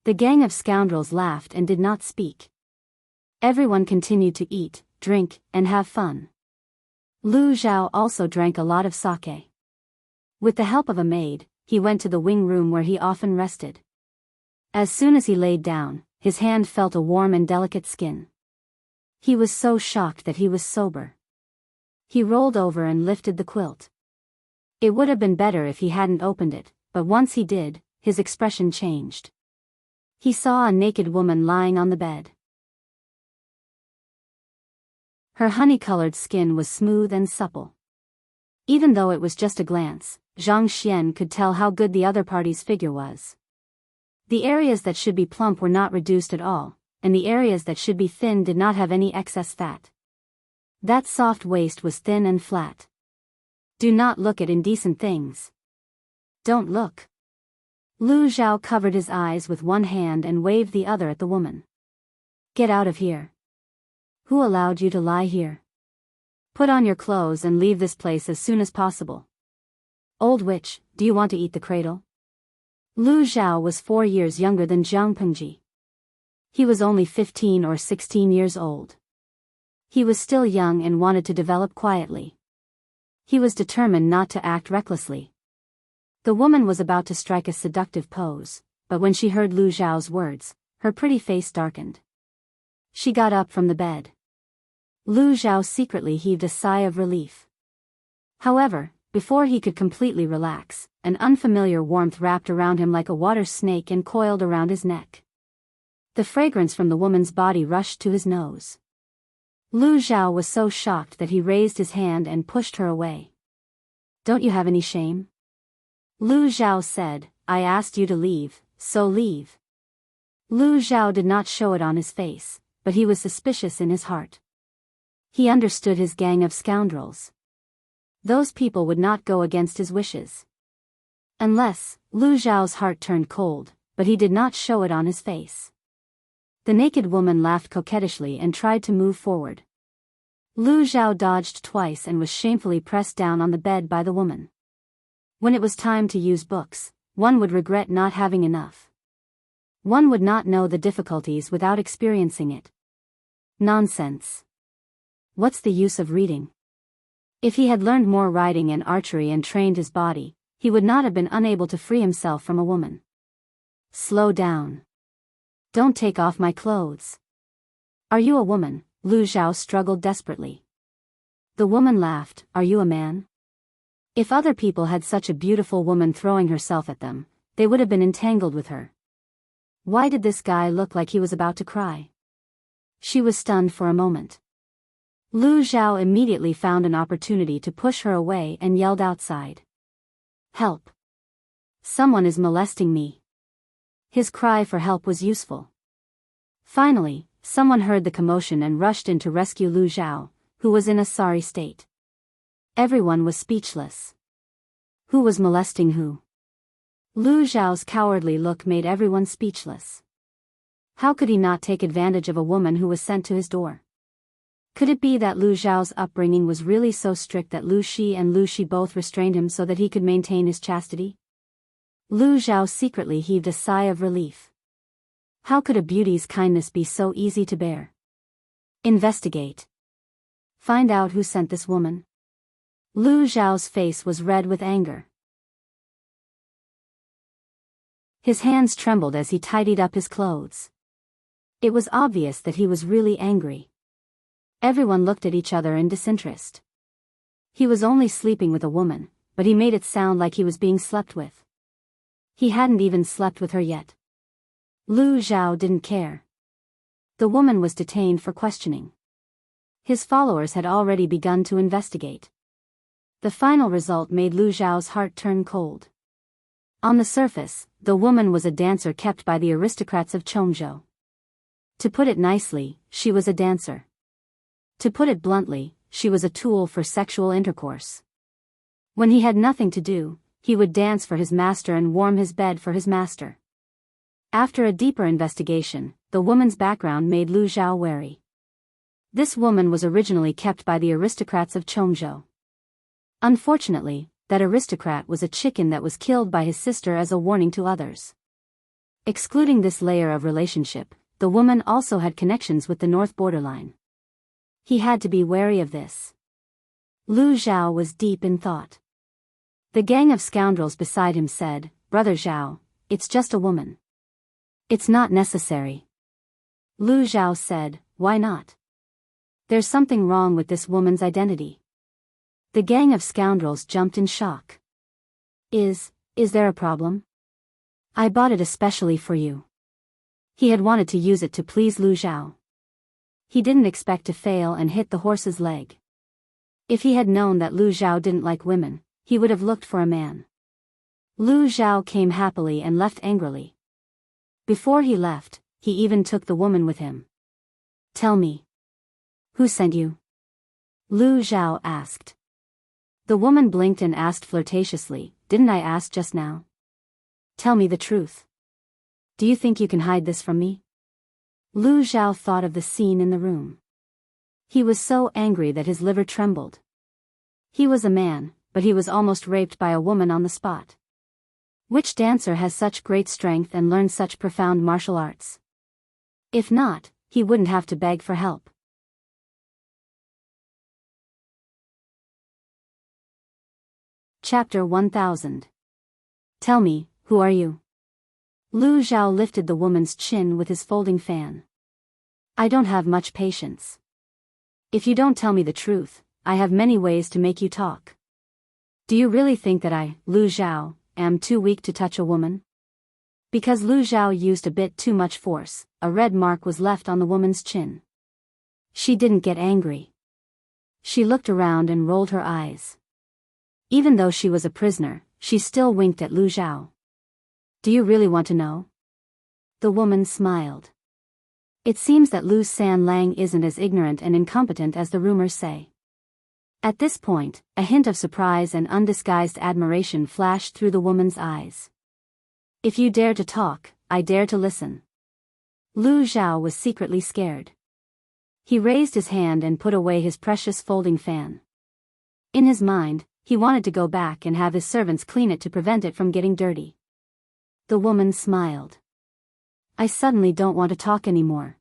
The gang of scoundrels laughed and did not speak. Everyone continued to eat, drink, and have fun. Lu Zhao also drank a lot of sake. With the help of a maid, he went to the wing room where he often rested. As soon as he laid down, his hand felt a warm and delicate skin. He was so shocked that he was sober. He rolled over and lifted the quilt. It would have been better if he hadn't opened it, but once he did, his expression changed. He saw a naked woman lying on the bed. Her honey-colored skin was smooth and supple. Even though it was just a glance, Zhang Xian could tell how good the other party's figure was. The areas that should be plump were not reduced at all, and the areas that should be thin did not have any excess fat. That soft waist was thin and flat. Do not look at indecent things. Don't look. Lu Zhao covered his eyes with one hand and waved the other at the woman. Get out of here. Who allowed you to lie here? Put on your clothes and leave this place as soon as possible. Old witch, do you want to eat the cradle? Lu Zhao was 4 years younger than Jiang Pengji. He was only 15 or 16 years old. He was still young and wanted to develop quietly. He was determined not to act recklessly. The woman was about to strike a seductive pose, but when she heard Lu Zhao's words, her pretty face darkened. She got up from the bed. Lu Zhao secretly heaved a sigh of relief. However, before he could completely relax, an unfamiliar warmth wrapped around him like a water snake and coiled around his neck. The fragrance from the woman's body rushed to his nose. Lu Zhao was so shocked that he raised his hand and pushed her away. Don't you have any shame? Lu Zhao said, I asked you to leave, so leave. Lu Zhao did not show it on his face, but he was suspicious in his heart. He understood his gang of scoundrels. Those people would not go against his wishes. Unless, Lu Zhao's heart turned cold, but he did not show it on his face. The naked woman laughed coquettishly and tried to move forward. Lu Zhao dodged twice and was shamefully pressed down on the bed by the woman. When it was time to use books, one would regret not having enough. One would not know the difficulties without experiencing it. Nonsense. What's the use of reading? If he had learned more riding and archery and trained his body, he would not have been unable to free himself from a woman. Slow down. Don't take off my clothes. Are you a woman? Lu Zhao struggled desperately. The woman laughed. Are you a man? If other people had such a beautiful woman throwing herself at them, they would have been entangled with her. Why did this guy look like he was about to cry? She was stunned for a moment. Lu Zhao immediately found an opportunity to push her away and yelled outside. Help! Someone is molesting me. His cry for help was useful. Finally, someone heard the commotion and rushed in to rescue Lu Zhao, who was in a sorry state. Everyone was speechless. Who was molesting who? Lu Zhao's cowardly look made everyone speechless. How could he not take advantage of a woman who was sent to his door? Could it be that Lu Zhao's upbringing was really so strict that Lu Shi and Lu Shi both restrained him so that he could maintain his chastity? Lu Zhao secretly heaved a sigh of relief. How could a beauty's kindness be so easy to bear? Investigate. Find out who sent this woman. Lu Zhao's face was red with anger. His hands trembled as he tidied up his clothes. It was obvious that he was really angry. Everyone looked at each other in disinterest. He was only sleeping with a woman, but he made it sound like he was being slept with. He hadn't even slept with her yet. Lu Zhao didn't care. The woman was detained for questioning. His followers had already begun to investigate. The final result made Lu Zhao's heart turn cold. On the surface, the woman was a dancer kept by the aristocrats of Chongzhou. To put it nicely, she was a dancer. To put it bluntly, she was a tool for sexual intercourse. When he had nothing to do, he would dance for his master and warm his bed for his master. After a deeper investigation, the woman's background made Lu Zhao wary. This woman was originally kept by the aristocrats of Chongzhou. Unfortunately, that aristocrat was a chicken that was killed by his sister as a warning to others. Excluding this layer of relationship, the woman also had connections with the north borderline. He had to be wary of this. Lu Zhao was deep in thought. The gang of scoundrels beside him said, Brother Zhao, it's just a woman. It's not necessary. Lu Zhao said, why not? There's something wrong with this woman's identity. The gang of scoundrels jumped in shock. Is there a problem? I bought it especially for you. He had wanted to use it to please Lu Zhao. He didn't expect to fail and hit the horse's leg. If he had known that Lu Zhao didn't like women, he would have looked for a man. Lu Zhao came happily and left angrily. Before he left, he even took the woman with him. Tell me. Who sent you? Lu Zhao asked. The woman blinked and asked flirtatiously, didn't I ask just now? Tell me the truth. Do you think you can hide this from me? Lu Zhao thought of the scene in the room. He was so angry that his liver trembled. He was a man, but he was almost raped by a woman on the spot. Which dancer has such great strength and learned such profound martial arts? If not, he wouldn't have to beg for help. Chapter 1000. Tell me, who are you? Lu Zhao lifted the woman's chin with his folding fan. I don't have much patience. If you don't tell me the truth, I have many ways to make you talk. Do you really think that I, Lu Zhao, am too weak to touch a woman? Because Lu Zhao used a bit too much force, a red mark was left on the woman's chin. She didn't get angry. She looked around and rolled her eyes. Even though she was a prisoner, she still winked at Lu Zhao. Do you really want to know? The woman smiled. It seems that Lu Sanlang isn't as ignorant and incompetent as the rumors say. At this point, a hint of surprise and undisguised admiration flashed through the woman's eyes. If you dare to talk, I dare to listen. Lu Zhao was secretly scared. He raised his hand and put away his precious folding fan. In his mind, he wanted to go back and have his servants clean it to prevent it from getting dirty. The woman smiled. I suddenly don't want to talk anymore.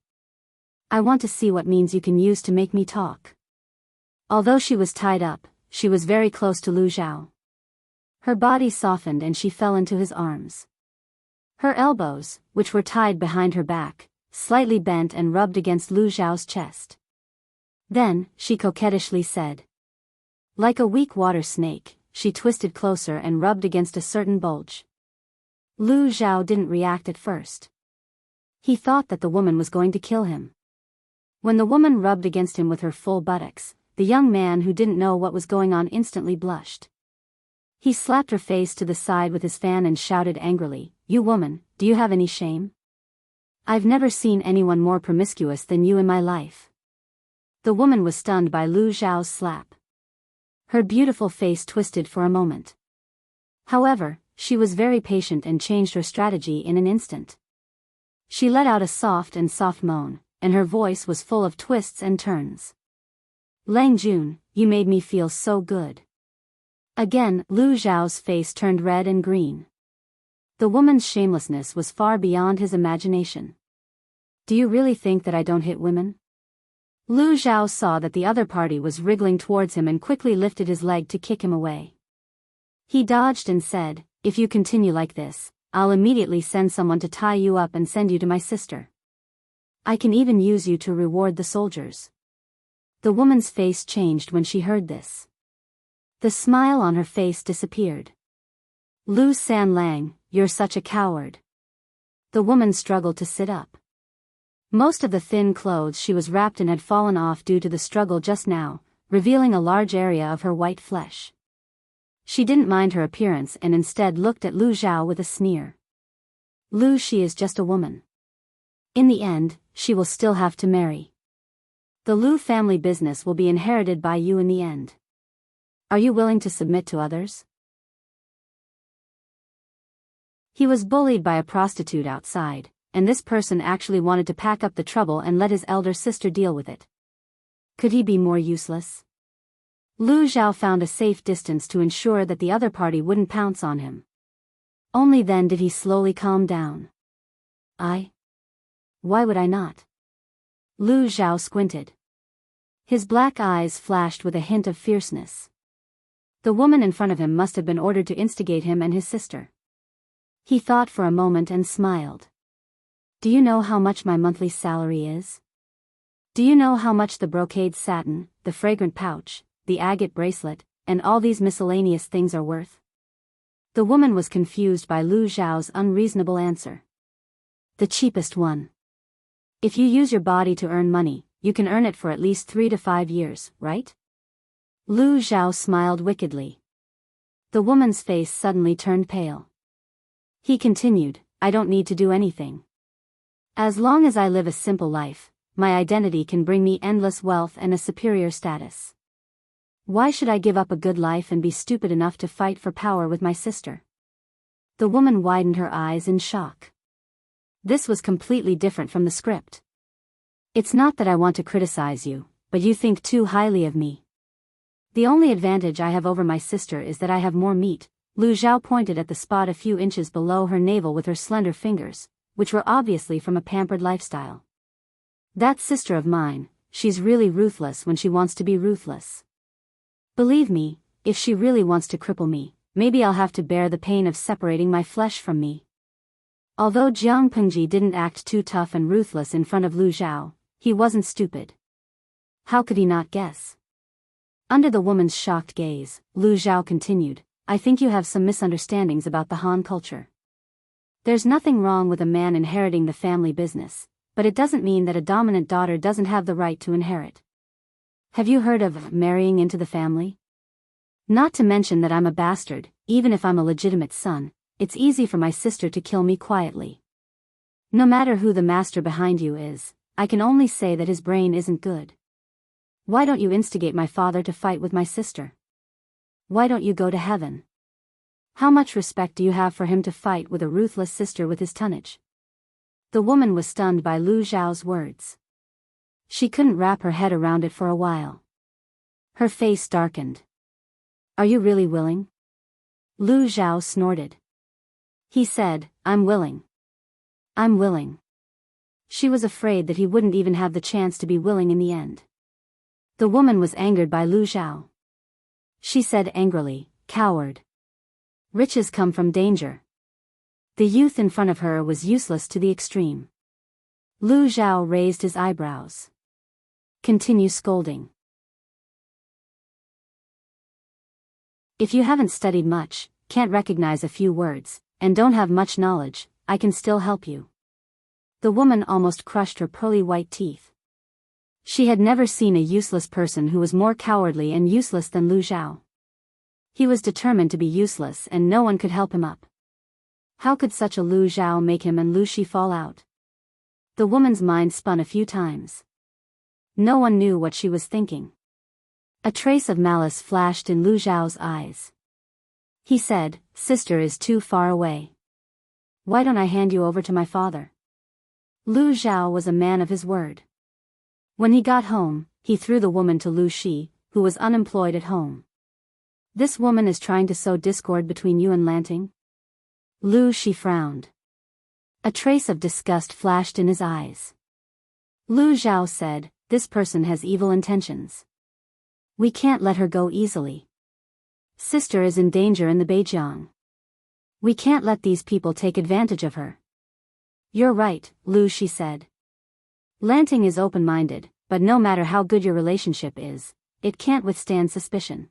I want to see what means you can use to make me talk. Although she was tied up, she was very close to Lu Zhao. Her body softened and she fell into his arms. Her elbows, which were tied behind her back, slightly bent and rubbed against Lu Zhao's chest. Then, she coquettishly said. Like a weak water snake, she twisted closer and rubbed against a certain bulge. Lu Zhao didn't react at first. He thought that the woman was going to kill him. When the woman rubbed against him with her full buttocks, the young man who didn't know what was going on instantly blushed. He slapped her face to the side with his fan and shouted angrily, You woman, do you have any shame? I've never seen anyone more promiscuous than you in my life. The woman was stunned by Lu Zhao's slap. Her beautiful face twisted for a moment. However, she was very patient and changed her strategy in an instant. She let out a soft moan, and her voice was full of twists and turns. Lang Jun, you made me feel so good. Again, Lu Zhao's face turned red and green. The woman's shamelessness was far beyond his imagination. Do you really think that I don't hit women? Lu Zhao saw that the other party was wriggling towards him and quickly lifted his leg to kick him away. He dodged and said, If you continue like this, I'll immediately send someone to tie you up and send you to my sister. I can even use you to reward the soldiers. The woman's face changed when she heard this. The smile on her face disappeared. Lu Sanlang, you're such a coward. The woman struggled to sit up. Most of the thin clothes she was wrapped in had fallen off due to the struggle just now, revealing a large area of her white flesh. She didn't mind her appearance and instead looked at Lu Zhao with a sneer. Lu, she is just a woman. In the end, she will still have to marry. The Lu family business will be inherited by you in the end. Are you willing to submit to others? He was bullied by a prostitute outside, and this person actually wanted to pack up the trouble and let his elder sister deal with it. Could he be more useless? Lu Zhao found a safe distance to ensure that the other party wouldn't pounce on him. Only then did he slowly calm down. Why would I not? Lu Zhao squinted. His black eyes flashed with a hint of fierceness. The woman in front of him must have been ordered to instigate him and his sister. He thought for a moment and smiled. Do you know how much my monthly salary is? Do you know how much the brocade satin, the fragrant pouch, the agate bracelet, and all these miscellaneous things are worth? The woman was confused by Lu Zhao's unreasonable answer. The cheapest one. If you use your body to earn money, you can earn it for at least 3 to 5 years, right? Lu Zhao smiled wickedly. The woman's face suddenly turned pale. He continued, I don't need to do anything. As long as I live a simple life, my identity can bring me endless wealth and a superior status. Why should I give up a good life and be stupid enough to fight for power with my sister? The woman widened her eyes in shock. This was completely different from the script. It's not that I want to criticize you, but you think too highly of me. The only advantage I have over my sister is that I have more meat. Lu Zhao pointed at the spot a few inches below her navel with her slender fingers, which were obviously from a pampered lifestyle. That sister of mine, she's really ruthless when she wants to be ruthless. Believe me, if she really wants to cripple me, maybe I'll have to bear the pain of separating my flesh from me. Although Jiang Pengji didn't act too tough and ruthless in front of Lu Zhao, he wasn't stupid. How could he not guess? Under the woman's shocked gaze, Lu Zhao continued, I think you have some misunderstandings about the Han culture. There's nothing wrong with a man inheriting the family business, but it doesn't mean that a dominant daughter doesn't have the right to inherit. Have you heard of marrying into the family? Not to mention that I'm a bastard, even if I'm a legitimate son, it's easy for my sister to kill me quietly. No matter who the master behind you is, I can only say that his brain isn't good. Why don't you instigate my father to fight with my sister? Why don't you go to heaven? How much respect do you have for him to fight with a ruthless sister with his tonnage? The woman was stunned by Lu Zhao's words. She couldn't wrap her head around it for a while. Her face darkened. Are you really willing? Lu Zhao snorted. He said, I'm willing. I'm willing. She was afraid that he wouldn't even have the chance to be willing in the end. The woman was angered by Lu Zhao. She said angrily, coward. Riches come from danger. The youth in front of her was useless to the extreme. Lu Zhao raised his eyebrows. Continue scolding. If you haven't studied much, can't recognize a few words, and don't have much knowledge, I can still help you. The woman almost crushed her pearly white teeth. She had never seen a useless person who was more cowardly and useless than Lu Zhao. He was determined to be useless and no one could help him up. How could such a Lu Zhao make him and Lu Shi fall out? The woman's mind spun a few times. No one knew what she was thinking. A trace of malice flashed in Lu Zhao's eyes. He said, Sister is too far away. Why don't I hand you over to my father? Lu Zhao was a man of his word. When he got home, he threw the woman to Lu Shi, who was unemployed at home. This woman is trying to sow discord between you and Lanting? Lu Shi frowned. A trace of disgust flashed in his eyes. Lu Zhao said, this person has evil intentions. We can't let her go easily. Sister is in danger in the Beijiang. We can't let these people take advantage of her. You're right, Lu Shi said. Lanting is open-minded, but no matter how good your relationship is, it can't withstand suspicion.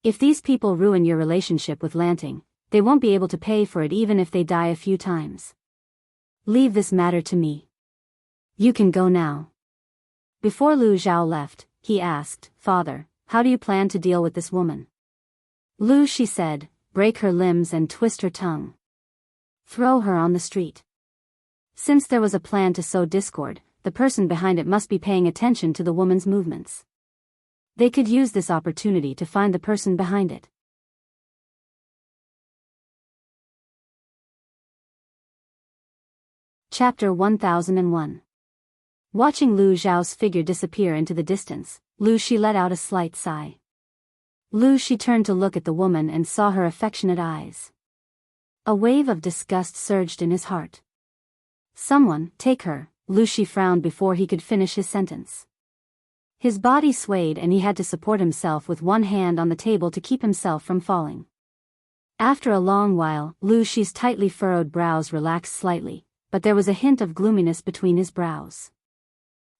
If these people ruin your relationship with Lanting, they won't be able to pay for it even if they die a few times. Leave this matter to me. You can go now. Before Lu Zhao left, he asked, Father, how do you plan to deal with this woman? Lu Shi said, break her limbs and twist her tongue. Throw her on the street. Since there was a plan to sow discord, the person behind it must be paying attention to the woman's movements. They could use this opportunity to find the person behind it. Chapter 1001. Watching Lu Zhao's figure disappear into the distance, Lu Shi let out a slight sigh. Lu Shi turned to look at the woman and saw her affectionate eyes. A wave of disgust surged in his heart. Someone, take her, Lu Shi frowned before he could finish his sentence. His body swayed and he had to support himself with one hand on the table to keep himself from falling. After a long while, Lu Shi's tightly furrowed brows relaxed slightly, but there was a hint of gloominess between his brows.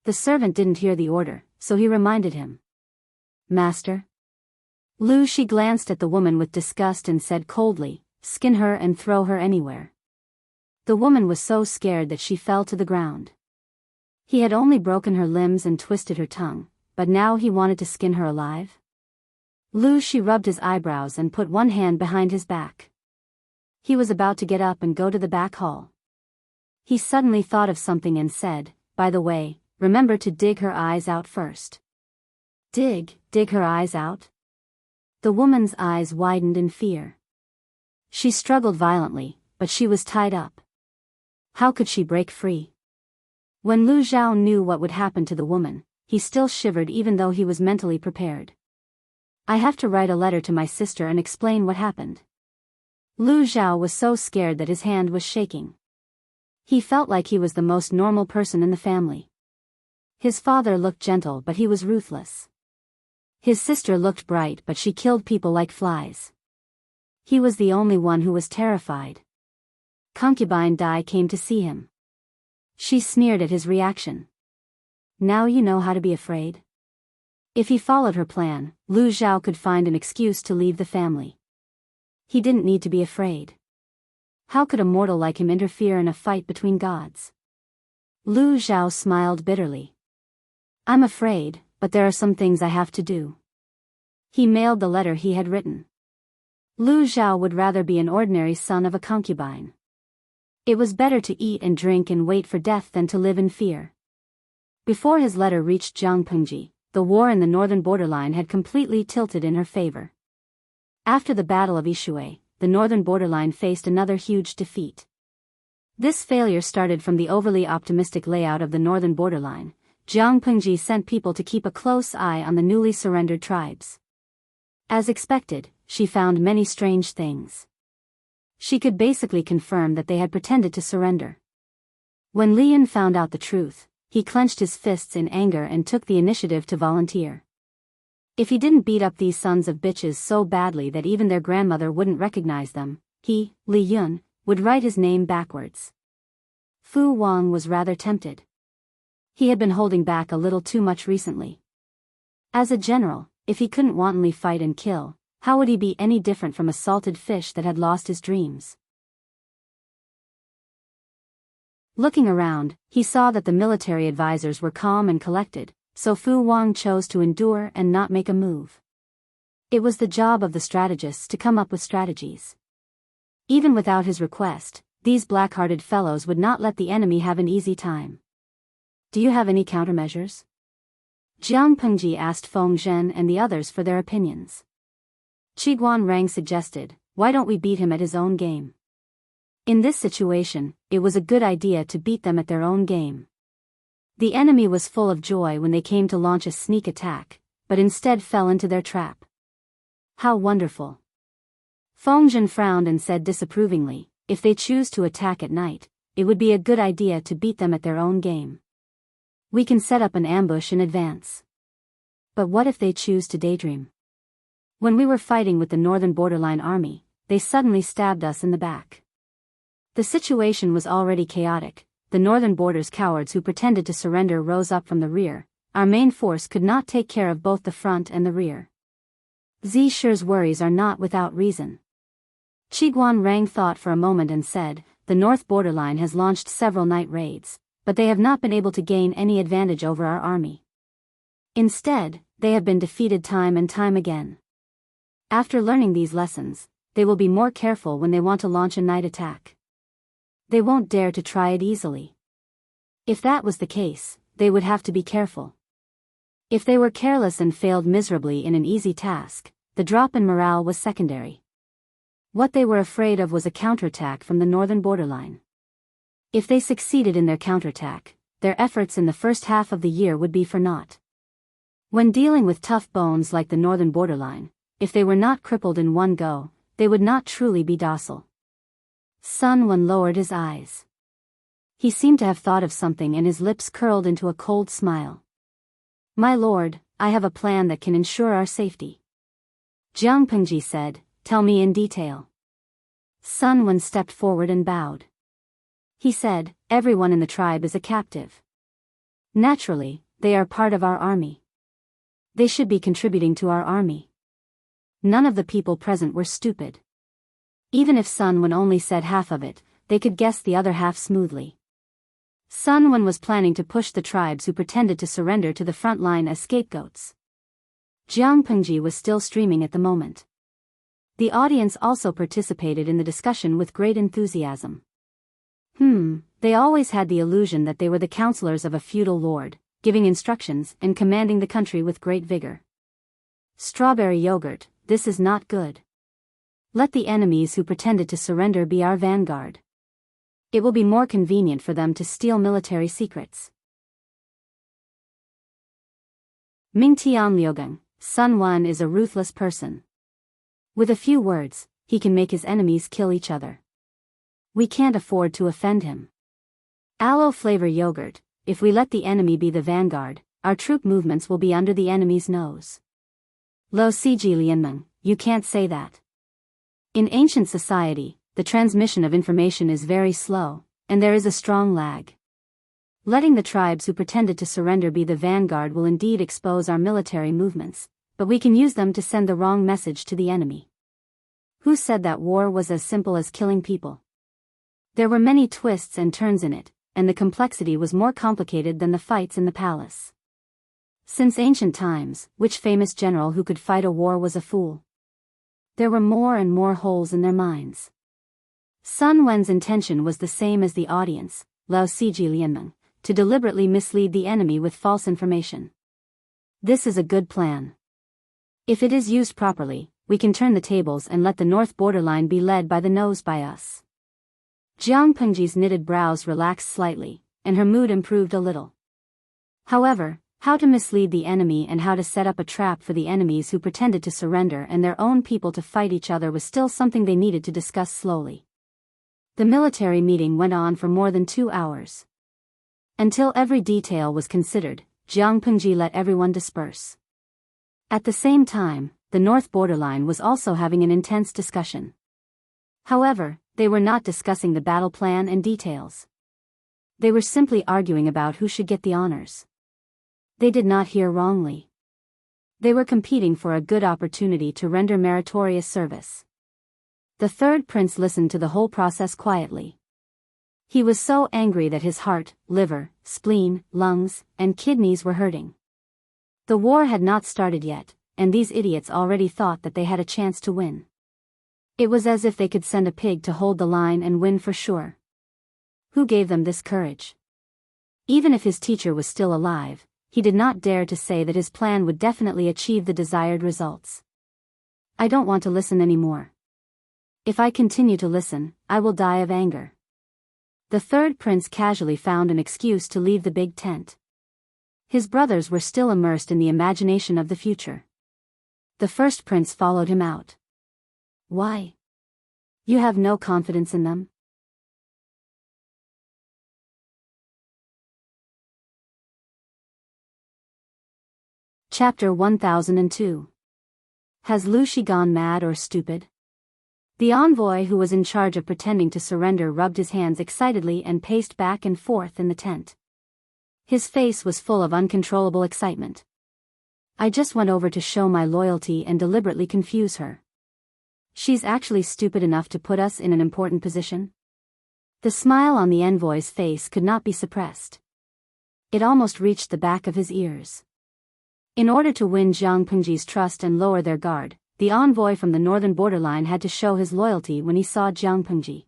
The servant didn't hear the order, so he reminded him. Master? Lu Shi glanced at the woman with disgust and said coldly, skin her and throw her anywhere. The woman was so scared that she fell to the ground. He had only broken her limbs and twisted her tongue, but now he wanted to skin her alive? Lu Shi rubbed his eyebrows and put one hand behind his back. He was about to get up and go to the back hall. He suddenly thought of something and said, by the way, remember to dig her eyes out first. Dig her eyes out? The woman's eyes widened in fear. She struggled violently, but she was tied up. How could she break free? When Lu Zhao knew what would happen to the woman, he still shivered even though he was mentally prepared. I have to write a letter to my sister and explain what happened. Lu Zhao was so scared that his hand was shaking. He felt like he was the most normal person in the family. His father looked gentle but he was ruthless. His sister looked bright but she killed people like flies. He was the only one who was terrified. Concubine Dai came to see him. She sneered at his reaction. Now you know how to be afraid? If he followed her plan, Lu Zhao could find an excuse to leave the family. He didn't need to be afraid. How could a mortal like him interfere in a fight between gods? Lu Zhao smiled bitterly. I'm afraid, but there are some things I have to do. He mailed the letter he had written. Lu Zhao would rather be an ordinary son of a concubine. It was better to eat and drink and wait for death than to live in fear. Before his letter reached Jianghu, the war in the northern borderline had completely tilted in her favor. After the Battle of Yishui, the northern borderline faced another huge defeat. This failure started from the overly optimistic layout of the northern borderline. Jianghu sent people to keep a close eye on the newly surrendered tribes. As expected, she found many strange things. She could basically confirm that they had pretended to surrender. When Lian found out the truth, he clenched his fists in anger and took the initiative to volunteer. If he didn't beat up these sons of bitches so badly that even their grandmother wouldn't recognize them, he, Li Yun, would write his name backwards. Fu Wang was rather tempted. He had been holding back a little too much recently. As a general, if he couldn't wantonly fight and kill, how would he be any different from a salted fish that had lost his dreams? Looking around, he saw that the military advisors were calm and collected, so Fu Wang chose to endure and not make a move. It was the job of the strategists to come up with strategies. Even without his request, these black-hearted fellows would not let the enemy have an easy time. Do you have any countermeasures? Jiang Pengji asked Feng Zhen and the others for their opinions. Qiguan Rang suggested, why don't we beat him at his own game? In this situation, it was a good idea to beat them at their own game. The enemy was full of joy when they came to launch a sneak attack, but instead fell into their trap. How wonderful! Feng Zhen frowned and said disapprovingly, if they choose to attack at night, it would be a good idea to beat them at their own game. We can set up an ambush in advance. But what if they choose to daydream? When we were fighting with the northern borderline army, they suddenly stabbed us in the back. The situation was already chaotic. The northern border's cowards who pretended to surrender rose up from the rear. Our main force could not take care of both the front and the rear. Zishi's worries are not without reason. Qiguan Rang thought for a moment and said, the north borderline has launched several night raids, but they have not been able to gain any advantage over our army. Instead, they have been defeated time and time again. After learning these lessons, they will be more careful when they want to launch a night attack. They won't dare to try it easily. If that was the case, they would have to be careful. If they were careless and failed miserably in an easy task, the drop in morale was secondary. What they were afraid of was a counterattack from the northern borderline. If they succeeded in their counterattack, their efforts in the first half of the year would be for naught. When dealing with tough bones like the northern borderline, if they were not crippled in one go, they would not truly be docile. Sun Wen lowered his eyes. He seemed to have thought of something and his lips curled into a cold smile. My lord, I have a plan that can ensure our safety. Jiang Pengji said, tell me in detail. Sun Wen stepped forward and bowed. He said, everyone in the tribe is a captive. Naturally, they are part of our army. They should be contributing to our army. None of the people present were stupid. Even if Sun Wen only said half of it, they could guess the other half smoothly. Sun Wen was planning to push the tribes who pretended to surrender to the front line as scapegoats. Jiang Pengji was still streaming at the moment. The audience also participated in the discussion with great enthusiasm. They always had the illusion that they were the counselors of a feudal lord, giving instructions and commanding the country with great vigor. Strawberry yogurt, this is not good. Let the enemies who pretended to surrender be our vanguard. It will be more convenient for them to steal military secrets. Ming Tian Liugang, Sun Wan is a ruthless person. With a few words, he can make his enemies kill each other. We can't afford to offend him. Aloe flavor yogurt, if we let the enemy be the vanguard, our troop movements will be under the enemy's nose. Lo Siji Lianmeng, you can't say that. In ancient society, the transmission of information is very slow, and there is a strong lag. Letting the tribes who pretended to surrender be the vanguard will indeed expose our military movements, but we can use them to send the wrong message to the enemy. Who said that war was as simple as killing people? There were many twists and turns in it, and the complexity was more complicated than the fights in the palace. Since ancient times, which famous general who could fight a war was a fool? There were more and more holes in their minds. Sun Wen's intention was the same as the audience, Lao Siji Lianmeng, to deliberately mislead the enemy with false information. This is a good plan. If it is used properly, we can turn the tables and let the north borderline be led by the nose by us. Jiang Pengji's knitted brows relaxed slightly, and her mood improved a little. However, how to mislead the enemy and how to set up a trap for the enemies who pretended to surrender and their own people to fight each other was still something they needed to discuss slowly. The military meeting went on for more than 2 hours. Until every detail was considered, Jiang Pengji let everyone disperse. At the same time, the north borderline was also having an intense discussion. However, they were not discussing the battle plan and details. They were simply arguing about who should get the honors. They did not hear wrongly. They were competing for a good opportunity to render meritorious service. The third prince listened to the whole process quietly. He was so angry that his heart, liver, spleen, lungs, and kidneys were hurting. The war had not started yet, and these idiots already thought that they had a chance to win. It was as if they could send a pig to hold the line and win for sure. Who gave them this courage? Even if his teacher was still alive, he did not dare to say that his plan would definitely achieve the desired results. I don't want to listen anymore. If I continue to listen, I will die of anger. The third prince casually found an excuse to leave the big tent. His brothers were still immersed in the imagination of the future. The first prince followed him out. Why? You have no confidence in them? Chapter 1002. Has Lu Shi gone mad or stupid? The envoy who was in charge of pretending to surrender rubbed his hands excitedly and paced back and forth in the tent. His face was full of uncontrollable excitement. I just went over to show my loyalty and deliberately confuse her. She's actually stupid enough to put us in an important position? The smile on the envoy's face could not be suppressed. It almost reached the back of his ears. In order to win Jiang Pengji's trust and lower their guard, the envoy from the northern borderline had to show his loyalty when he saw Jiang Pengji.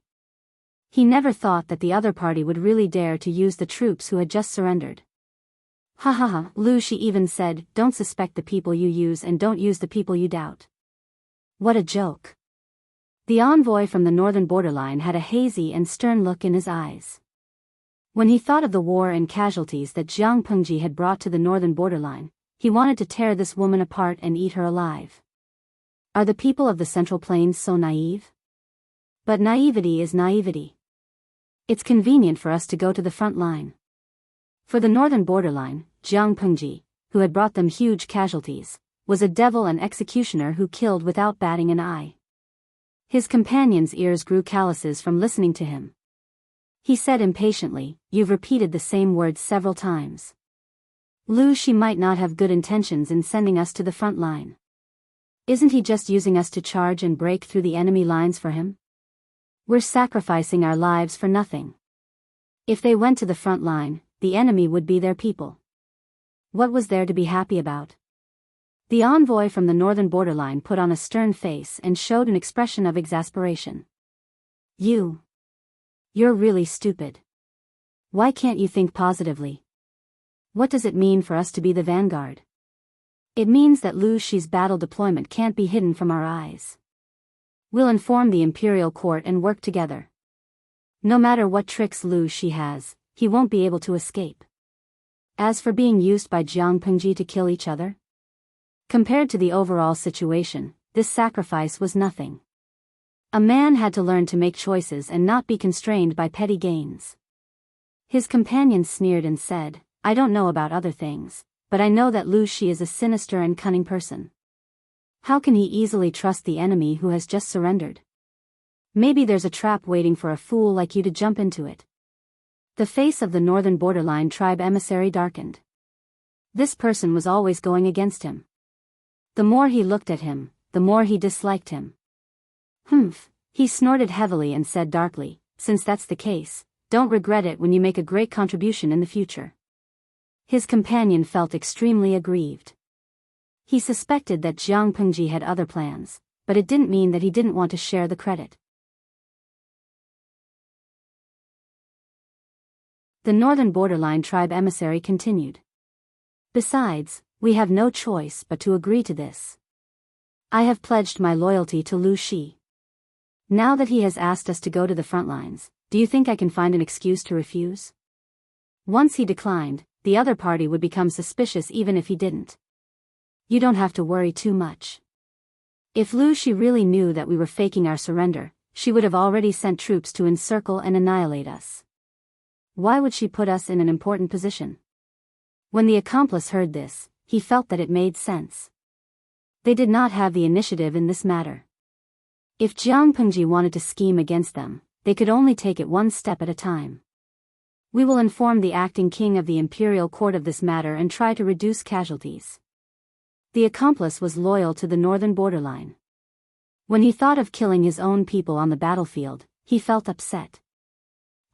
He never thought that the other party would really dare to use the troops who had just surrendered. Ha ha ha, Lu Shi even said, don't suspect the people you use and don't use the people you doubt. What a joke. The envoy from the northern borderline had a hazy and stern look in his eyes. When he thought of the war and casualties that Jiang Pengji had brought to the northern borderline, he wanted to tear this woman apart and eat her alive. Are the people of the Central Plains so naive? But naivety is naivety. It's convenient for us to go to the front line. For the northern borderline, Jiang Pengji, who had brought them huge casualties, was a devil and executioner who killed without batting an eye. His companions' ears grew calluses from listening to him. He said impatiently, "You've repeated the same words several times. Lu Shi might not have good intentions in sending us to the front line. Isn't he just using us to charge and break through the enemy lines for him? We're sacrificing our lives for nothing. If they went to the front line, the enemy would be their people. What was there to be happy about?" The envoy from the northern borderline put on a stern face and showed an expression of exasperation. You're really stupid. Why can't you think positively? What does it mean for us to be the vanguard? It means that Lu Shi's battle deployment can't be hidden from our eyes. We'll inform the imperial court and work together. No matter what tricks Lu Shi has, he won't be able to escape. As for being used by Jiang Pengji to kill each other, Compared to the overall situation, this sacrifice was nothing. A man had to learn to make choices and not be constrained by petty gains. His companion sneered and said, I don't know about other things, but I know that Lu Shi is a sinister and cunning person. How can he easily trust the enemy who has just surrendered? Maybe there's a trap waiting for a fool like you to jump into it. The face of the northern borderline tribe emissary darkened. This person was always going against him. The more he looked at him, the more he disliked him. Humph, he snorted heavily and said darkly, since that's the case, don't regret it when you make a great contribution in the future. His companion felt extremely aggrieved. He suspected that Jiang Pengji had other plans, but it didn't mean that he didn't want to share the credit. The northern borderline tribe emissary continued. Besides, we have no choice but to agree to this. I have pledged my loyalty to Lu Shi. Now that he has asked us to go to the front lines, do you think I can find an excuse to refuse? Once he declined, the other party would become suspicious even if he didn't. You don't have to worry too much. If Lu Shi really knew that we were faking our surrender, she would have already sent troops to encircle and annihilate us. Why would she put us in an important position? When the accomplice heard this, he felt that it made sense. They did not have the initiative in this matter. If Jiang Pengji wanted to scheme against them, they could only take it one step at a time. We will inform the acting king of the imperial court of this matter and try to reduce casualties. The accomplice was loyal to the northern borderline. When he thought of killing his own people on the battlefield, he felt upset.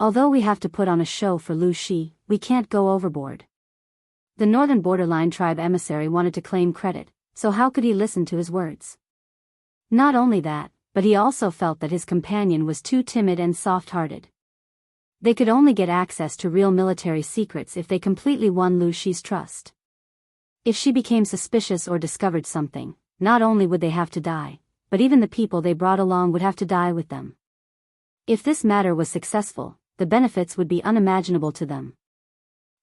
Although we have to put on a show for Lu Shi, we can't go overboard. The northern borderline tribe emissary wanted to claim credit, so how could he listen to his words? Not only that, but he also felt that his companion was too timid and soft-hearted. They could only get access to real military secrets if they completely won Lu Shi's trust. If she became suspicious or discovered something, not only would they have to die, but even the people they brought along would have to die with them. If this matter was successful, the benefits would be unimaginable to them.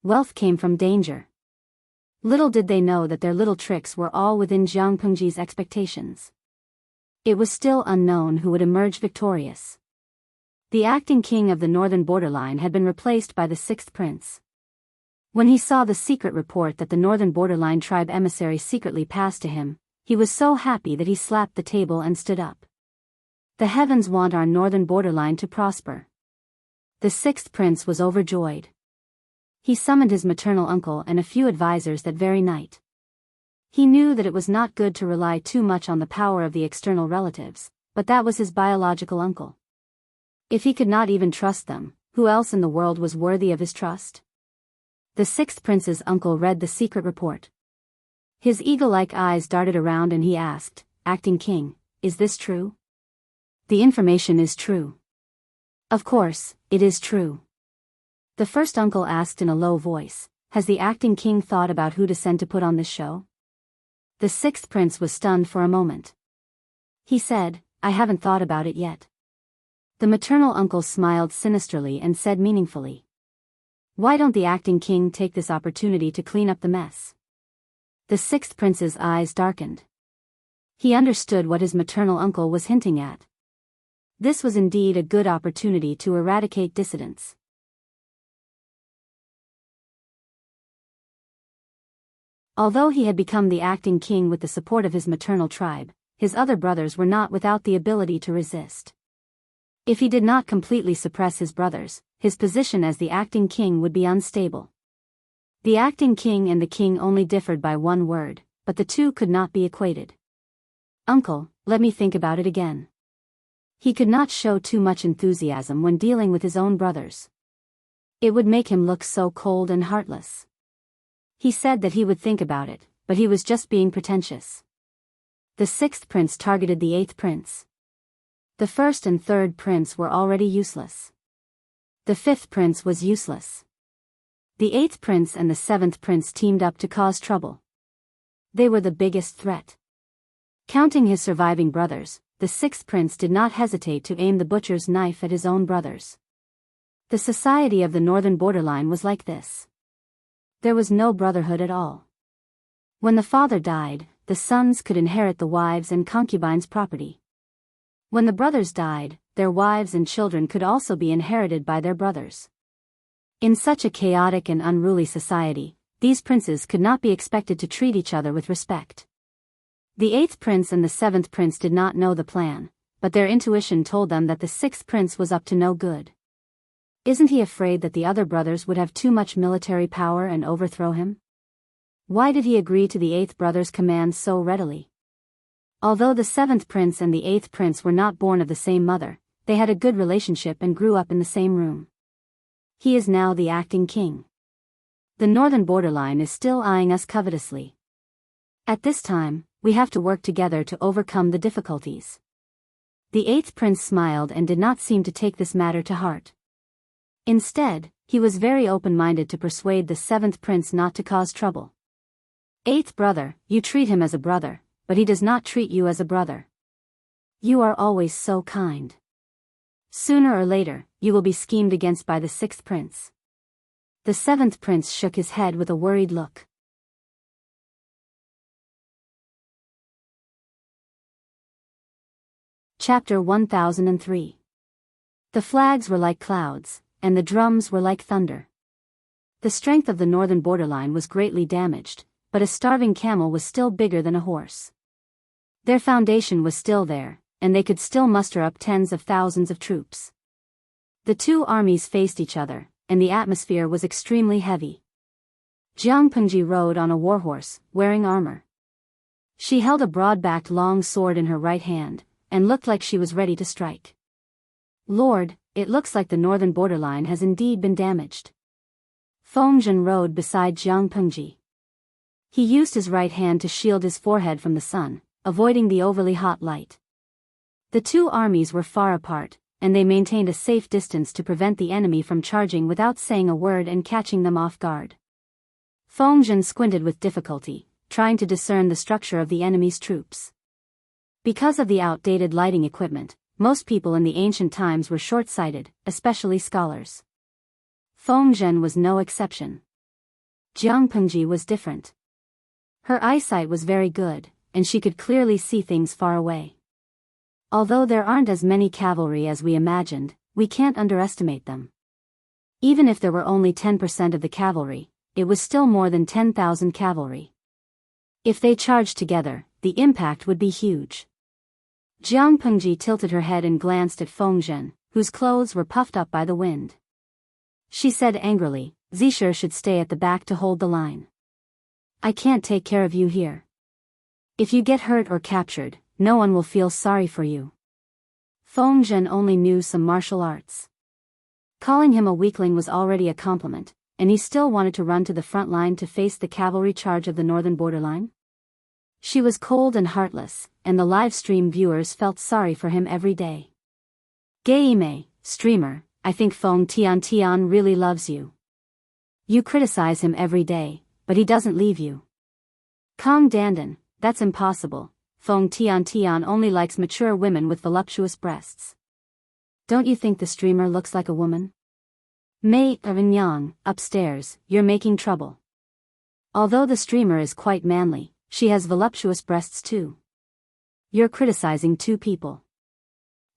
Wealth came from danger. Little did they know that their little tricks were all within Jiang Pengji's expectations. It was still unknown who would emerge victorious. The acting king of the northern borderline had been replaced by the sixth prince. When he saw the secret report that the northern borderline tribe emissary secretly passed to him, he was so happy that he slapped the table and stood up. The heavens want our northern borderline to prosper. The sixth prince was overjoyed. He summoned his maternal uncle and a few advisors that very night. He knew that it was not good to rely too much on the power of the external relatives, but that was his biological uncle. If he could not even trust them, who else in the world was worthy of his trust? The sixth prince's uncle read the secret report. His eagle-like eyes darted around and he asked, Acting King, is this true? The information is true. Of course, it is true. The first uncle asked in a low voice, has the acting king thought about who to send to put on this show? The sixth prince was stunned for a moment. He said, I haven't thought about it yet. The maternal uncle smiled sinisterly and said meaningfully, why don't the acting king take this opportunity to clean up the mess? The sixth prince's eyes darkened. He understood what his maternal uncle was hinting at. This was indeed a good opportunity to eradicate dissidents. Although he had become the acting king with the support of his maternal tribe, his other brothers were not without the ability to resist. If he did not completely suppress his brothers, his position as the acting king would be unstable. The acting king and the king only differed by one word, but the two could not be equated. Uncle, let me think about it again. He could not show too much enthusiasm when dealing with his own brothers. It would make him look so cold and heartless. He said that he would think about it, but he was just being pretentious. The sixth prince targeted the eighth prince. The first and third prince were already useless. The fifth prince was useless. The eighth prince and the seventh prince teamed up to cause trouble. They were the biggest threat. Counting his surviving brothers, the sixth prince did not hesitate to aim the butcher's knife at his own brothers. The society of the northern borderline was like this. There was no brotherhood at all. When the father died, the sons could inherit the wives' and concubines' property. When the brothers died, their wives and children could also be inherited by their brothers. In such a chaotic and unruly society, these princes could not be expected to treat each other with respect. The 8th prince and the 7th prince did not know the plan, but their intuition told them that the 6th prince was up to no good. Isn't he afraid that the other brothers would have too much military power and overthrow him? Why did he agree to the 8th brother's commands so readily? Although the 7th prince and the 8th prince were not born of the same mother, they had a good relationship and grew up in the same room. He is now the acting king. The northern borderline is still eyeing us covetously. At this time, we have to work together to overcome the difficulties. The 8th prince smiled and did not seem to take this matter to heart. Instead, he was very open-minded to persuade the 7th prince not to cause trouble. 8th brother, you treat him as a brother, but he does not treat you as a brother. You are always so kind. Sooner or later, you will be schemed against by the 6th prince. The 7th prince shook his head with a worried look. Chapter 1003. The flags were like clouds, and the drums were like thunder. The strength of the northern borderline was greatly damaged, but a starving camel was still bigger than a horse. Their foundation was still there, and they could still muster up tens of thousands of troops. The two armies faced each other, and the atmosphere was extremely heavy. Jianghu rode on a warhorse, wearing armor. She held a broad-backed long sword in her right hand, and looked like she was ready to strike. Lord, it looks like the northern borderline has indeed been damaged. Fengzhen rode beside Jianghu. He used his right hand to shield his forehead from the sun, avoiding the overly hot light. The two armies were far apart, and they maintained a safe distance to prevent the enemy from charging without saying a word and catching them off guard. Fengzhen squinted with difficulty, trying to discern the structure of the enemy's troops. Because of the outdated lighting equipment, most people in the ancient times were short-sighted, especially scholars. Fengzhen was no exception. Jianghu was different. Her eyesight was very good, and she could clearly see things far away. Although there aren't as many cavalry as we imagined, we can't underestimate them. Even if there were only 10% of the cavalry, it was still more than 10,000 cavalry. If they charged together, the impact would be huge. Jianghu tilted her head and glanced at Fengzhen, whose clothes were puffed up by the wind. She said angrily, Zisher should stay at the back to hold the line. I can't take care of you here. If you get hurt or captured, no one will feel sorry for you. Fengzhen only knew some martial arts. Calling him a weakling was already a compliment, and he still wanted to run to the front line to face the cavalry charge of the northern borderline? She was cold and heartless, and the live stream viewers felt sorry for him every day. Gaime, streamer, I think Feng Tian really loves you. You criticize him every day, but he doesn't leave you. Kong Dandan, that's impossible. Feng Tian only likes mature women with voluptuous breasts. Don't you think the streamer looks like a woman? Mei Yang, upstairs, you're making trouble. Although the streamer is quite manly, she has voluptuous breasts too. You're criticizing two people.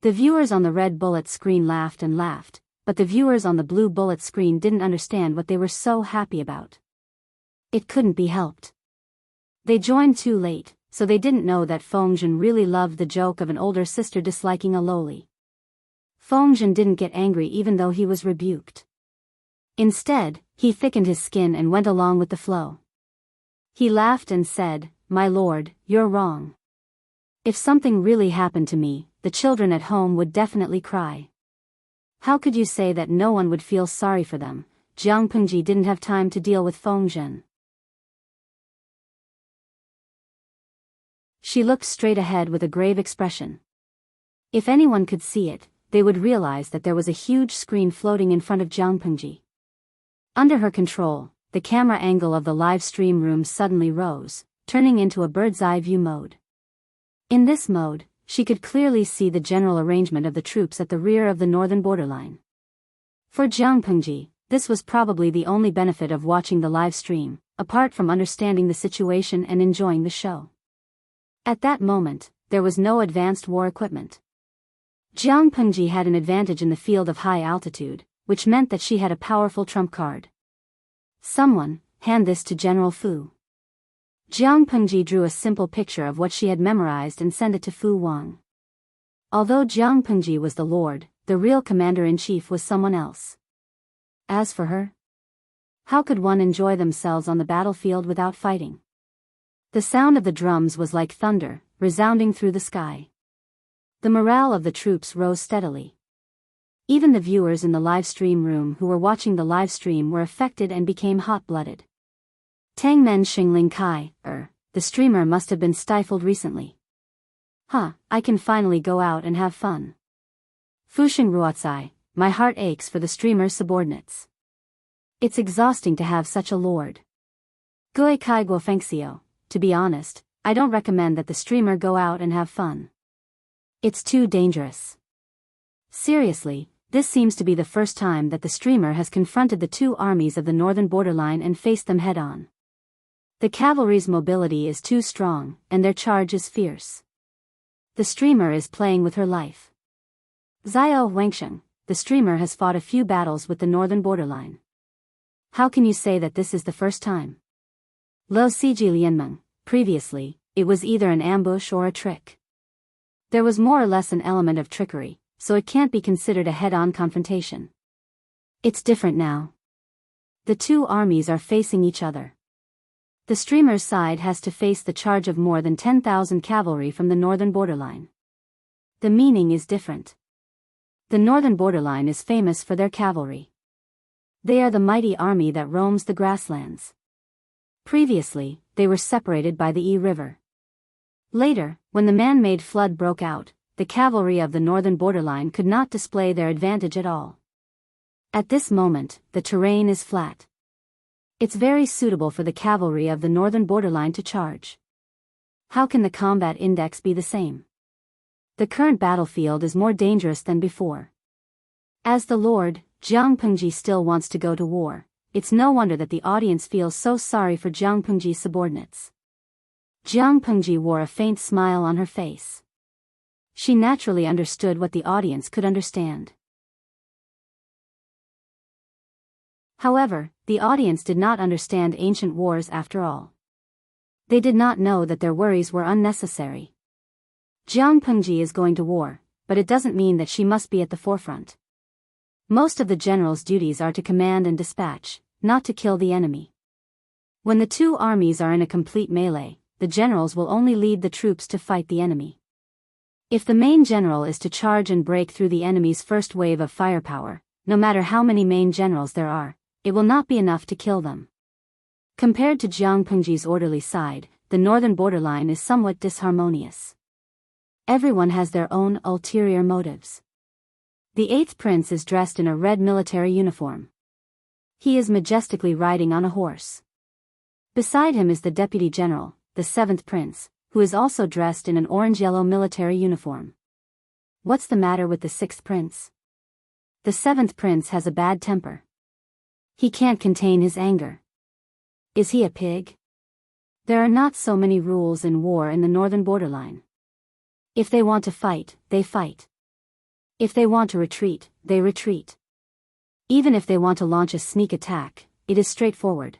The viewers on the red bullet screen laughed and laughed, but the viewers on the blue bullet screen didn't understand what they were so happy about. It couldn't be helped. They joined too late, so they didn't know that Fengzhen really loved the joke of an older sister disliking a lowly. Fengzhen didn't get angry even though he was rebuked. Instead, he thickened his skin and went along with the flow. He laughed and said, My lord, you're wrong. If something really happened to me, the children at home would definitely cry. How could you say that no one would feel sorry for them? Jianghu didn't have time to deal with Fengzhen. She looked straight ahead with a grave expression. If anyone could see it, they would realize that there was a huge screen floating in front of Jianghu. Under her control, the camera angle of the live stream room suddenly rose, turning into a bird's-eye view mode. In this mode, she could clearly see the general arrangement of the troops at the rear of the northern borderline. For Jianghu, this was probably the only benefit of watching the live stream, apart from understanding the situation and enjoying the show. At that moment, there was no advanced war equipment. Jiang Pengji had an advantage in the field of high altitude, which meant that she had a powerful trump card. Someone, hand this to General Fu. Jiang Pengji drew a simple picture of what she had memorized and sent it to Fu Wang. Although Jiang Pengji was the lord, the real commander-in-chief was someone else. As for her, how could one enjoy themselves on the battlefield without fighting? The sound of the drums was like thunder, resounding through the sky. The morale of the troops rose steadily. Even the viewers in the live stream room who were watching the live stream were affected and became hot-blooded. Tangmen Xingling Kai, the streamer must have been stifled recently. I can finally go out and have fun. Fusheng Ruotsai, my heart aches for the streamer's subordinates. It's exhausting to have such a lord. Gui Kai Guofengxiu, to be honest, I don't recommend that the streamer go out and have fun. It's too dangerous. Seriously, this seems to be the first time that the streamer has confronted the two armies of the northern borderline and faced them head-on. The cavalry's mobility is too strong, and their charge is fierce. The streamer is playing with her life. Xiao Wangsheng, the streamer has fought a few battles with the northern borderline. How can you say that this is the first time? Lo Siji Lianmeng, previously, it was either an ambush or a trick. There was more or less an element of trickery, so it can't be considered a head-on confrontation. It's different now. The two armies are facing each other. The streamer's side has to face the charge of more than 10,000 cavalry from the northern borderline. The meaning is different. The northern borderline is famous for their cavalry. They are the mighty army that roams the grasslands. Previously, they were separated by the Yi River. Later, when the man-made flood broke out, the cavalry of the northern borderline could not display their advantage at all. At this moment, the terrain is flat. It's very suitable for the cavalry of the northern borderline to charge. How can the combat index be the same? The current battlefield is more dangerous than before. As the Lord, Jiang Pengji still wants to go to war. It's no wonder that the audience feels so sorry for Jiang Pengji's subordinates. Jiang Pengji wore a faint smile on her face. She naturally understood what the audience could understand. However, the audience did not understand ancient wars after all. They did not know that their worries were unnecessary. Jiang Pengji is going to war, but it doesn't mean that she must be at the forefront. Most of the general's duties are to command and dispatch, not to kill the enemy. When the two armies are in a complete melee, the generals will only lead the troops to fight the enemy. If the main general is to charge and break through the enemy's first wave of firepower, no matter how many main generals there are, it will not be enough to kill them. Compared to Jiang Pengji's orderly side, the northern borderline is somewhat disharmonious. Everyone has their own ulterior motives. The 8th prince is dressed in a red military uniform. He is majestically riding on a horse. Beside him is the deputy general, the 7th prince, who is also dressed in an orange-yellow military uniform. What's the matter with the 6th prince? The 7th prince has a bad temper. He can't contain his anger. Is he a pig? There are not so many rules in war in the northern borderline. If they want to fight, they fight. If they want to retreat, they retreat. Even if they want to launch a sneak attack, it is straightforward.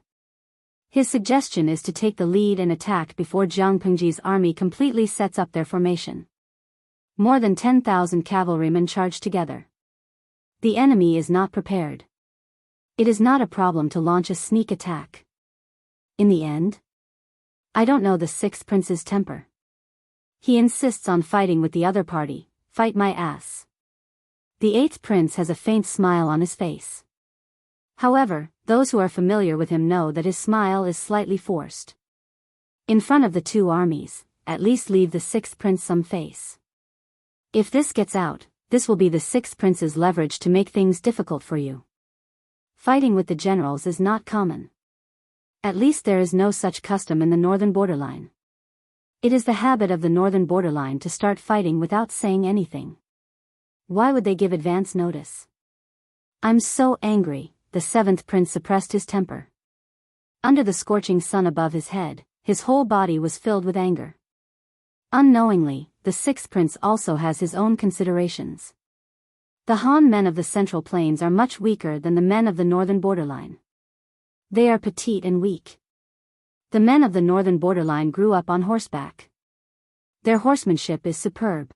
His suggestion is to take the lead and attack before Jiang Pengji's army completely sets up their formation. More than 10,000 cavalrymen charge together. The enemy is not prepared. It is not a problem to launch a sneak attack. In the end, I don't know the 6th prince's temper. He insists on fighting with the other party. Fight my ass. The 8th prince has a faint smile on his face. However, those who are familiar with him know that his smile is slightly forced. In front of the two armies, at least leave the 6th prince some face. If this gets out, this will be the 6th prince's leverage to make things difficult for you. Fighting with the generals is not common. At least there is no such custom in the northern borderline. It is the habit of the northern borderline to start fighting without saying anything. Why would they give advance notice? I'm so angry, the 7th prince suppressed his temper. Under the scorching sun above his head, his whole body was filled with anger. Unknowingly, the sixth prince also has his own considerations. The Han men of the Central Plains are much weaker than the men of the northern borderline. They are petite and weak. The men of the northern borderline grew up on horseback. Their horsemanship is superb.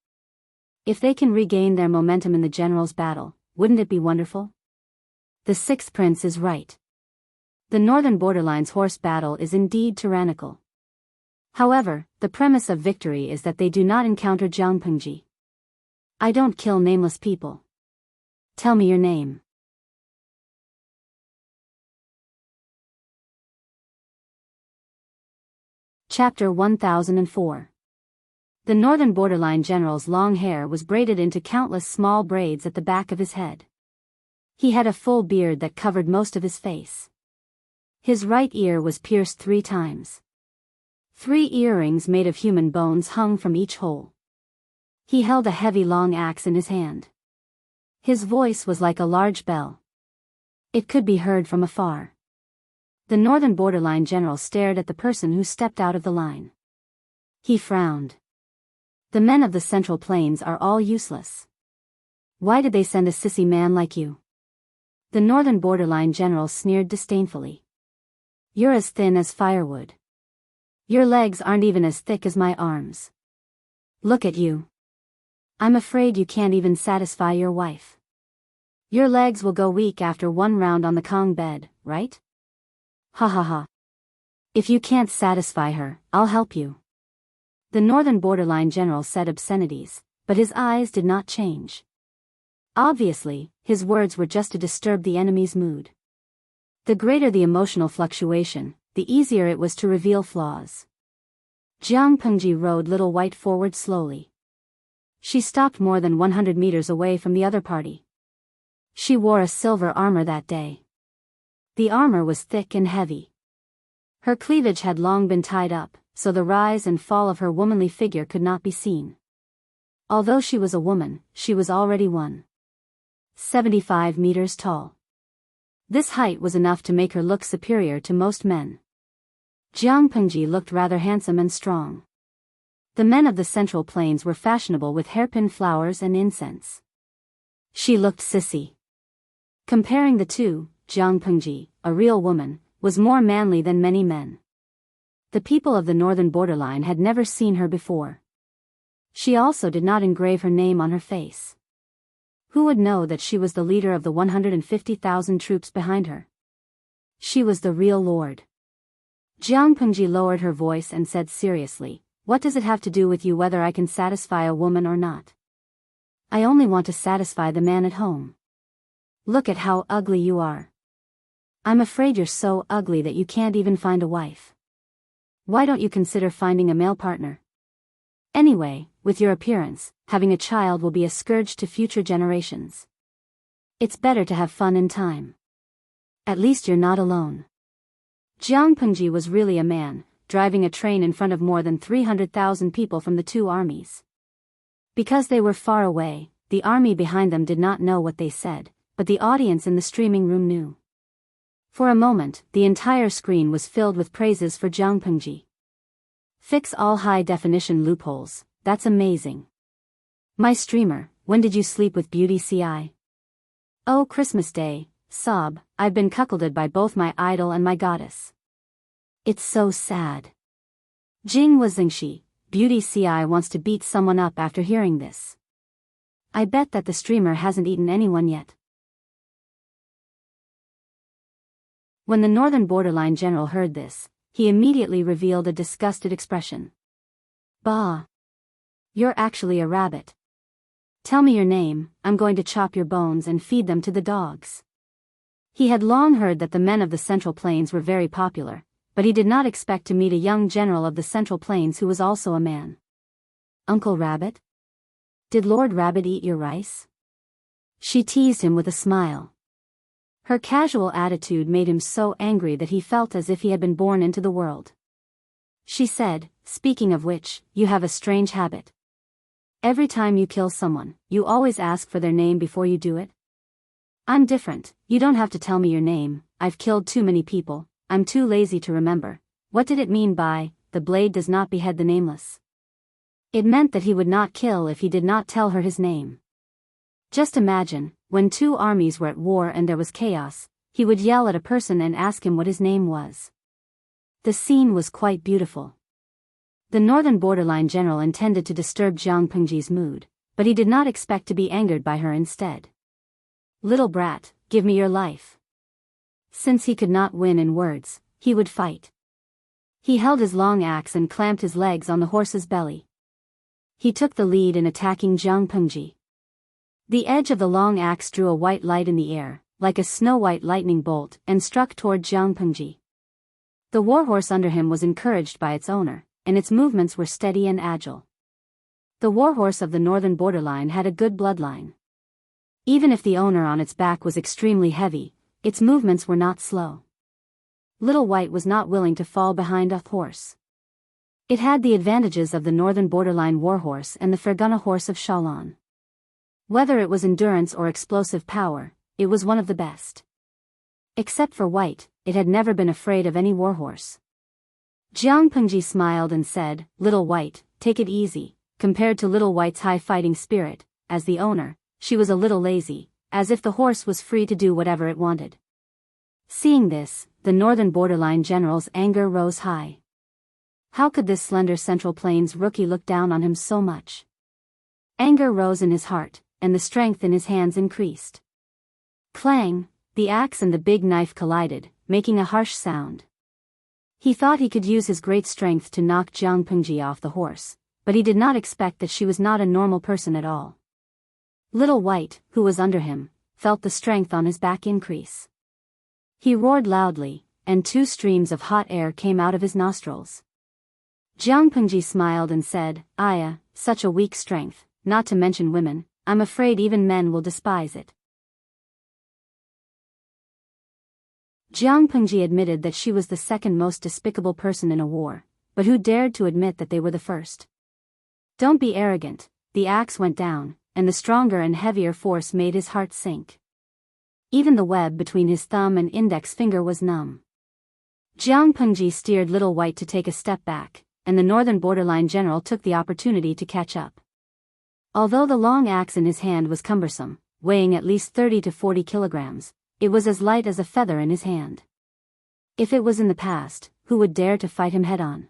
If they can regain their momentum in the general's battle, wouldn't it be wonderful? The sixth prince is right. The northern borderline's horse battle is indeed tyrannical. However, the premise of victory is that they do not encounter Jianghu. I don't kill nameless people. Tell me your name. Chapter 1004. The northern borderline general's long hair was braided into countless small braids at the back of his head. He had a full beard that covered most of his face. His right ear was pierced 3 times. 3 earrings made of human bones hung from each hole. He held a heavy long axe in his hand. His voice was like a large bell. It could be heard from afar. The northern borderline general stared at the person who stepped out of the line. He frowned. The men of the Central Plains are all useless. Why did they send a sissy man like you? The northern borderline general sneered disdainfully. You're as thin as firewood. Your legs aren't even as thick as my arms. Look at you. I'm afraid you can't even satisfy your wife. Your legs will go weak after 1 round on the Kong bed, right? Ha ha ha. If you can't satisfy her, I'll help you. The northern borderline general said obscenities, but his eyes did not change. Obviously, his words were just to disturb the enemy's mood. The greater the emotional fluctuation, the easier it was to reveal flaws. Jianghu rode Little White forward slowly. She stopped more than 100 meters away from the other party. She wore a silver armor that day. The armor was thick and heavy. Her cleavage had long been tied up, so the rise and fall of her womanly figure could not be seen. Although she was a woman, she was already 175 meters tall. This height was enough to make her look superior to most men. Jianghu looked rather handsome and strong. The men of the Central Plains were fashionable with hairpin flowers and incense. She looked sissy. Comparing the two, Jianghu, a real woman, was more manly than many men. The people of the northern borderline had never seen her before. She also did not engrave her name on her face. Who would know that she was the leader of the 150,000 troops behind her? She was the real lord. Jianghu lowered her voice and said seriously, "What does it have to do with you whether I can satisfy a woman or not? I only want to satisfy the man at home. Look at how ugly you are. I'm afraid you're so ugly that you can't even find a wife. Why don't you consider finding a male partner? Anyway, with your appearance, having a child will be a scourge to future generations. It's better to have fun in time. At least you're not alone." Jianghu was really a man, driving a train in front of more than 300,000 people from the 2 armies. Because they were far away, the army behind them did not know what they said, but the audience in the streaming room knew. For a moment, the entire screen was filled with praises for Jianghu. Fix all high-definition loopholes, that's amazing. My streamer, when did you sleep with Beauty Ci? Oh, Christmas Day, sob, I've been cuckolded by both my idol and my goddess. It's so sad. Jing was Zingshi, Beauty Ci wants to beat someone up after hearing this. I bet that the streamer hasn't eaten anyone yet. When the northern borderline general heard this, he immediately revealed a disgusted expression. Bah! You're actually a rabbit. Tell me your name, I'm going to chop your bones and feed them to the dogs. He had long heard that the men of the Central Plains were very popular, but he did not expect to meet a young general of the Central Plains who was also a man. Uncle Rabbit? Did Lord Rabbit eat your rice? She teased him with a smile. Her casual attitude made him so angry that he felt as if he had been born into the world. She said, "Speaking of which, you have a strange habit. Every time you kill someone, you always ask for their name before you do it. I'm different, you don't have to tell me your name, I've killed too many people, I'm too lazy to remember. What did it mean by, the blade does not behead the nameless?" It meant that he would not kill if he did not tell her his name. Just imagine, when two armies were at war and there was chaos, he would yell at a person and ask him what his name was. The scene was quite beautiful. The northern borderline general intended to disturb Jiang Pengji's mood, but he did not expect to be angered by her instead. "Little brat, give me your life." Since he could not win in words, he would fight. He held his long axe and clamped his legs on the horse's belly. He took the lead in attacking Jiang Pengji. The edge of the long axe drew a white light in the air, like a snow-white lightning bolt, and struck toward Jiang Pengji. The warhorse under him was encouraged by its owner, and its movements were steady and agile. The warhorse of the northern borderline had a good bloodline. Even if the owner on its back was extremely heavy, its movements were not slow. Little White was not willing to fall behind a horse. It had the advantages of the northern borderline warhorse and the Fergana horse of Shalan. Whether it was endurance or explosive power, it was one of the best. Except for White, it had never been afraid of any warhorse. Jiang Pengji smiled and said, "Little White, take it easy." Compared to Little White's high fighting spirit, as the owner, she was a little lazy, as if the horse was free to do whatever it wanted. Seeing this, the northern borderline general's anger rose high. How could this slender Central Plains rookie look down on him so much? Anger rose in his heart, and the strength in his hands increased. Clang! The axe and the big knife collided, making a harsh sound. He thought he could use his great strength to knock Jiang Pengji off the horse, but he did not expect that she was not a normal person at all. Little White, who was under him, felt the strength on his back increase. He roared loudly, and 2 streams of hot air came out of his nostrils. Jiang Pengji smiled and said, "Aya, such a weak strength, not to mention women, I'm afraid even men will despise it." Jiang Pengji admitted that she was the second most despicable person in a war, but who dared to admit that they were the first? "Don't be arrogant." The axe went down, and the stronger and heavier force made his heart sink. Even the web between his thumb and index finger was numb. Jiang Pengji steered Little White to take a step back, and the northern borderline general took the opportunity to catch up. Although the long axe in his hand was cumbersome, weighing at least 30 to 40 kilograms, it was as light as a feather in his hand. If it was in the past, who would dare to fight him head-on?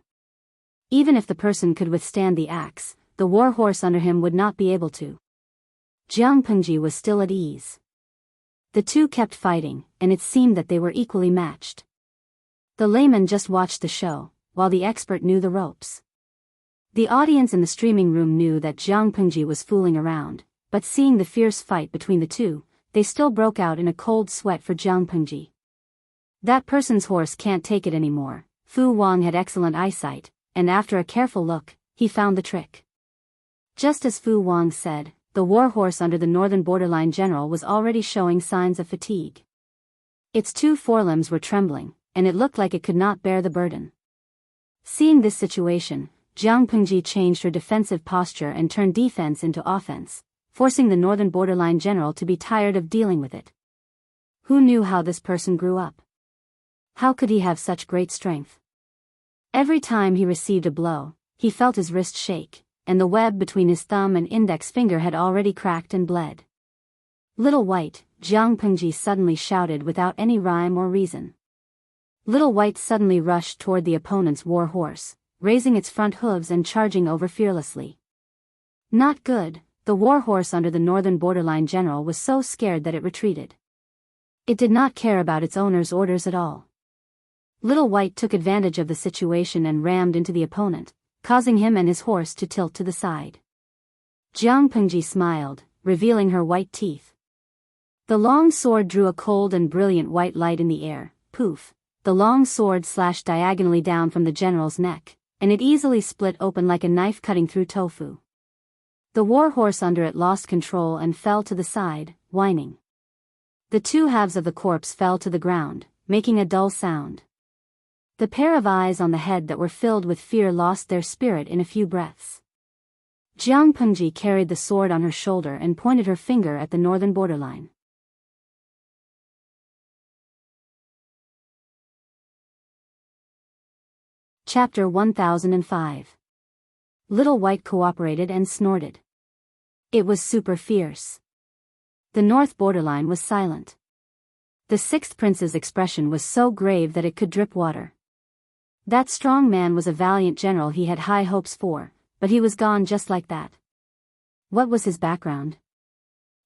Even if the person could withstand the axe, the war horse under him would not be able to. Jiang Pengji was still at ease. The two kept fighting, and it seemed that they were equally matched. The layman just watched the show, while the expert knew the ropes. The audience in the streaming room knew that Jiang Pengji was fooling around, but seeing the fierce fight between the two, they still broke out in a cold sweat for Jiang Pengji. That person's horse can't take it anymore. Fu Wang had excellent eyesight, and after a careful look, he found the trick. Just as Fu Wang said, the war horse under the northern borderline general was already showing signs of fatigue. Its 2 forelimbs were trembling, and it looked like it could not bear the burden. Seeing this situation, Jiang Pengji changed her defensive posture and turned defense into offense, forcing the northern borderline general to be tired of dealing with it. Who knew how this person grew up? How could he have such great strength? Every time he received a blow, he felt his wrist shake, and the web between his thumb and index finger had already cracked and bled. "Little White," Jiang Pengji suddenly shouted without any rhyme or reason. Little White suddenly rushed toward the opponent's war horse, raising its front hooves and charging over fearlessly. Not good. The war horse under the northern borderline general was so scared that it retreated. It did not care about its owner's orders at all. Little White took advantage of the situation and rammed into the opponent, causing him and his horse to tilt to the side. Jiang Pengji smiled, revealing her white teeth. The long sword drew a cold and brilliant white light in the air. Poof! The long sword slashed diagonally down from the general's neck, and it easily split open like a knife cutting through tofu. The war horse under it lost control and fell to the side, whining. The 2 halves of the corpse fell to the ground, making a dull sound. The pair of eyes on the head that were filled with fear lost their spirit in a few breaths. Jiang Pengji carried the sword on her shoulder and pointed her finger at the northern borderline. Chapter 1005. Little White cooperated and snorted. It was super fierce. The north borderline was silent. The sixth prince's expression was so grave that it could drip water. That strong man was a valiant general he had high hopes for, but he was gone just like that. What was his background?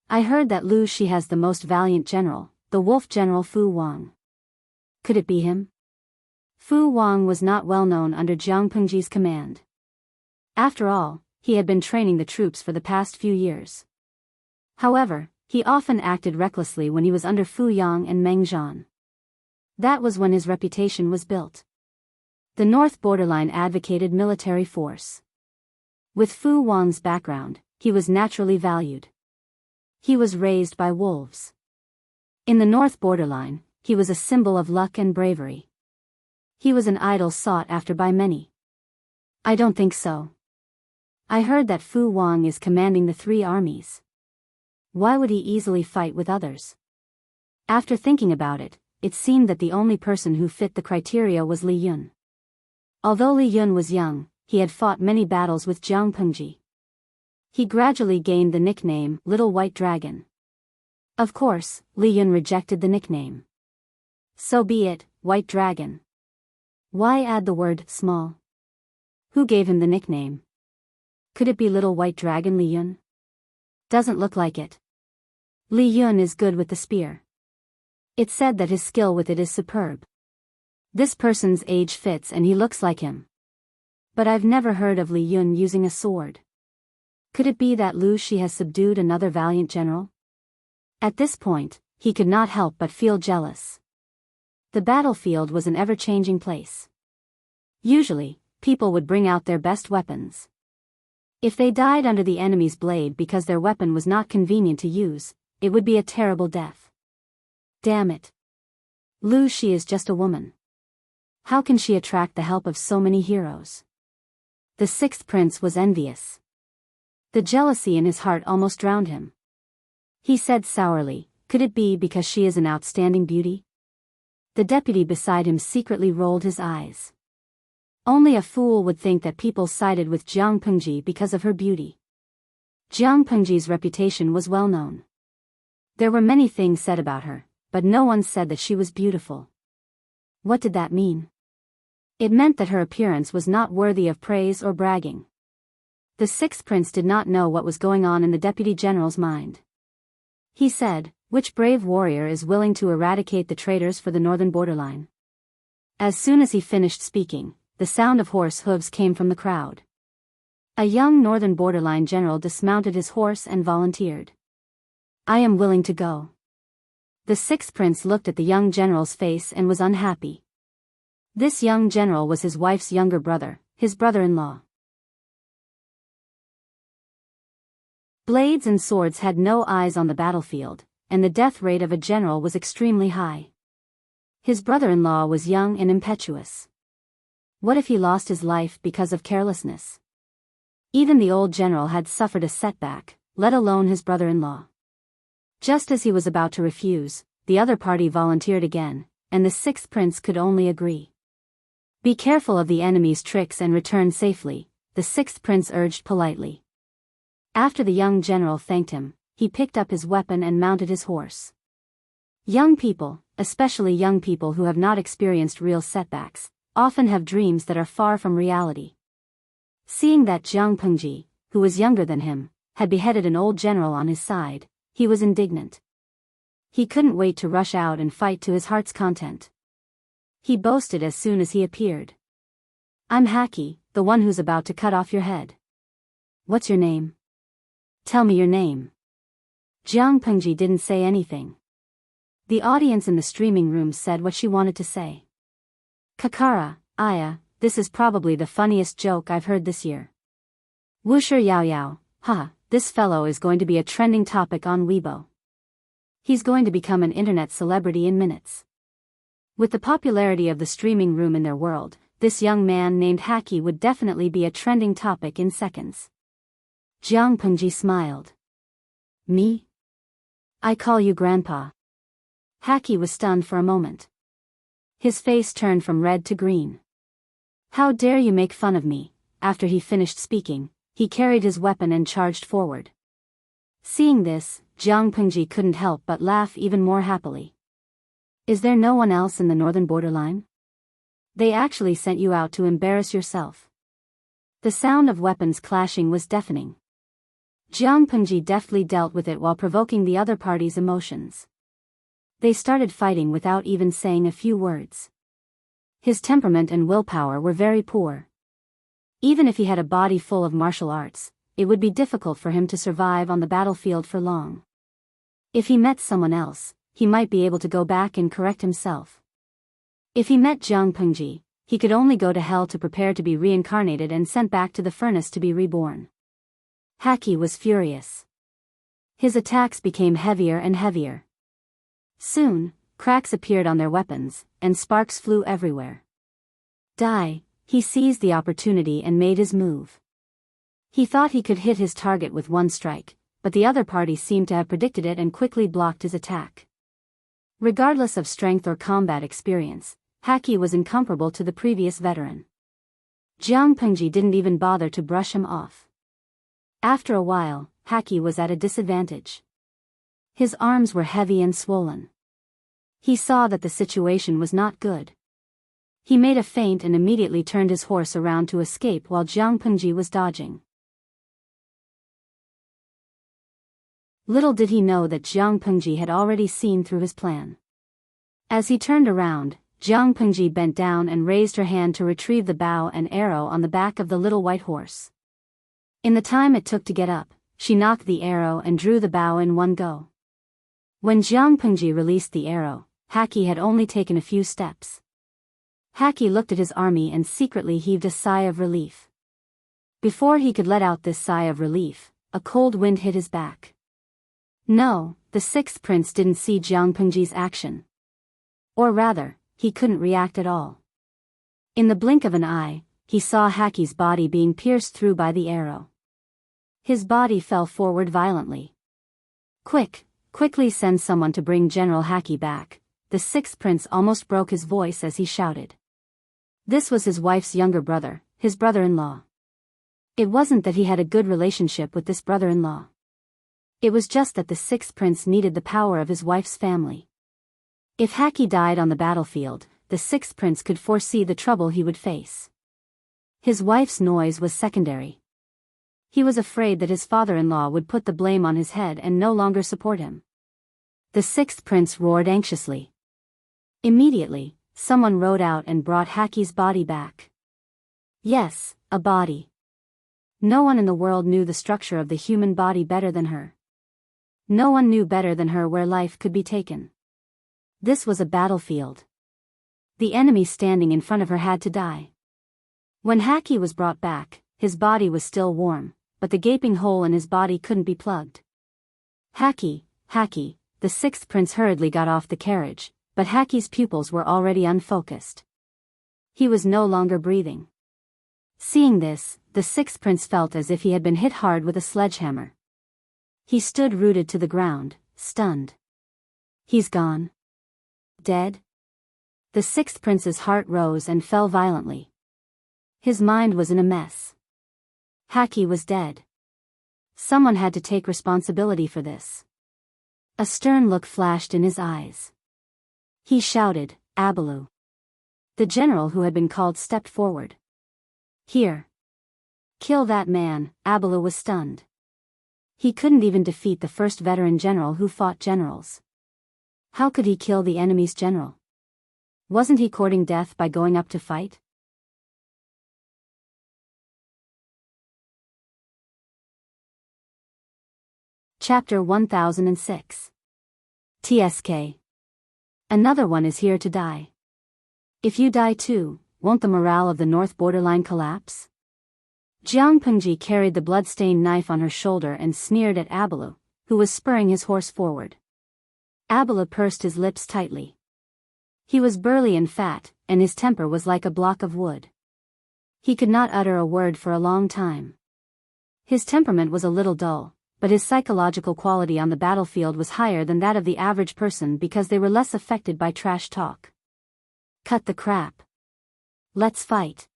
I heard that Lu Shi has the most valiant general, the wolf general Fu Wang. Could it be him? Fu Wang was not well known under Jiang Pengji's command. After all, he had been training the troops for the past few years. However, he often acted recklessly when he was under Fu Yang and Meng Zhan. That was when his reputation was built. The north borderline advocated military force. With Fu Wang's background, he was naturally valued. He was raised by wolves. In the north borderline, he was a symbol of luck and bravery. He was an idol sought after by many. I don't think so. I heard that Fu Wang is commanding the 3 armies. Why would he easily fight with others? After thinking about it, it seemed that the only person who fit the criteria was Li Yun. Although Li Yun was young, he had fought many battles with Jiang Pengji. He gradually gained the nickname Little White Dragon. Of course, Li Yun rejected the nickname. So be it, White Dragon. Why add the word small? Who gave him the nickname? Could it be Little White Dragon Li Yun? Doesn't look like it. Li Yun is good with the spear. It's said that his skill with it is superb. This person's age fits and he looks like him. But I've never heard of Li Yun using a sword. Could it be that Lu Shi has subdued another valiant general? At this point, he could not help but feel jealous. The battlefield was an ever-changing place. Usually, people would bring out their best weapons. If they died under the enemy's blade because their weapon was not convenient to use, it would be a terrible death. Damn it. Lu Shi is just a woman. How can she attract the help of so many heroes? The sixth prince was envious. The jealousy in his heart almost drowned him. He said sourly, could it be because she is an outstanding beauty? The deputy beside him secretly rolled his eyes. Only a fool would think that people sided with Jiang Pengji because of her beauty. Jiang Pengji's reputation was well known. There were many things said about her, but no one said that she was beautiful. What did that mean? It meant that her appearance was not worthy of praise or bragging. The sixth prince did not know what was going on in the deputy general's mind. He said, which brave warrior is willing to eradicate the traitors for the northern borderline? As soon as he finished speaking, the sound of horse hooves came from the crowd. A young northern borderline general dismounted his horse and volunteered. I am willing to go. The sixth prince looked at the young general's face and was unhappy. This young general was his wife's younger brother, his brother-in-law. Blades and swords had no eyes on the battlefield, and the death rate of a general was extremely high. His brother-in-law was young and impetuous. What if he lost his life because of carelessness? Even the old general had suffered a setback, let alone his brother-in-law. Just as he was about to refuse, the other party volunteered again, and the sixth prince could only agree. Be careful of the enemy's tricks and return safely, the sixth prince urged politely. After the young general thanked him, he picked up his weapon and mounted his horse. Young people, especially young people who have not experienced real setbacks, often have dreams that are far from reality. Seeing that Jiang Pengji, who was younger than him, had beheaded an old general on his side, he was indignant. He couldn't wait to rush out and fight to his heart's content. He boasted as soon as he appeared. I'm Haki, the one who's about to cut off your head. What's your name? Tell me your name. Jiang Pengji didn't say anything. The audience in the streaming room said what she wanted to say. Kakara, Aya, this is probably the funniest joke I've heard this year. Wuxia Yao Yao, haha, this fellow is going to be a trending topic on Weibo. He's going to become an internet celebrity in minutes. With the popularity of the streaming room in their world, this young man named Haki would definitely be a trending topic in seconds. Jiang Pengji smiled. Me? I call you Grandpa. Haki was stunned for a moment. His face turned from red to green. How dare you make fun of me? after he finished speaking, he carried his weapon and charged forward. Seeing this, Jiang Pengji couldn't help but laugh even more happily. Is there no one else in the northern borderline? They actually sent you out to embarrass yourself. The sound of weapons clashing was deafening. Jiang Pengji deftly dealt with it while provoking the other party's emotions. They started fighting without even saying a few words. His temperament and willpower were very poor. Even if he had a body full of martial arts, it would be difficult for him to survive on the battlefield for long. If he met someone else, he might be able to go back and correct himself. If he met Jiang Pengji, he could only go to hell to prepare to be reincarnated and sent back to the furnace to be reborn. Haki was furious. His attacks became heavier and heavier. Soon, cracks appeared on their weapons, and sparks flew everywhere. He seized the opportunity and made his move. He thought he could hit his target with one strike, but the other party seemed to have predicted it and quickly blocked his attack. Regardless of strength or combat experience, Haki was incomparable to the previous veteran. Jiang Pengji didn't even bother to brush him off. After a while, Haki was at a disadvantage. His arms were heavy and swollen. He saw that the situation was not good. He made a feint and immediately turned his horse around to escape while Jiang Pengji was dodging. Little did he know that Jiang Pengji had already seen through his plan. As he turned around, Jiang Pengji bent down and raised her hand to retrieve the bow and arrow on the back of the little white horse. In the time it took to get up, she knocked the arrow and drew the bow in one go. When Jiang Pengji released the arrow, Haki had only taken a few steps. Haki looked at his army and secretly heaved a sigh of relief. Before he could let out this sigh of relief, a cold wind hit his back. No, the sixth prince didn't see Jiang Pengji's action. Or rather, he couldn't react at all. In the blink of an eye, he saw Haki's body being pierced through by the arrow. His body fell forward violently. Quickly send someone to bring General Haki back, the sixth prince almost broke his voice as he shouted. This was his wife's younger brother, his brother-in-law. It wasn't that he had a good relationship with this brother-in-law. It was just that the sixth prince needed the power of his wife's family. If Haki died on the battlefield, the sixth prince could foresee the trouble he would face. His wife's noise was secondary. He was afraid that his father-in-law would put the blame on his head and no longer support him. The sixth prince roared anxiously. Immediately, someone rode out and brought Haki's body back. Yes, a body. No one in the world knew the structure of the human body better than her. No one knew better than her where life could be taken. This was a battlefield. The enemy standing in front of her had to die. When Haki was brought back, his body was still warm, but the gaping hole in his body couldn't be plugged. Haki, the sixth prince hurriedly got off the carriage, but Haki's pupils were already unfocused. He was no longer breathing. Seeing this, the sixth prince felt as if he had been hit hard with a sledgehammer. He stood rooted to the ground, stunned. He's gone. Dead? The sixth prince's heart rose and fell violently. His mind was in a mess. Haki was dead. Someone had to take responsibility for this. A stern look flashed in his eyes. He shouted, "Abalu." The general who had been called stepped forward. "Here. Kill that man." Abalu was stunned. He couldn't even defeat the first veteran general who fought generals. How could he kill the enemy's general? Wasn't he courting death by going up to fight? Chapter 1006. TSK. Another one is here to die. If you die too, won't the morale of the north borderline collapse? Jiang Pengji carried the blood-stained knife on her shoulder and sneered at Abalu, who was spurring his horse forward. Abalu pursed his lips tightly. He was burly and fat, and his temper was like a block of wood. He could not utter a word for a long time. His temperament was a little dull, but his psychological quality on the battlefield was higher than that of the average person because they were less affected by trash talk. Cut the crap. Let's fight.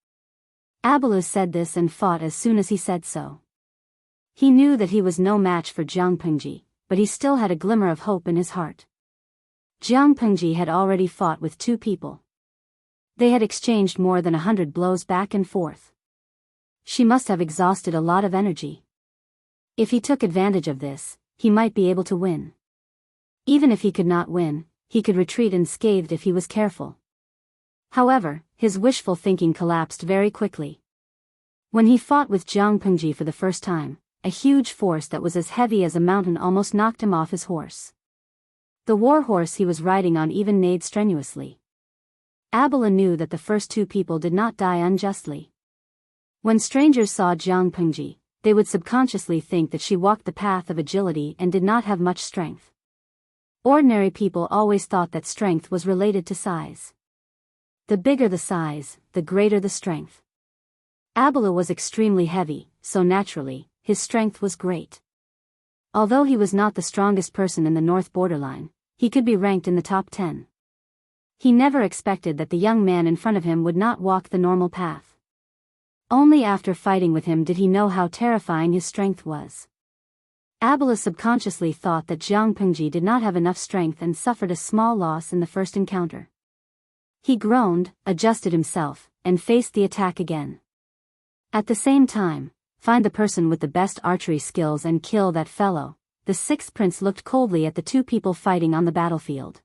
Abalu said this and fought as soon as he said so. He knew that he was no match for Jiang Pengji, but he still had a glimmer of hope in his heart. Jiang Pengji had already fought with 2 people. They had exchanged more than 100 blows back and forth. She must have exhausted a lot of energy. If he took advantage of this, he might be able to win. Even if he could not win, he could retreat unscathed if he was careful. However, his wishful thinking collapsed very quickly. When he fought with Jiang Pengji for the first time, a huge force that was as heavy as a mountain almost knocked him off his horse. The war horse he was riding on even neighed strenuously. Abala knew that the first 2 people did not die unjustly. When strangers saw Jiang Pengji, they would subconsciously think that she walked the path of agility and did not have much strength. Ordinary people always thought that strength was related to size. The bigger the size, the greater the strength. Abala was extremely heavy, so naturally, his strength was great. Although he was not the strongest person in the north borderline, he could be ranked in the top 10. He never expected that the young man in front of him would not walk the normal path. Only after fighting with him did he know how terrifying his strength was. Abala subconsciously thought that Jiang Pengji did not have enough strength and suffered a small loss in the first encounter. He groaned, adjusted himself, and faced the attack again. At the same time, find the person with the best archery skills and kill that fellow. The 6th prince looked coldly at the 2 people fighting on the battlefield.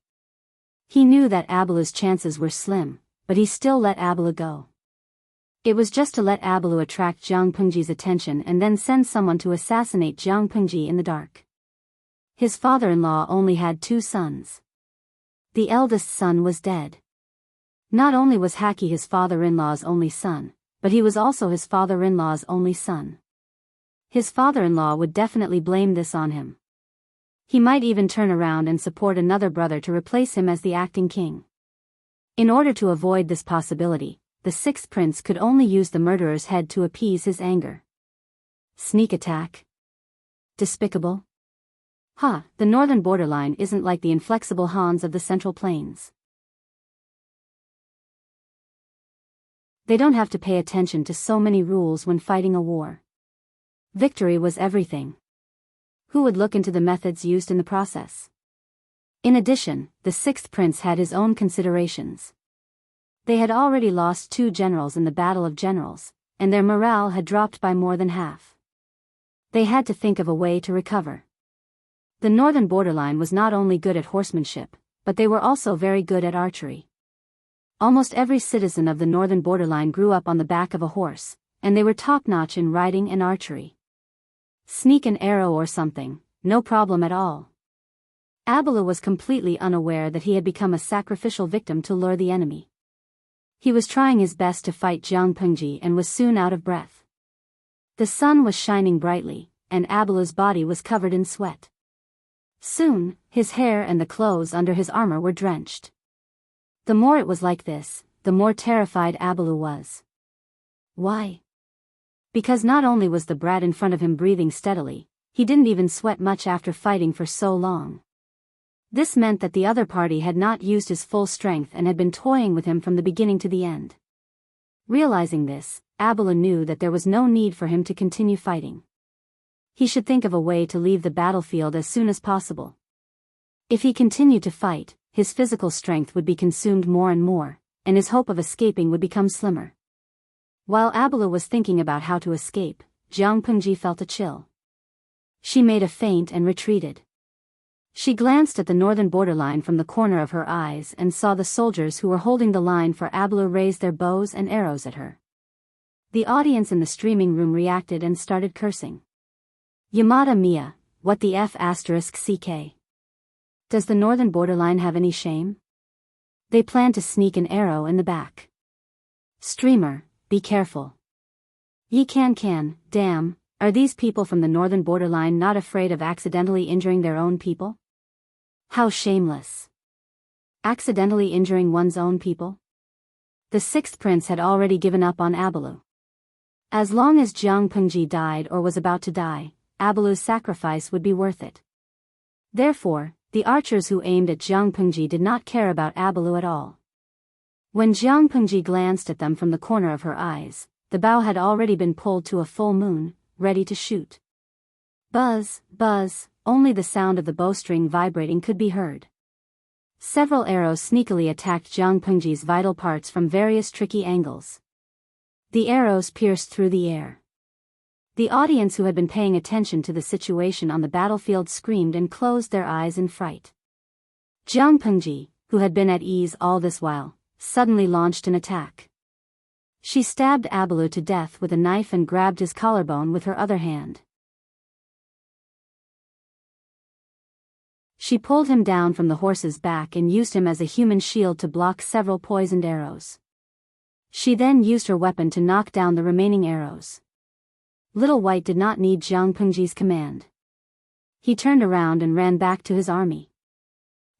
He knew that Abala's chances were slim, but he still let Abala go. It was just to let Abalu attract Jiang Pengji's attention and then send someone to assassinate Jiang Pengji in the dark. His father-in-law only had 2 sons. The eldest son was dead. Not only was Haki his father-in-law's only son, but he was also his father-in-law's only son. His father-in-law would definitely blame this on him. He might even turn around and support another brother to replace him as the acting king. In order to avoid this possibility, the 6th prince could only use the murderer's head to appease his anger. Sneak attack? Despicable? The northern borderline isn't like the inflexible Hans of the Central Plains. They don't have to pay attention to so many rules when fighting a war. Victory was everything. Who would look into the methods used in the process? In addition, the 6th prince had his own considerations. They had already lost 2 generals in the Battle of Generals, and their morale had dropped by more than half. They had to think of a way to recover. The northern borderline was not only good at horsemanship, but they were also very good at archery. Almost every citizen of the northern borderline grew up on the back of a horse, and they were top-notch in riding and archery. Sneak an arrow or something, no problem at all. Abala was completely unaware that he had become a sacrificial victim to lure the enemy. He was trying his best to fight Jiang Pengji and was soon out of breath. The sun was shining brightly, and Abala's body was covered in sweat. Soon, his hair and the clothes under his armor were drenched. The more it was like this, the more terrified Abala was. Why? Because not only was the brat in front of him breathing steadily, he didn't even sweat much after fighting for so long. This meant that the other party had not used his full strength and had been toying with him from the beginning to the end. Realizing this, Abala knew that there was no need for him to continue fighting. He should think of a way to leave the battlefield as soon as possible. If he continued to fight, his physical strength would be consumed more and more, and his hope of escaping would become slimmer. While Abala was thinking about how to escape, Jiang Pengji felt a chill. She made a feint and retreated. She glanced at the northern borderline from the corner of her eyes and saw the soldiers who were holding the line for Abala raise their bows and arrows at her. The audience in the streaming room reacted and started cursing. Yamada Mia, what the F***ck? Does the northern borderline have any shame? They plan to sneak an arrow in the back. Streamer, be careful. Ye can, damn, are these people from the northern borderline not afraid of accidentally injuring their own people? How shameless. Accidentally injuring one's own people? The 6th prince had already given up on Abalu. As long as Jiang Pengji died or was about to die, Abalu's sacrifice would be worth it. Therefore, the archers who aimed at Jiang Pengji did not care about Abalu at all. When Jiang Pengji glanced at them from the corner of her eyes, the bow had already been pulled to a full moon, ready to shoot. Buzz, buzz, only the sound of the bowstring vibrating could be heard. Several arrows sneakily attacked Jiang Pengji's vital parts from various tricky angles. The arrows pierced through the air. The audience who had been paying attention to the situation on the battlefield screamed and closed their eyes in fright. Jiang Pengji, who had been at ease all this while, suddenly launched an attack. She stabbed Abalu to death with a knife and grabbed his collarbone with her other hand. She pulled him down from the horse's back and used him as a human shield to block several poisoned arrows. She then used her weapon to knock down the remaining arrows. Little White did not need Jiang Pengji's command. He turned around and ran back to his army.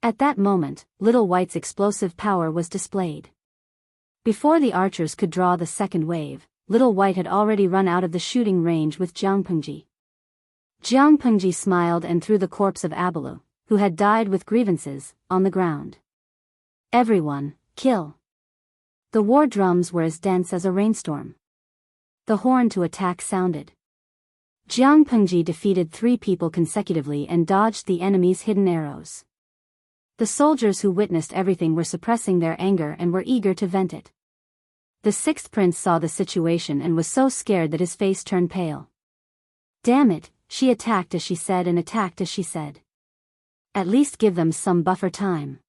At that moment, Little White's explosive power was displayed. Before the archers could draw the second wave, Little White had already run out of the shooting range with Jiang Pengji. Jiang Pengji smiled and threw the corpse of Abalu, who had died with grievances, on the ground. Everyone, kill! The war drums were as dense as a rainstorm. The horn to attack sounded. Jiang Pengji defeated 3 people consecutively and dodged the enemy's hidden arrows. The soldiers who witnessed everything were suppressing their anger and were eager to vent it. The 6th prince saw the situation and was so scared that his face turned pale. Damn it, she attacked as she said and attacked as she said. At least give them some buffer time.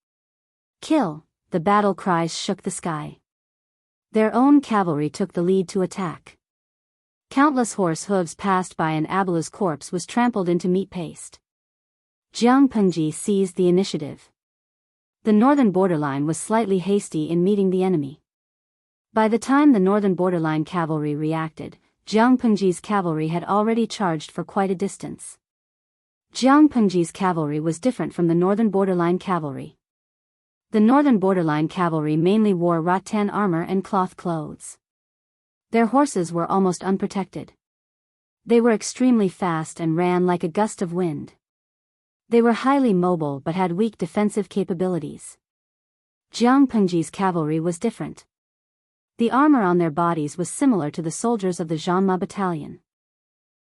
Kill! The battle cries shook the sky. Their own cavalry took the lead to attack. Countless horse hooves passed by and Abalu's corpse was trampled into meat paste. Jiang Pengji seized the initiative. The northern borderline was slightly hasty in meeting the enemy. By the time the northern borderline cavalry reacted, Jiang Pengji's cavalry had already charged for quite a distance. Jiang Pengji's cavalry was different from the northern borderline cavalry. The northern borderline cavalry mainly wore rattan armor and cloth clothes. Their horses were almost unprotected. They were extremely fast and ran like a gust of wind. They were highly mobile but had weak defensive capabilities. Jiang Pengji's cavalry was different. The armor on their bodies was similar to the soldiers of the Jianghu battalion.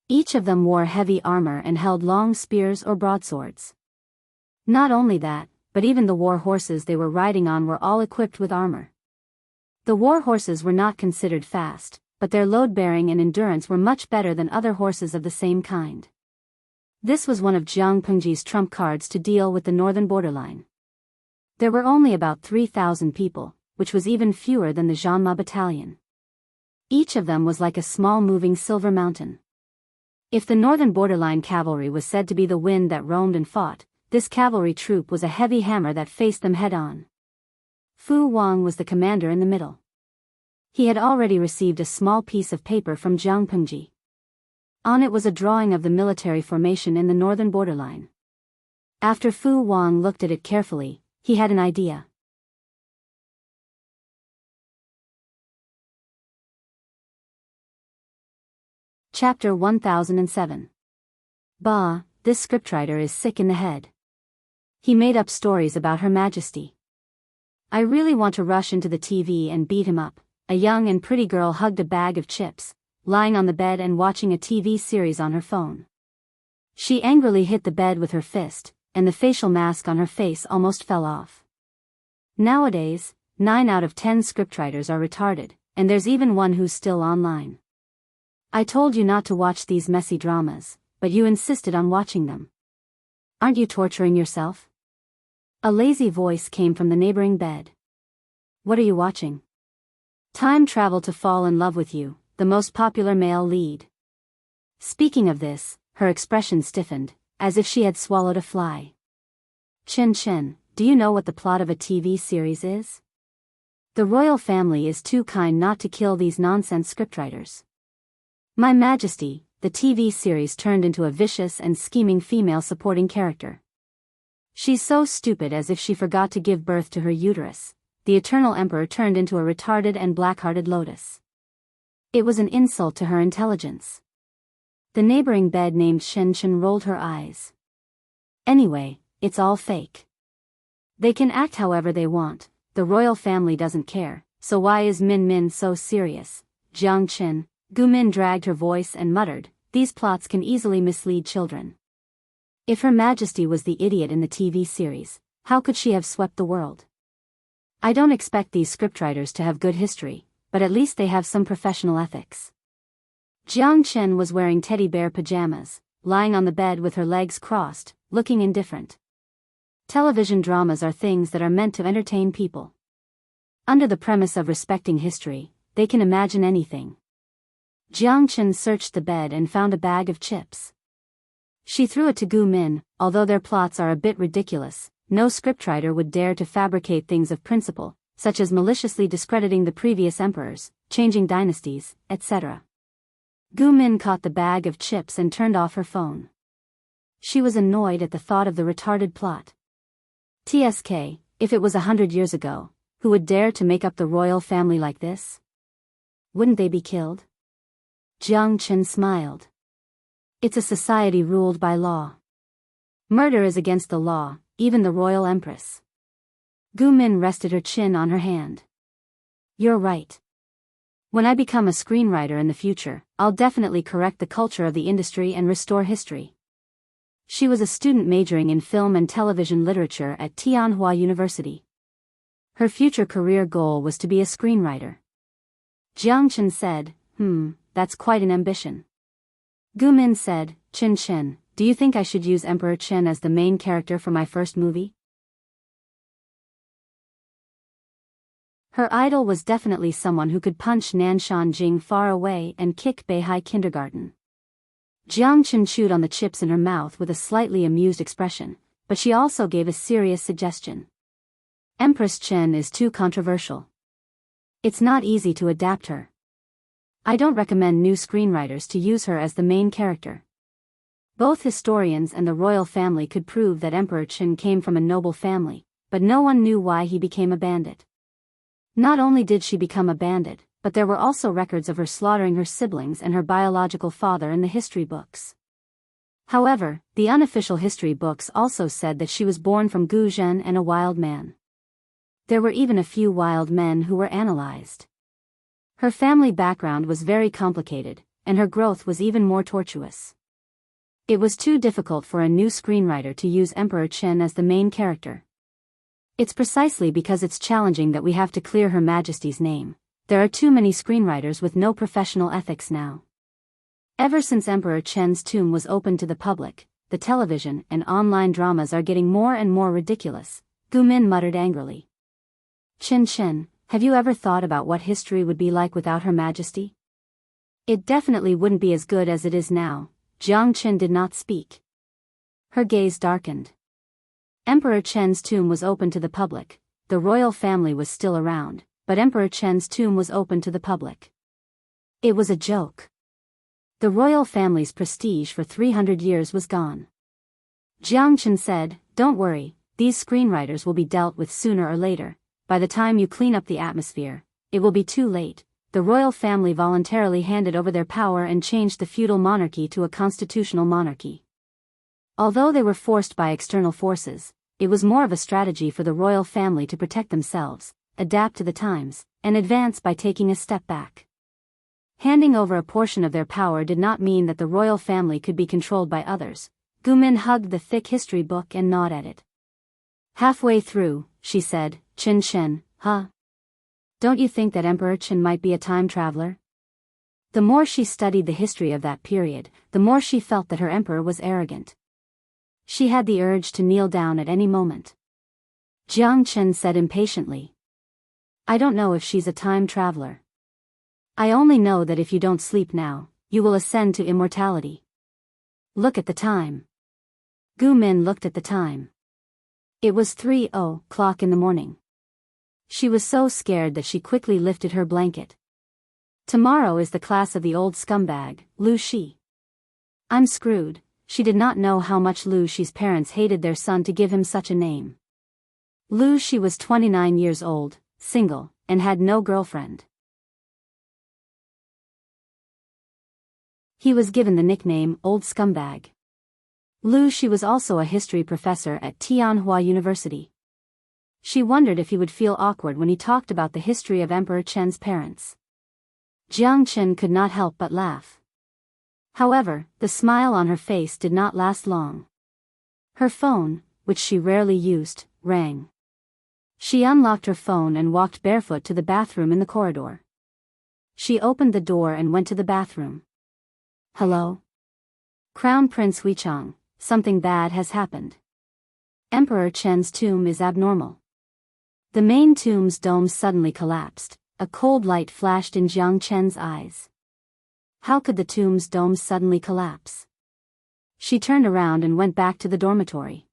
Each of them wore heavy armor and held long spears or broadswords. Not only that, but even the war horses they were riding on were all equipped with armor. The war horses were not considered fast, but their load-bearing and endurance were much better than other horses of the same kind. This was one of Jiang Pengji's trump cards to deal with the northern borderline. There were only about 3,000 people, which was even fewer than the Jianghu battalion. Each of them was like a small moving silver mountain. If the northern borderline cavalry was said to be the wind that roamed and fought, this cavalry troop was a heavy hammer that faced them head-on. Fu Wang was the commander in the middle. He had already received a small piece of paper from Jiang Pengji. On it was a drawing of the military formation in the northern borderline. After Fu Wang looked at it carefully, he had an idea. Chapter 1007. Bah, this scriptwriter is sick in the head. He made up stories about Her Majesty. I really want to rush into the TV and beat him up. A young and pretty girl hugged a bag of chips, lying on the bed and watching a TV series on her phone. She angrily hit the bed with her fist, and the facial mask on her face almost fell off. Nowadays, 9 out of 10 scriptwriters are retarded, and there's even one who's still online. I told you not to watch these messy dramas, but you insisted on watching them. Aren't you torturing yourself? A lazy voice came from the neighboring bed. What are you watching? Time Travel to Fall in Love with You, the most popular male lead. Speaking of this, her expression stiffened, as if she had swallowed a fly. Chin Chin, do you know what the plot of a TV series is? The royal family is too kind not to kill these nonsense scriptwriters. My Majesty, the TV series turned into a vicious and scheming female supporting character. She's so stupid as if she forgot to give birth to her uterus. The eternal emperor turned into a retarded and black-hearted lotus. It was an insult to her intelligence. The neighboring bed named Shen Chen rolled her eyes. Anyway, it's all fake. They can act however they want, the royal family doesn't care, so why is Min Min so serious? Jiang Qin, Gu Min dragged her voice and muttered, these plots can easily mislead children. If Her Majesty was the idiot in the TV series, how could she have swept the world? I don't expect these scriptwriters to have good history, but at least they have some professional ethics. Jiang Chen was wearing teddy bear pajamas, lying on the bed with her legs crossed, looking indifferent. Television dramas are things that are meant to entertain people. Under the premise of respecting history, they can imagine anything. Jiang Chen searched the bed and found a bag of chips. She threw it to Gu Min. Although their plots are a bit ridiculous, no scriptwriter would dare to fabricate things of principle, such as maliciously discrediting the previous emperors, changing dynasties, etc. Gu Min caught the bag of chips and turned off her phone. She was annoyed at the thought of the retarded plot. TSK, if it was 100 years ago, who would dare to make up the royal family like this? Wouldn't they be killed? Jiang Chen smiled. It's a society ruled by law. Murder is against the law, even the royal empress. Gu Min rested her chin on her hand. You're right. When I become a screenwriter in the future, I'll definitely correct the culture of the industry and restore history. She was a student majoring in film and television literature at Tianhua University. Her future career goal was to be a screenwriter. Jiang Chen said, that's quite an ambition. Gu Min said, Chen, do you think I should use Emperor Chen as the main character for my first movie? Her idol was definitely someone who could punch Nanshan Jing far away and kick Beihai Kindergarten. Jiang Chen chewed on the chips in her mouth with a slightly amused expression, but she also gave a serious suggestion. Empress Chen is too controversial. It's not easy to adapt her. I don't recommend new screenwriters to use her as the main character. Both historians and the royal family could prove that Emperor Chen came from a noble family, but no one knew why he became a bandit. Not only did she become a bandit, but there were also records of her slaughtering her siblings and her biological father in the history books. However, the unofficial history books also said that she was born from Gu Zhen and a wild man. There were even a few wild men who were analyzed. Her family background was very complicated, and her growth was even more tortuous. It was too difficult for a new screenwriter to use Emperor Chen as the main character. It's precisely because it's challenging that we have to clear Her Majesty's name. There are too many screenwriters with no professional ethics now. Ever since Emperor Chen's tomb was opened to the public, the television and online dramas are getting more and more ridiculous, Gu Min muttered angrily. Chen, have you ever thought about what history would be like without Her Majesty? It definitely wouldn't be as good as it is now. Jiang Chen did not speak. Her gaze darkened. Emperor Chen's tomb was open to the public. The royal family was still around, but Emperor Chen's tomb was open to the public. It was a joke. The royal family's prestige for 300 years was gone. Jiang Chen said, don't worry, these screenwriters will be dealt with sooner or later. By the time you clean up the atmosphere, it will be too late. The royal family voluntarily handed over their power and changed the feudal monarchy to a constitutional monarchy. Although they were forced by external forces, it was more of a strategy for the royal family to protect themselves, adapt to the times, and advance by taking a step back. Handing over a portion of their power did not mean that the royal family could be controlled by others. Gu Min hugged the thick history book and gnawed at it. Halfway through, she said, Chen, huh? Don't you think that Emperor Chen might be a time traveler? The more she studied the history of that period, the more she felt that her emperor was arrogant. She had the urge to kneel down at any moment. Jiang Chen said impatiently. I don't know if she's a time traveler. I only know that if you don't sleep now, you will ascend to immortality. Look at the time. Gu Min looked at the time. It was 3:00 in the morning. She was so scared that she quickly lifted her blanket. Tomorrow is the class of the old scumbag, Lu Shi. I'm screwed. She did not know how much Lu Shi's parents hated their son to give him such a name. Lu Shi was 29 years old, single, and had no girlfriend. He was given the nickname Old Scumbag. Lu Shi was also a history professor at Tianhua University. She wondered if he would feel awkward when he talked about the history of Emperor Chen's parents. Jiang Chen could not help but laugh. However, the smile on her face did not last long. Her phone, which she rarely used, rang. She unlocked her phone and walked barefoot to the bathroom in the corridor. She opened the door and went to the bathroom. Hello? Crown Prince Huichang, something bad has happened. Emperor Chen's tomb is abnormal. The main tomb's dome suddenly collapsed. A cold light flashed in Jiang Chen's eyes. How could the tomb's dome suddenly collapse? She turned around and went back to the dormitory.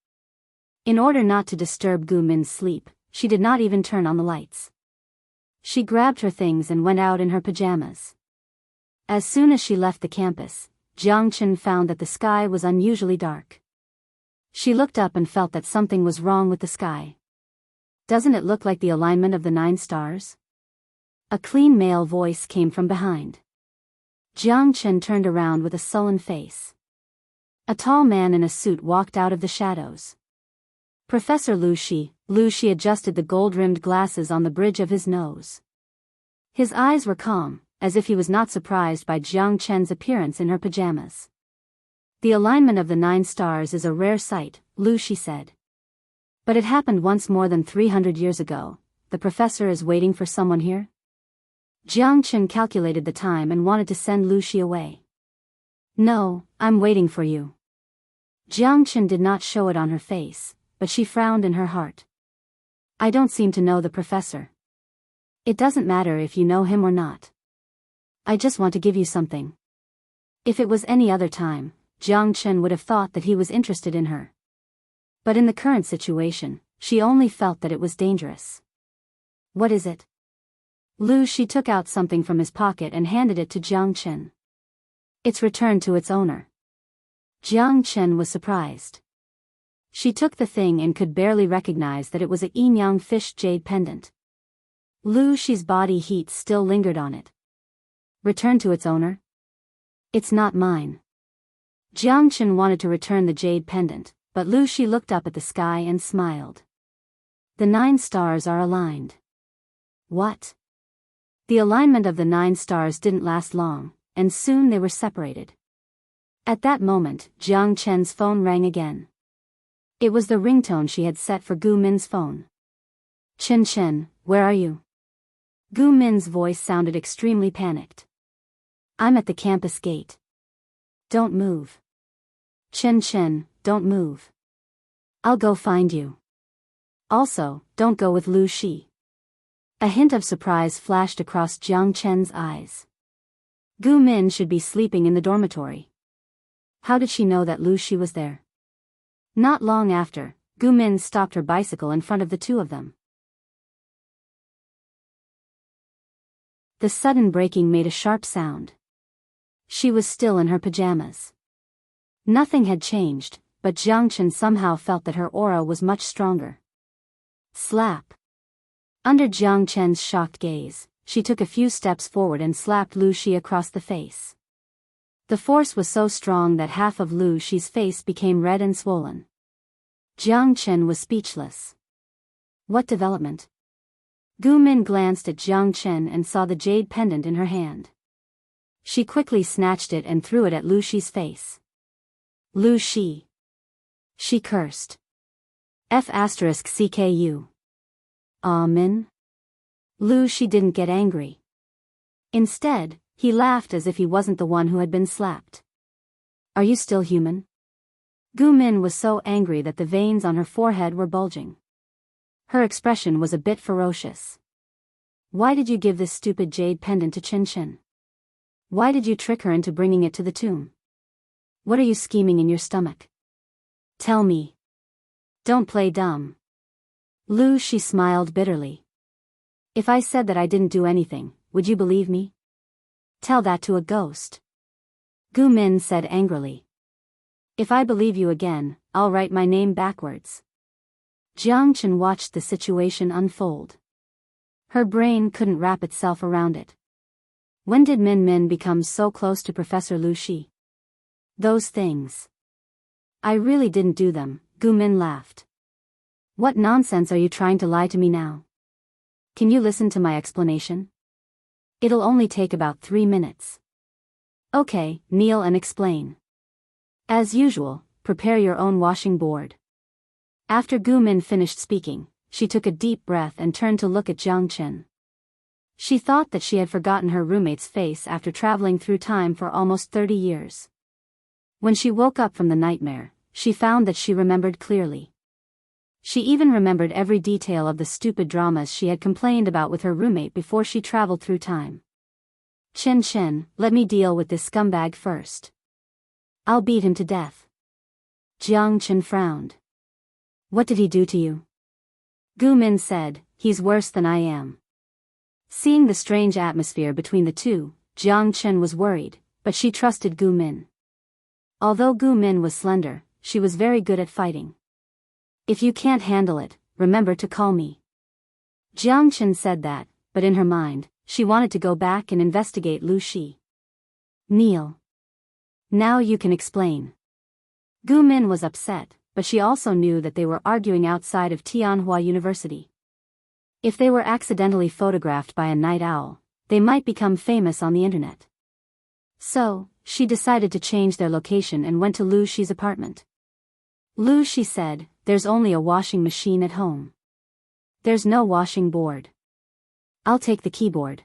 In order not to disturb Gu Min's sleep, she did not even turn on the lights. She grabbed her things and went out in her pajamas. As soon as she left the campus, Jiang Chen found that the sky was unusually dark. She looked up and felt that something was wrong with the sky. Doesn't it look like the alignment of the 9 stars? A clean male voice came from behind. Jiang Chen turned around with a sullen face. A tall man in a suit walked out of the shadows. Professor Lu Shi adjusted the gold-rimmed glasses on the bridge of his nose. His eyes were calm, as if he was not surprised by Jiang Chen's appearance in her pajamas. The alignment of the 9 stars is a rare sight, Lu Shi said. But it happened once more than 300 years ago. The professor is waiting for someone here? Jiang Chen calculated the time and wanted to send Lu Shi away. No, I'm waiting for you. Jiang Chen did not show it on her face, but she frowned in her heart. I don't seem to know the professor. It doesn't matter if you know him or not. I just want to give you something. If it was any other time, Jiang Chen would have thought that he was interested in her. But in the current situation, she only felt that it was dangerous. What is it? Lu Shi took out something from his pocket and handed it to Jiang Chen. It's returned to its owner. Jiang Chen was surprised. She took the thing and could barely recognize that it was a yin-yang fish jade pendant. Lu Shi's body heat still lingered on it. Returned to its owner? It's not mine. Jiang Chen wanted to return the jade pendant, but Lu Shi looked up at the sky and smiled. The 9 stars are aligned. What? The alignment of the 9 stars didn't last long, and soon they were separated. At that moment, Jiang Chen's phone rang again. It was the ringtone she had set for Gu Min's phone. Chen, where are you? Gu Min's voice sounded extremely panicked. I'm at the campus gate. Don't move. Chen, don't move. I'll go find you. Also, don't go with Lu Shi. A hint of surprise flashed across Jiang Chen's eyes. Gu Min should be sleeping in the dormitory. How did she know that Lu Shi was there? Not long after, Gu Min stopped her bicycle in front of the two of them. The sudden braking made a sharp sound. She was still in her pajamas. Nothing had changed, but Jiang Chen somehow felt that her aura was much stronger. Slap. Under Jiang Chen's shocked gaze, she took a few steps forward and slapped Lu Shi across the face. The force was so strong that half of Lu Shi's face became red and swollen. Jiang Chen was speechless. What development? Gu Min glanced at Jiang Chen and saw the jade pendant in her hand. She quickly snatched it and threw it at Lu Shi's face. Lu Shi. She cursed. F***CKU. Min? Lu Shi didn't get angry. Instead, he laughed as if he wasn't the one who had been slapped. Are you still human? Gu Min was so angry that the veins on her forehead were bulging. Her expression was a bit ferocious. Why did you give this stupid jade pendant to Chen? Why did you trick her into bringing it to the tomb? What are you scheming in your stomach? Tell me. Don't play dumb. Lu Shi smiled bitterly. If I said that I didn't do anything, would you believe me? Tell that to a ghost. Gu Min said angrily. If I believe you again, I'll write my name backwards. Jiang Chen watched the situation unfold. Her brain couldn't wrap itself around it. When did Min become so close to Professor Lu Shi? Those things. I really didn't do them, Gu Min laughed. What nonsense are you trying to lie to me now? Can you listen to my explanation? It'll only take about 3 minutes. Okay, kneel and explain. As usual, prepare your own washing board. After Gu Min finished speaking, she took a deep breath and turned to look at Jiang Chen. She thought that she had forgotten her roommate's face after traveling through time for almost 30 years. When she woke up from the nightmare, she found that she remembered clearly. She even remembered every detail of the stupid dramas she had complained about with her roommate before she traveled through time. Chen, let me deal with this scumbag first. I'll beat him to death. Jiang Chen frowned. What did he do to you? Gu Min said, he's worse than I am. Seeing the strange atmosphere between the two, Jiang Chen was worried, but she trusted Gu Min. Although Gu Min was slender, she was very good at fighting. If you can't handle it, remember to call me. Jiang Chen said that, but in her mind, she wanted to go back and investigate Lu Shi. Kneel. Now you can explain. Gu Min was upset, but she also knew that they were arguing outside of Tianhua University. If they were accidentally photographed by a night owl, they might become famous on the internet. So, she decided to change their location and went to Lu Shi's apartment. Lu Shi said, there's only a washing machine at home. There's no washing board. I'll take the keyboard.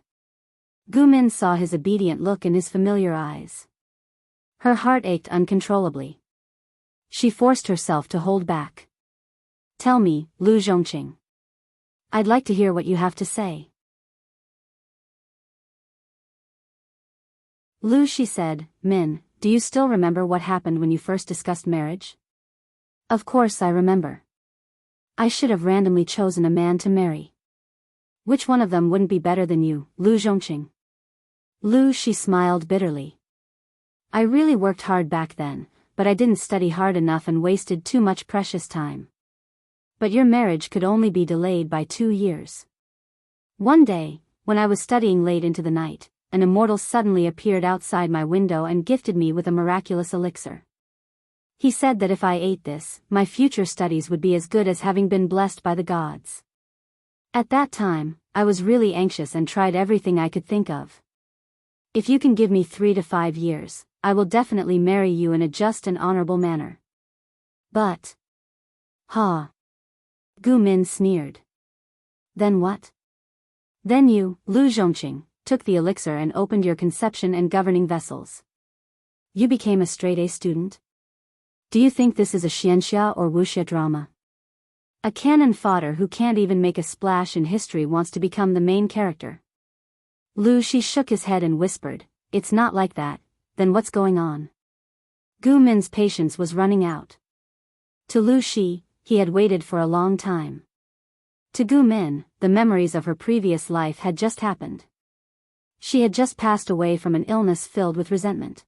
Gu Min saw his obedient look in his familiar eyes. Her heart ached uncontrollably. She forced herself to hold back. Tell me, Lu Zhongqing. I'd like to hear what you have to say. Lu Shi said, Min, do you still remember what happened when you first discussed marriage? Of course I remember. I should have randomly chosen a man to marry. Which one of them wouldn't be better than you, Lu Zhongqing? Lu Shi smiled bitterly. I really worked hard back then, but I didn't study hard enough and wasted too much precious time. But your marriage could only be delayed by 2 years. One day, when I was studying late into the night, an immortal suddenly appeared outside my window and gifted me with a miraculous elixir. He said that if I ate this, my future studies would be as good as having been blessed by the gods. At that time, I was really anxious and tried everything I could think of. If you can give me 3 to 5 years, I will definitely marry you in a just and honorable manner. But... Gu Min sneered. Then what? Then you, Lu Zhongqing, took the elixir and opened your conception and governing vessels. You became a straight-A student? Do you think this is a xianxia or wuxia drama? A cannon fodder who can't even make a splash in history wants to become the main character. Lu Shi shook his head and whispered, it's not like that, then what's going on? Gu Min's patience was running out. To Lu Shi, he had waited for a long time. To Gu Min, the memories of her previous life had just happened. She had just passed away from an illness filled with resentment.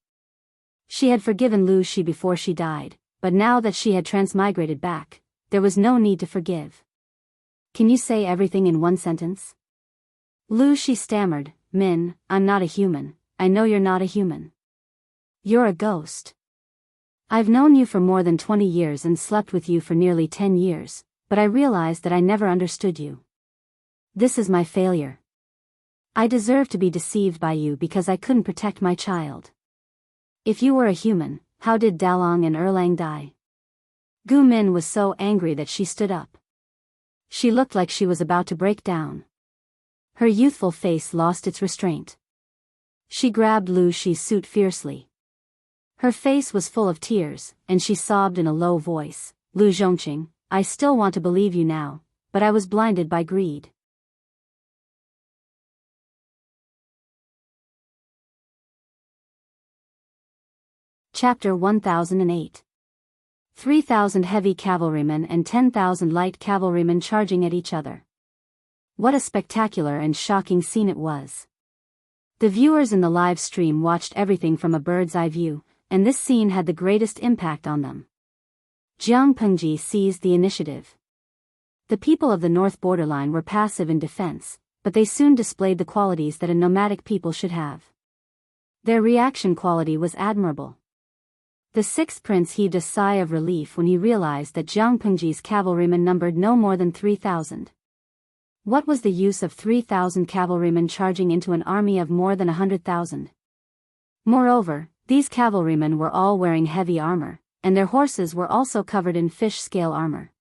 She had forgiven Lu Shi before she died, but now that she had transmigrated back, there was no need to forgive. Can you say everything in one sentence? Lu Shi stammered, Min, I'm not a human, I know you're not a human. You're a ghost. I've known you for more than 20 years and slept with you for nearly 10 years, but I realized that I never understood you. This is my failure. I deserve to be deceived by you because I couldn't protect my child. If you were a human, how did Dalong and Erlang die? Gu Min was so angry that she stood up. She looked like she was about to break down. Her youthful face lost its restraint. She grabbed Lu Shi's suit fiercely. Her face was full of tears, and she sobbed in a low voice, Lu Zhongqing, I still want to believe you now, but I was blinded by greed. Chapter 1008. 3,000 heavy cavalrymen and 10,000 light cavalrymen charging at each other. What a spectacular and shocking scene it was. The viewers in the live stream watched everything from a bird's eye view, and this scene had the greatest impact on them. Jiang Pengji seized the initiative. The people of the north borderline were passive in defense, but they soon displayed the qualities that a nomadic people should have. Their reaction quality was admirable. The sixth prince heaved a sigh of relief when he realized that Jiang Pengji's cavalrymen numbered no more than 3,000. What was the use of 3,000 cavalrymen charging into an army of more than 100,000? Moreover, these cavalrymen were all wearing heavy armor, and their horses were also covered in fish-scale armor.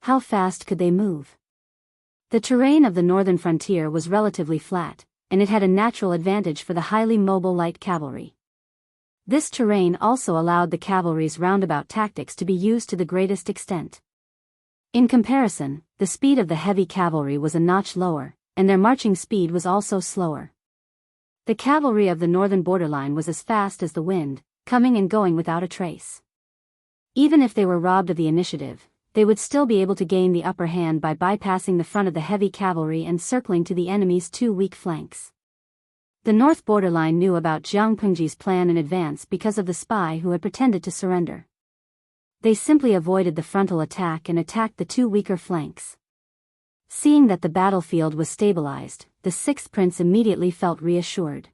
How fast could they move? The terrain of the northern frontier was relatively flat, and it had a natural advantage for the highly mobile light cavalry. This terrain also allowed the cavalry's roundabout tactics to be used to the greatest extent. In comparison, the speed of the heavy cavalry was a notch lower, and their marching speed was also slower. The cavalry of the northern borderline was as fast as the wind, coming and going without a trace. Even if they were robbed of the initiative, they would still be able to gain the upper hand by bypassing the front of the heavy cavalry and circling to the enemy's two weak flanks. The north borderline knew about Jiang Pengji's plan in advance because of the spy who had pretended to surrender. They simply avoided the frontal attack and attacked the two weaker flanks. Seeing that the battlefield was stabilized, the sixth prince immediately felt reassured.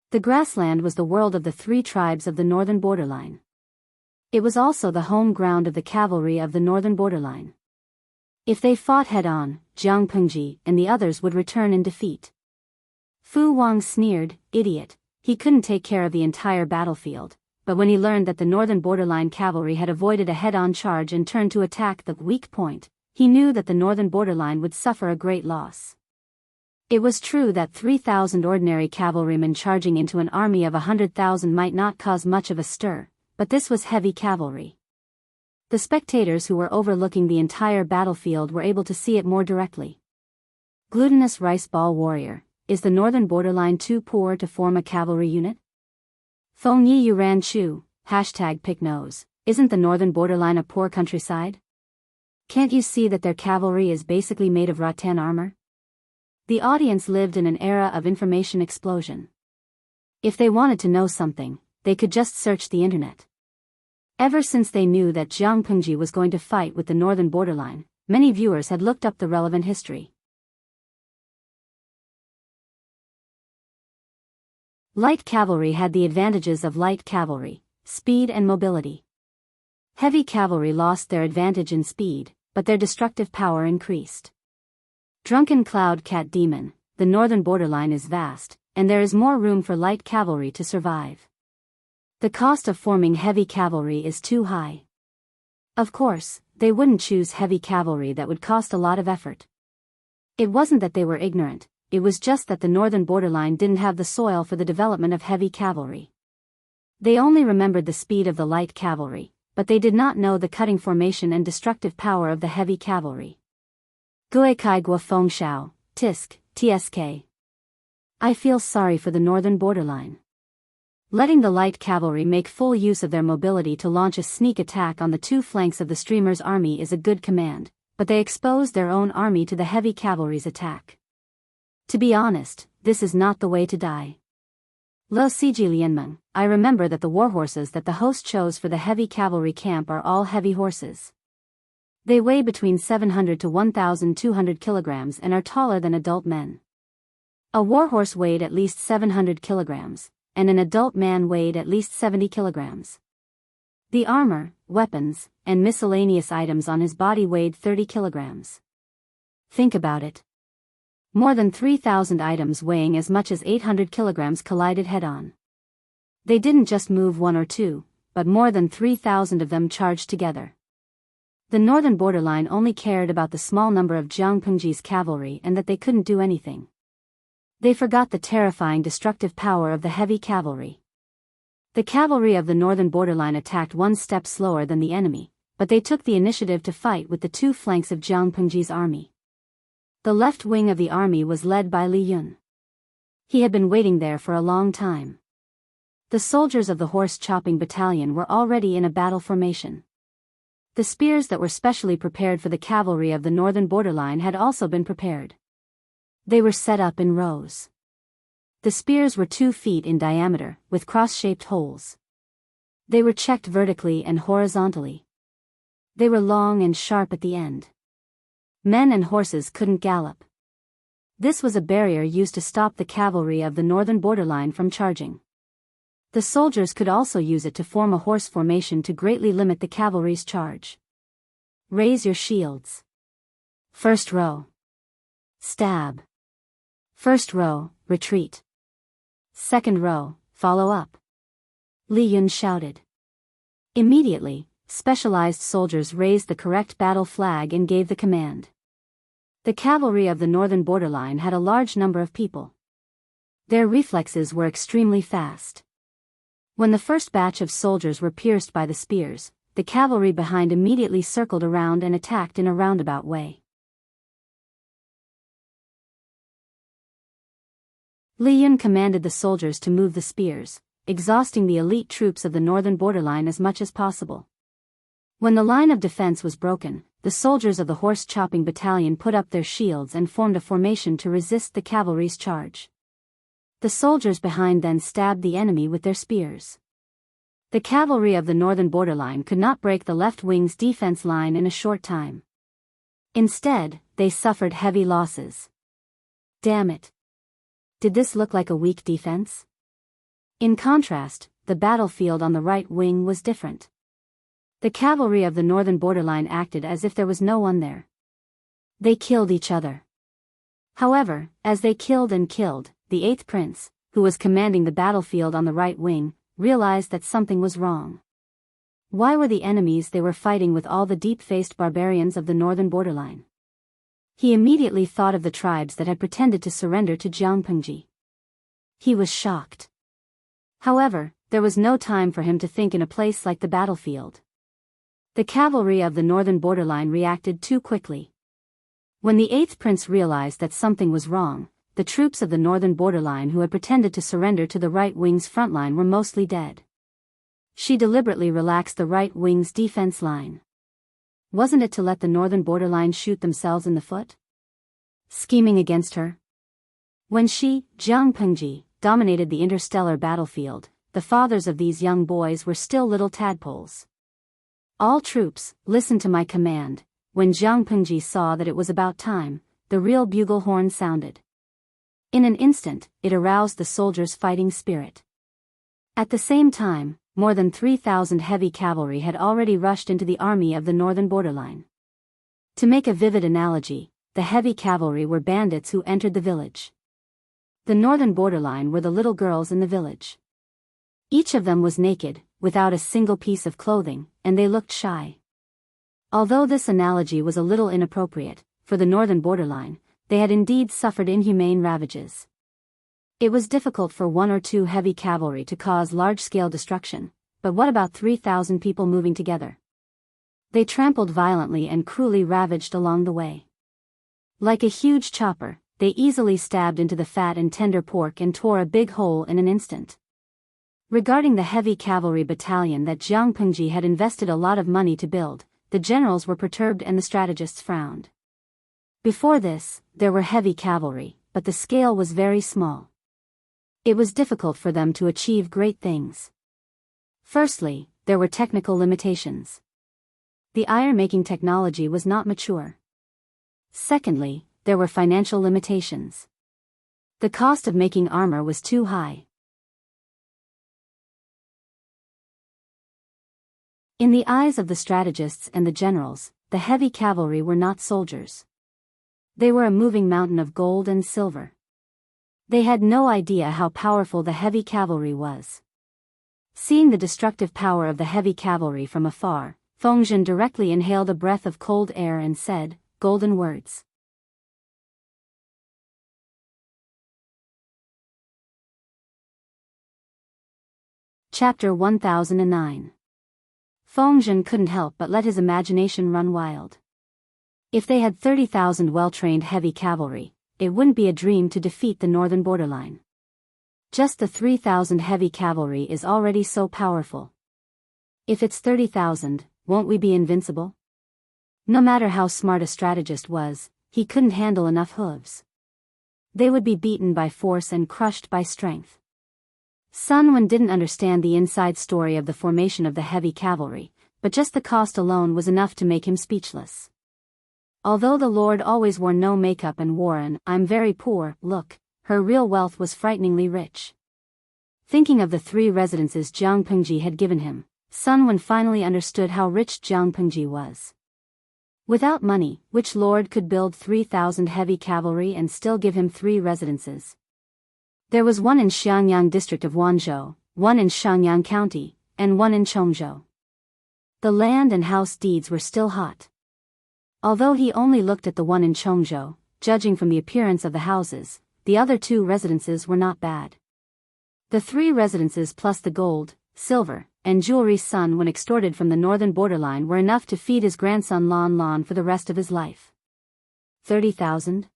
The grassland was the world of the three tribes of the northern borderline. It was also the home ground of the cavalry of the northern borderline. If they fought head-on, Jiang Pengji and the others would return in defeat. Fu Wang sneered, "Idiot, he couldn't take care of the entire battlefield," but when he learned that the northern borderline cavalry had avoided a head-on charge and turned to attack the weak point, he knew that the northern borderline would suffer a great loss. It was true that 3,000 ordinary cavalrymen charging into an army of 100,000 might not cause much of a stir, but this was heavy cavalry. The spectators who were overlooking the entire battlefield were able to see it more directly. Glutinous rice ball warrior, is the northern borderline too poor to form a cavalry unit? Feng Yi Yuran Chu, #picknose, isn't the northern borderline a poor countryside? Can't you see that their cavalry is basically made of rattan armor? The audience lived in an era of information explosion. If they wanted to know something, they could just search the internet. Ever since they knew that Jiang Pengji was going to fight with the northern borderline, many viewers had looked up the relevant history. Light cavalry had the advantages of light cavalry, speed and mobility. Heavy cavalry lost their advantage in speed, but their destructive power increased. Drunken Cloud Cat Demon, the northern borderline is vast, and there is more room for light cavalry to survive. The cost of forming heavy cavalry is too high. Of course, they wouldn't choose heavy cavalry that would cost a lot of effort. It wasn't that they were ignorant, it was just that the northern borderline didn't have the soil for the development of heavy cavalry. They only remembered the speed of the light cavalry, but they did not know the cutting formation and destructive power of the heavy cavalry. Guikai Gua Feng Shao, Tisk, TSK. I feel sorry for the northern borderline. Letting the light cavalry make full use of their mobility to launch a sneak attack on the two flanks of the streamer's army is a good command, but they exposed their own army to the heavy cavalry's attack. To be honest, this is not the way to die. Lo Siji Lianmeng, I remember that the warhorses that the host chose for the heavy cavalry camp are all heavy horses. They weigh between 700 to 1,200 kilograms and are taller than adult men. A warhorse weighed at least 700 kilograms, and an adult man weighed at least 70 kilograms. The armor, weapons, and miscellaneous items on his body weighed 30 kilograms. Think about it. More than 3,000 items weighing as much as 800 kilograms collided head-on. They didn't just move one or two, but more than 3,000 of them charged together. The northern borderline only cared about the small number of Jiang Pengji's cavalry and that they couldn't do anything. They forgot the terrifying destructive power of the heavy cavalry. The cavalry of the northern borderline attacked one step slower than the enemy, but they took the initiative to fight with the two flanks of Jiang Pengji's army. The left wing of the army was led by Li Yun. He had been waiting there for a long time. The soldiers of the horse-chopping battalion were already in a battle formation. The spears that were specially prepared for the cavalry of the northern borderline had also been prepared. They were set up in rows. The spears were 2 feet in diameter, with cross-shaped holes. They were checked vertically and horizontally. They were long and sharp at the end. Men and horses couldn't gallop. This was a barrier used to stop the cavalry of the northern borderline from charging. The soldiers could also use it to form a horse formation to greatly limit the cavalry's charge. Raise your shields. First row. Stab. First row, retreat. Second row, follow up. Li Yun shouted. Immediately, specialized soldiers raised the correct battle flag and gave the command. The cavalry of the northern borderline had a large number of people. Their reflexes were extremely fast. When the first batch of soldiers were pierced by the spears, the cavalry behind immediately circled around and attacked in a roundabout way. Li Yun commanded the soldiers to move the spears, exhausting the elite troops of the northern borderline as much as possible. When the line of defense was broken, the soldiers of the horse-chopping battalion put up their shields and formed a formation to resist the cavalry's charge. The soldiers behind then stabbed the enemy with their spears. The cavalry of the northern borderline could not break the left wing's defense line in a short time. Instead, they suffered heavy losses. Damn it. Did this look like a weak defense? In contrast, the battlefield on the right wing was different. The cavalry of the northern borderline acted as if there was no one there. They killed each other. However, as they killed and killed, the 8th Prince, who was commanding the battlefield on the right wing, realized that something was wrong. Why were the enemies they were fighting with all the deep-faced barbarians of the northern borderline? He immediately thought of the tribes that had pretended to surrender to Jianghu. He was shocked. However, there was no time for him to think in a place like the battlefield. The cavalry of the northern borderline reacted too quickly. When the 8th Prince realized that something was wrong, the troops of the northern borderline who had pretended to surrender to the right wing's front line were mostly dead. She deliberately relaxed the right wing's defense line. Wasn't it to let the northern borderline shoot themselves in the foot? Scheming against her? When she, Jianghu, dominated the interstellar battlefield, the fathers of these young boys were still little tadpoles. All troops, listen to my command. When Jianghu saw that it was about time, the real bugle horn sounded. In an instant, it aroused the soldiers' fighting spirit. At the same time, more than 3,000 heavy cavalry had already rushed into the army of the northern borderline. To make a vivid analogy, the heavy cavalry were bandits who entered the village. The northern borderline were the little girls in the village. Each of them was naked, without a single piece of clothing, and they looked shy. Although this analogy was a little inappropriate, for the northern borderline, they had indeed suffered inhumane ravages. It was difficult for 1 or 2 heavy cavalry to cause large-scale destruction, but what about 3,000 people moving together? They trampled violently and cruelly ravaged along the way. Like a huge chopper, they easily stabbed into the fat and tender pork and tore a big hole in an instant. Regarding the heavy cavalry battalion that Jianghu had invested a lot of money to build, the generals were perturbed and the strategists frowned. Before this, there were heavy cavalry, but the scale was very small. It was difficult for them to achieve great things. Firstly, there were technical limitations. The iron-making technology was not mature. Secondly, there were financial limitations. The cost of making armor was too high. In the eyes of the strategists and the generals, the heavy cavalry were not soldiers. They were a moving mountain of gold and silver. They had no idea how powerful the heavy cavalry was. Seeing the destructive power of the heavy cavalry from afar, Fengzhen directly inhaled a breath of cold air and said, golden words. Chapter 1009. Fengzhen couldn't help but let his imagination run wild. If they had 30,000 well-trained heavy cavalry, it wouldn't be a dream to defeat the northern borderline. Just the 3,000 heavy cavalry is already so powerful. If it's 30,000, won't we be invincible? No matter how smart a strategist was, he couldn't handle enough hooves. They would be beaten by force and crushed by strength. Sun Wen didn't understand the inside story of the formation of the heavy cavalry, but just the cost alone was enough to make him speechless. Although the Lord always wore no makeup and wore an "I'm very poor" look, her real wealth was frighteningly rich. Thinking of the 3 residences Jianghu had given him, Sun Wen finally understood how rich Jianghu was. Without money, which lord could build 3,000 heavy cavalry and still give him 3 residences? There was one in Xiangyang district of Wanzhou, one in Shangyang county, and one in Chongzhou. The land and house deeds were still hot. Although he only looked at the one in Chongzhou, judging from the appearance of the houses, the other 2 residences were not bad. The 3 residences plus the gold, silver, and jewelry Sun Wen extorted from the northern borderline were enough to feed his grandson Lan Lan for the rest of his life. 30,000?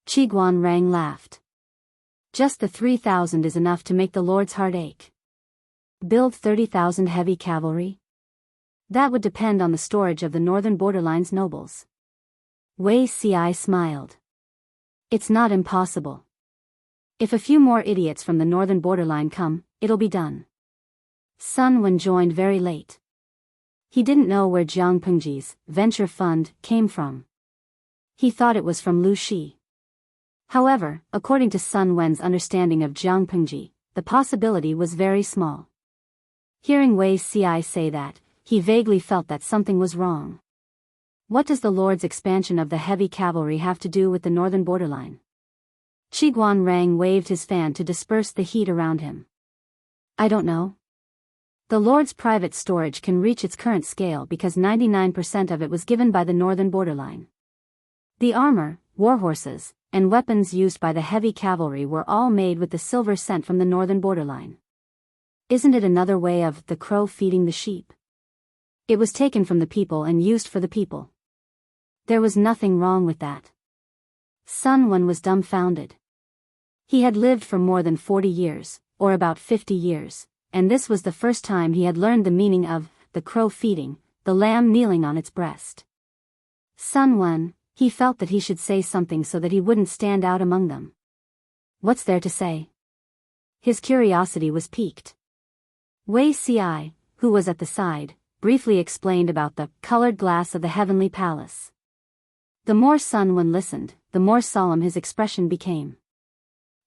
Qiguan Rang laughed. Just the 3,000 is enough to make the lord's heart ache. Build 30,000 heavy cavalry? That would depend on the storage of the northern borderline's nobles. Wei Ci smiled. It's not impossible. If a few more idiots from the northern borderline come, it'll be done. Sun Wen joined very late. He didn't know where Jiang Pengji's venture fund came from. He thought it was from Lu Shi. However, according to Sun Wen's understanding of Jiang Pengji, the possibility was very small. Hearing Wei Ci say that, he vaguely felt that something was wrong. What does the Lord's expansion of the heavy cavalry have to do with the northern borderline? Qiguan Rang waved his fan to disperse the heat around him. I don't know. The Lord's private storage can reach its current scale because 99% of it was given by the northern borderline. The armor, warhorses, and weapons used by the heavy cavalry were all made with the silver sent from the northern borderline. Isn't it another way of the crow feeding the sheep? It was taken from the people and used for the people. There was nothing wrong with that. Sun Wen was dumbfounded. He had lived for more than 40 years, or about 50 years, and this was the first time he had learned the meaning of the crow feeding, the lamb kneeling on its breast. Sun Wen, he felt that he should say something so that he wouldn't stand out among them. What's there to say? His curiosity was piqued. Wei Ci, who was at the side, briefly explained about the colored glass of the heavenly palace. The more Sun Wen listened, the more solemn his expression became.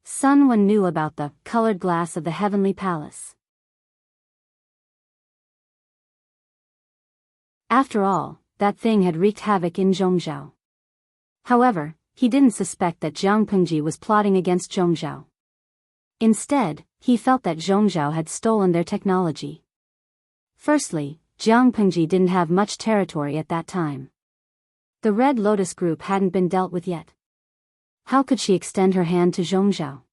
Sun Wen knew about the colored glass of the heavenly palace. After all, that thing had wreaked havoc in Zhongzhou. However, he didn't suspect that Jiang Pengji was plotting against Zhongzhou. Instead, he felt that Zhongzhou had stolen their technology. Firstly, Jiang Pengji didn't have much territory at that time. The Red Lotus group hadn't been dealt with yet. How could she extend her hand to Zhongzhou?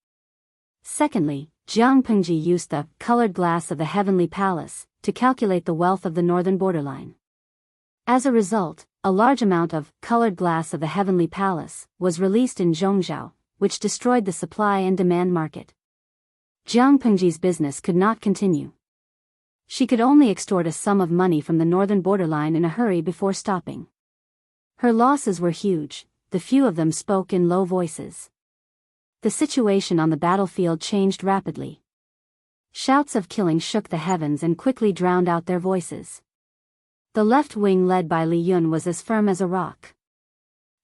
Secondly, Jiang Pengji used the colored glass of the heavenly palace to calculate the wealth of the northern borderline. As a result, a large amount of colored glass of the heavenly palace was released in Zhongzhou, which destroyed the supply and demand market. Jiang Pengji's business could not continue. She could only extort a sum of money from the northern borderline in a hurry before stopping. Her losses were huge, the few of them spoke in low voices. The situation on the battlefield changed rapidly. Shouts of killing shook the heavens and quickly drowned out their voices. The left wing led by Li Yun was as firm as a rock.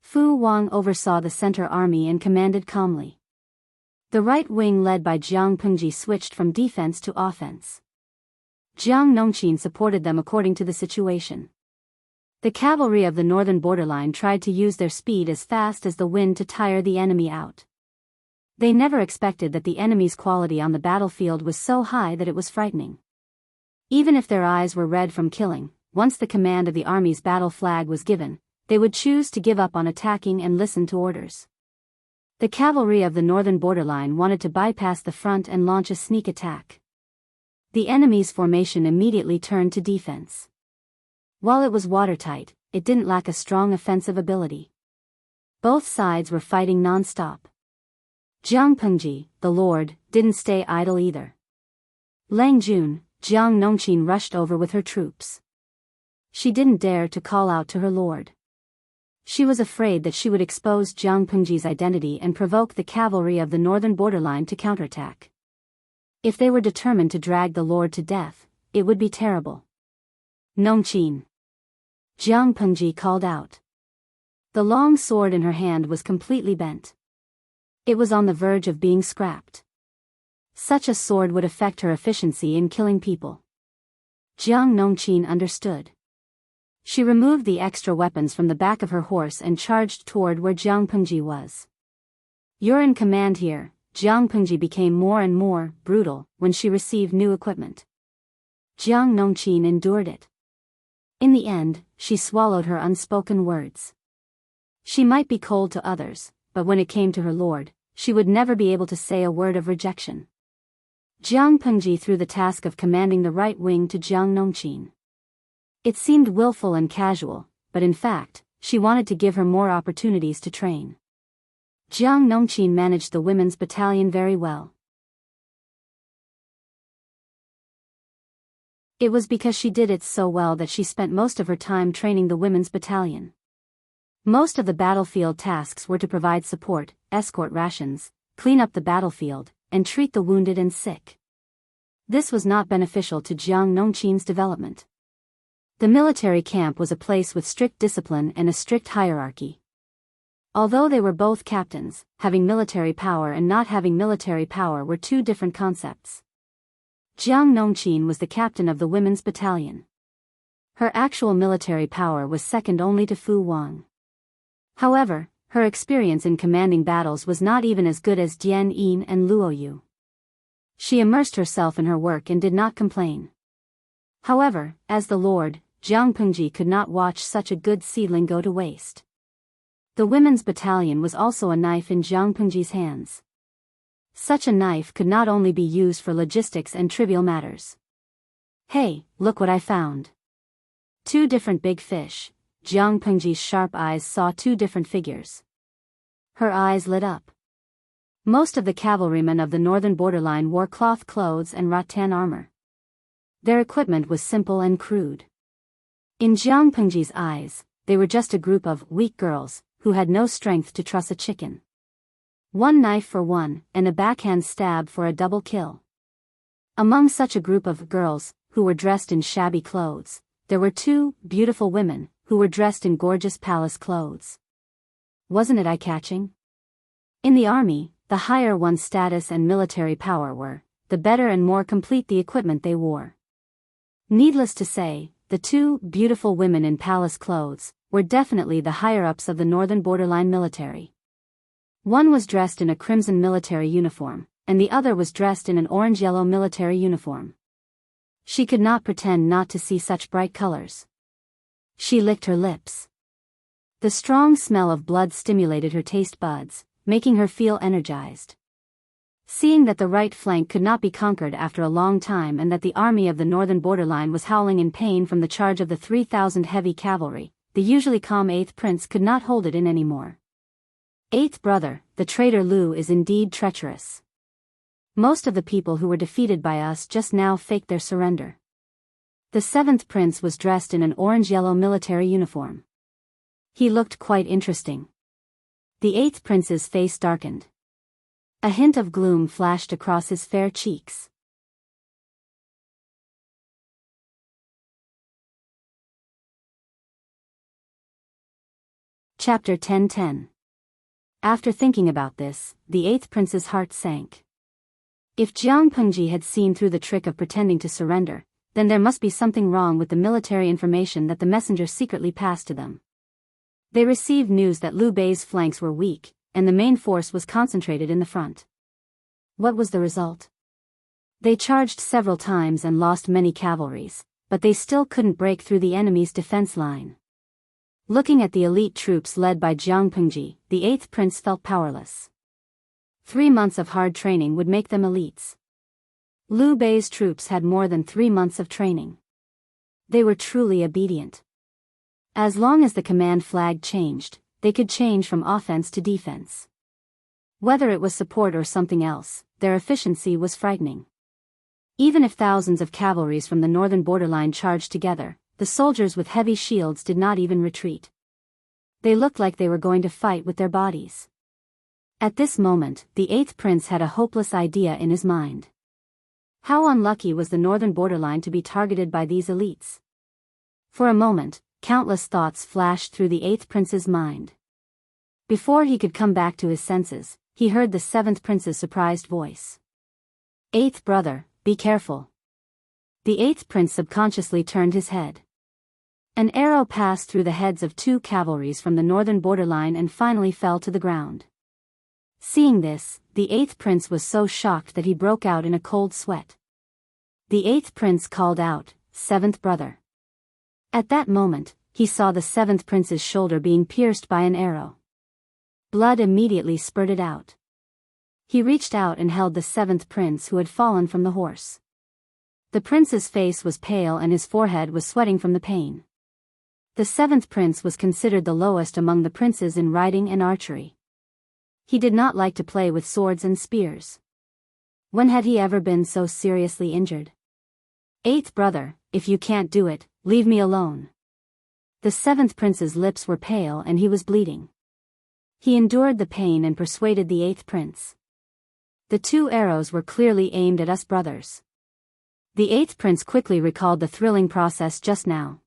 Fu Wang oversaw the center army and commanded calmly. The right wing led by Jiang Pengji switched from defense to offense. Jiang Nongqin supported them according to the situation. The cavalry of the northern borderline tried to use their speed as fast as the wind to tire the enemy out. They never expected that the enemy's quality on the battlefield was so high that it was frightening. Even if their eyes were red from killing, once the command of the army's battle flag was given, they would choose to give up on attacking and listen to orders. The cavalry of the northern borderline wanted to bypass the front and launch a sneak attack. The enemy's formation immediately turned to defense. While it was watertight, it didn't lack a strong offensive ability. Both sides were fighting non-stop. Jiang Pengji, the lord, didn't stay idle either. Lang Jun, Jiang Nongqin rushed over with her troops. She didn't dare to call out to her lord. She was afraid that she would expose Jiang Pengji's identity and provoke the cavalry of the northern borderline to counterattack. If they were determined to drag the lord to death, it would be terrible. Nongqin. Jiang Pengji called out. The long sword in her hand was completely bent. It was on the verge of being scrapped. Such a sword would affect her efficiency in killing people. Jiang Nongqin understood. She removed the extra weapons from the back of her horse and charged toward where Jiang Pengji was. "You're in command here." Jiang Pengji became more and more brutal when she received new equipment. Jiang Nongqin endured it. In the end, she swallowed her unspoken words. She might be cold to others, but when it came to her lord, she would never be able to say a word of rejection. Jiang Pengji threw the task of commanding the right wing to Jiang Nongqin. It seemed willful and casual, but in fact, she wanted to give her more opportunities to train. Jiang Nongqin managed the women's battalion very well. It was because she did it so well that she spent most of her time training the women's battalion. Most of the battlefield tasks were to provide support, escort rations, clean up the battlefield, and treat the wounded and sick. This was not beneficial to Jiang Nongqin's development. The military camp was a place with strict discipline and a strict hierarchy. Although they were both captains, having military power and not having military power were two different concepts. Jiang Nongqin was the captain of the women's battalion. Her actual military power was second only to Fu Wang. However, her experience in commanding battles was not even as good as Dian Yin and Luo Yu. She immersed herself in her work and did not complain. However, as the lord, Jiang Pengji could not watch such a good seedling go to waste. The women's battalion was also a knife in Jiang Pengji's hands. Such a knife could not only be used for logistics and trivial matters. "Hey, look what I found." Two different big fish. Jiang Pengji's sharp eyes saw two different figures. Her eyes lit up. Most of the cavalrymen of the northern borderline wore cloth clothes and rattan armor. Their equipment was simple and crude. In Jiang Pengji's eyes, they were just a group of weak girls who had no strength to truss a chicken. One knife for one, and a backhand stab for a double kill. Among such a group of girls, who were dressed in shabby clothes, there were two beautiful women, who were dressed in gorgeous palace clothes. Wasn't it eye-catching? In the army, the higher one's status and military power were, the better and more complete the equipment they wore. Needless to say, the two beautiful women in palace clothes were definitely the higher-ups of the northern borderline military. One was dressed in a crimson military uniform, and the other was dressed in an orange-yellow military uniform. She could not pretend not to see such bright colors. She licked her lips. The strong smell of blood stimulated her taste buds, making her feel energized. Seeing that the right flank could not be conquered after a long time and that the army of the northern borderline was howling in pain from the charge of the 3,000 heavy cavalry, the usually calm 8th Prince could not hold it in anymore. "Eighth brother, the traitor Lu is indeed treacherous. Most of the people who were defeated by us just now faked their surrender." The 7th Prince was dressed in an orange-yellow military uniform. He looked quite interesting. The 8th Prince's face darkened. A hint of gloom flashed across his fair cheeks. Chapter 10:10. After thinking about this, the 8th Prince's heart sank. If Jiang Pengji had seen through the trick of pretending to surrender, then there must be something wrong with the military information that the messenger secretly passed to them. They received news that Liu Bei's flanks were weak, and the main force was concentrated in the front. What was the result? They charged several times and lost many cavalries, but they still couldn't break through the enemy's defense line. Looking at the elite troops led by Jiang Pengji, the 8th Prince felt powerless. 3 months of hard training would make them elites. Liu Bei's troops had more than 3 months of training. They were truly obedient. As long as the command flag changed, they could change from offense to defense. Whether it was support or something else, their efficiency was frightening. Even if thousands of cavalries from the northern borderline charged together, the soldiers with heavy shields did not even retreat. They looked like they were going to fight with their bodies. At this moment, the 8th Prince had a hopeless idea in his mind. How unlucky was the northern borderline to be targeted by these elites? For a moment, countless thoughts flashed through the 8th Prince's mind. Before he could come back to his senses, he heard the 7th Prince's surprised voice. "8th brother, be careful." The 8th Prince subconsciously turned his head. An arrow passed through the heads of 2 cavalries from the northern borderline and finally fell to the ground. Seeing this, the 8th prince was so shocked that he broke out in a cold sweat. The 8th prince called out, "Seventh brother." At that moment, he saw the 7th prince's shoulder being pierced by an arrow. Blood immediately spurted out. He reached out and held the 7th prince who had fallen from the horse. The prince's face was pale and his forehead was sweating from the pain. The 7th prince was considered the lowest among the princes in riding and archery. He did not like to play with swords and spears. When had he ever been so seriously injured? "Eighth brother, if you can't do it, leave me alone." The 7th prince's lips were pale and he was bleeding. He endured the pain and persuaded the 8th prince. "The 2 arrows were clearly aimed at us brothers." The 8th prince quickly recalled the thrilling process just now.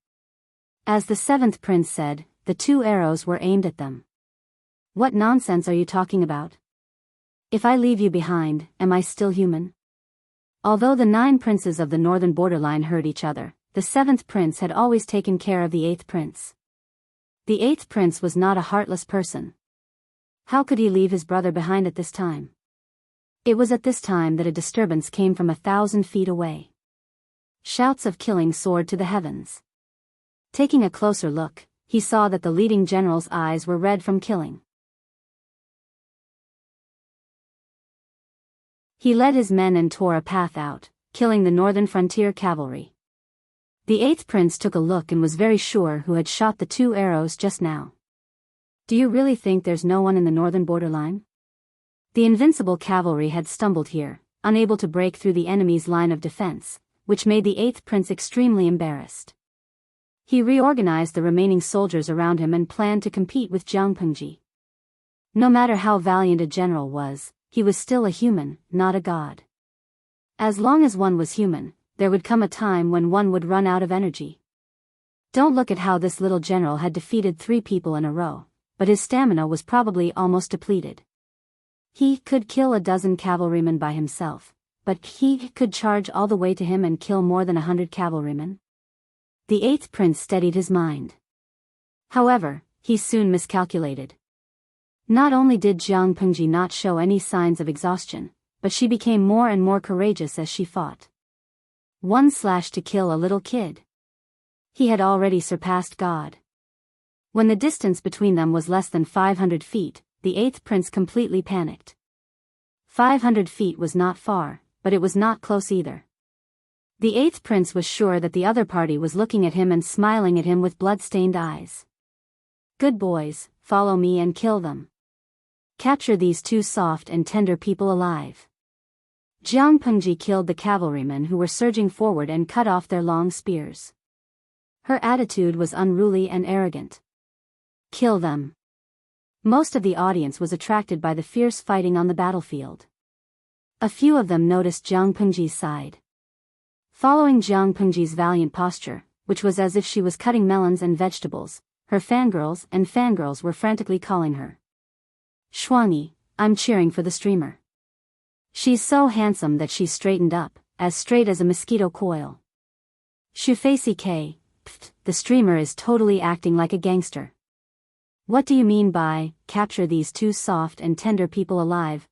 As the 7th prince said, the 2 arrows were aimed at them. "What nonsense are you talking about? If I leave you behind, am I still human?" Although the 9 princes of the northern borderline heard each other, the 7th prince had always taken care of the 8th prince. The 8th prince was not a heartless person. How could he leave his brother behind at this time? It was at this time that a disturbance came from 1,000 feet away. Shouts of killing soared to the heavens. Taking a closer look, he saw that the leading general's eyes were red from killing. He led his men and tore a path out, killing the northern frontier cavalry. The 8th prince took a look and was very sure who had shot the 2 arrows just now. "Do you really think there's no one in the northern borderline?" The invincible cavalry had stumbled here, unable to break through the enemy's line of defense, which made the 8th prince extremely embarrassed. He reorganized the remaining soldiers around him and planned to compete with Jianghu. No matter how valiant a general was, he was still a human, not a god. As long as one was human, there would come a time when one would run out of energy. Don't look at how this little general had defeated 3 people in a row, but his stamina was probably almost depleted. He could kill a dozen cavalrymen by himself, but he could charge all the way to him and kill more than 100 cavalrymen. The 8th prince steadied his mind. However, he soon miscalculated. Not only did Jianghu not show any signs of exhaustion, but she became more and more courageous as she fought. One slash to kill a little kid. He had already surpassed God. When the distance between them was less than 500 feet, the 8th prince completely panicked. 500 feet was not far, but it was not close either. The 8th prince was sure that the other party was looking at him and smiling at him with blood-stained eyes. "Good boys, follow me and kill them. Capture these 2 soft and tender people alive." Jianghu killed the cavalrymen who were surging forward and cut off their long spears. Her attitude was unruly and arrogant. "Kill them." Most of the audience was attracted by the fierce fighting on the battlefield. A few of them noticed Jianghu's side. Following Jianghu's valiant posture, which was as if she was cutting melons and vegetables, her fangirls were frantically calling her Shuangyi. "I'm cheering for the streamer. She's so handsome that she's straightened up, as straight as a mosquito coil. Shufacey K. Pft, the streamer is totally acting like a gangster." "What do you mean by, capture these 2 soft and tender people alive, ?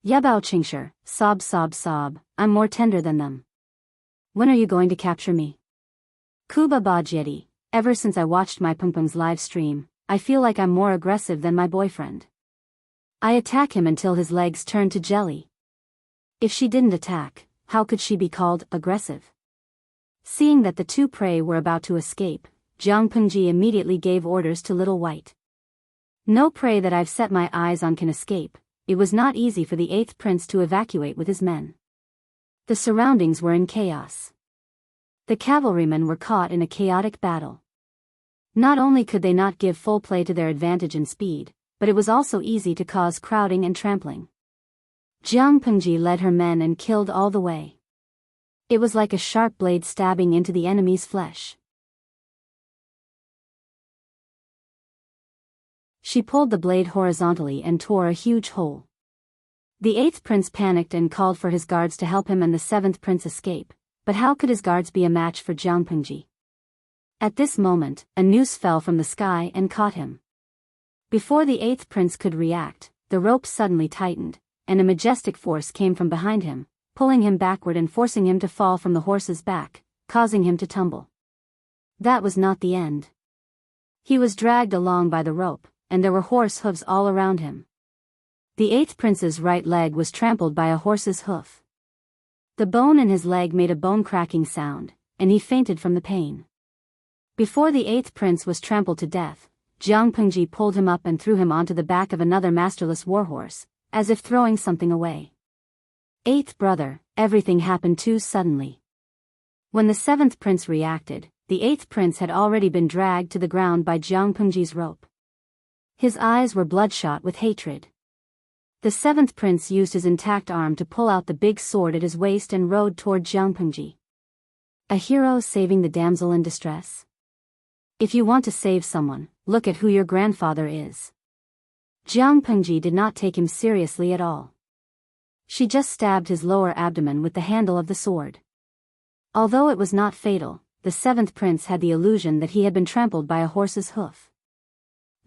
Yabao Qingshi, sob, I'm more tender than them. When are you going to capture me?" Kuba Bajeti, ever since I watched my Pungpung's live stream, I feel like I'm more aggressive than my boyfriend. I attack him until his legs turn to jelly. If she didn't attack, how could she be called aggressive? Seeing that the 2 prey were about to escape, Jianghu immediately gave orders to Little White. "No prey that I've set my eyes on can escape." It was not easy for the 8th prince to evacuate with his men. The surroundings were in chaos. The cavalrymen were caught in a chaotic battle. Not only could they not give full play to their advantage in speed, but it was also easy to cause crowding and trampling. Jianghu led her men and killed all the way. It was like a sharp blade stabbing into the enemy's flesh. She pulled the blade horizontally and tore a huge hole. The 8th prince panicked and called for his guards to help him and the 7th prince escape, but how could his guards be a match for Jianghu? At this moment, a noose fell from the sky and caught him. Before the 8th prince could react, the rope suddenly tightened, and a majestic force came from behind him, pulling him backward and forcing him to fall from the horse's back, causing him to tumble. That was not the end. He was dragged along by the rope, and there were horse hooves all around him. The 8th prince's right leg was trampled by a horse's hoof. The bone in his leg made a bone-cracking sound, and he fainted from the pain. Before the 8th prince was trampled to death, Jianghu pulled him up and threw him onto the back of another masterless warhorse, as if throwing something away. 8th brother, everything happened too suddenly. When the 7th prince reacted, the 8th prince had already been dragged to the ground by Jianghu's rope. His eyes were bloodshot with hatred. The 7th prince used his intact arm to pull out the big sword at his waist and rode toward Jianghu. A hero saving the damsel in distress? If you want to save someone, look at who your grandfather is. Jianghu did not take him seriously at all. She just stabbed his lower abdomen with the handle of the sword. Although it was not fatal, the 7th prince had the illusion that he had been trampled by a horse's hoof.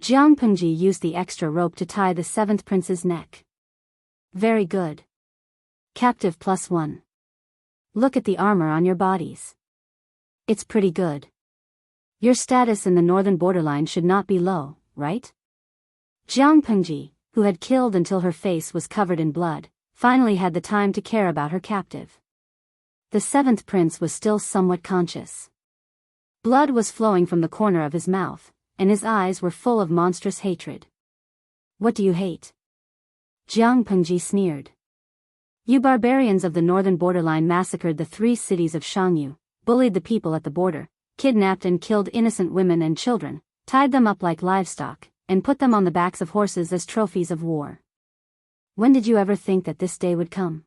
Jianghu used the extra rope to tie the 7th prince's neck. Very good. Captive +1. Look at the armor on your bodies. It's pretty good. Your status in the northern borderline should not be low, right? Jianghu, who had killed until her face was covered in blood, finally had the time to care about her captive. The 7th prince was still somewhat conscious. Blood was flowing from the corner of his mouth, and his eyes were full of monstrous hatred. What do you hate? Jianghu sneered. You barbarians of the northern borderline massacred the 3 cities of Jianghu, bullied the people at the border, kidnapped and killed innocent women and children, tied them up like livestock, and put them on the backs of horses as trophies of war. When did you ever think that this day would come?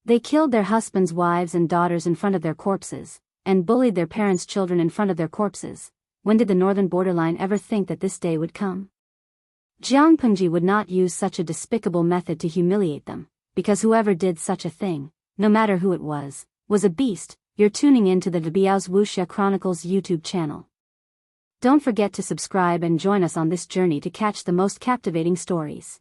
They killed their husbands, wives and daughters in front of their corpses, and bullied their parents' children in front of their corpses. When did the northern borderline ever think that this day would come? Jianghu would not use such a despicable method to humiliate them, because whoever did such a thing, no matter who it was a beast. You're tuning in to the Biyao's Wuxia Chronicles YouTube channel. Don't forget to subscribe and join us on this journey to catch the most captivating stories.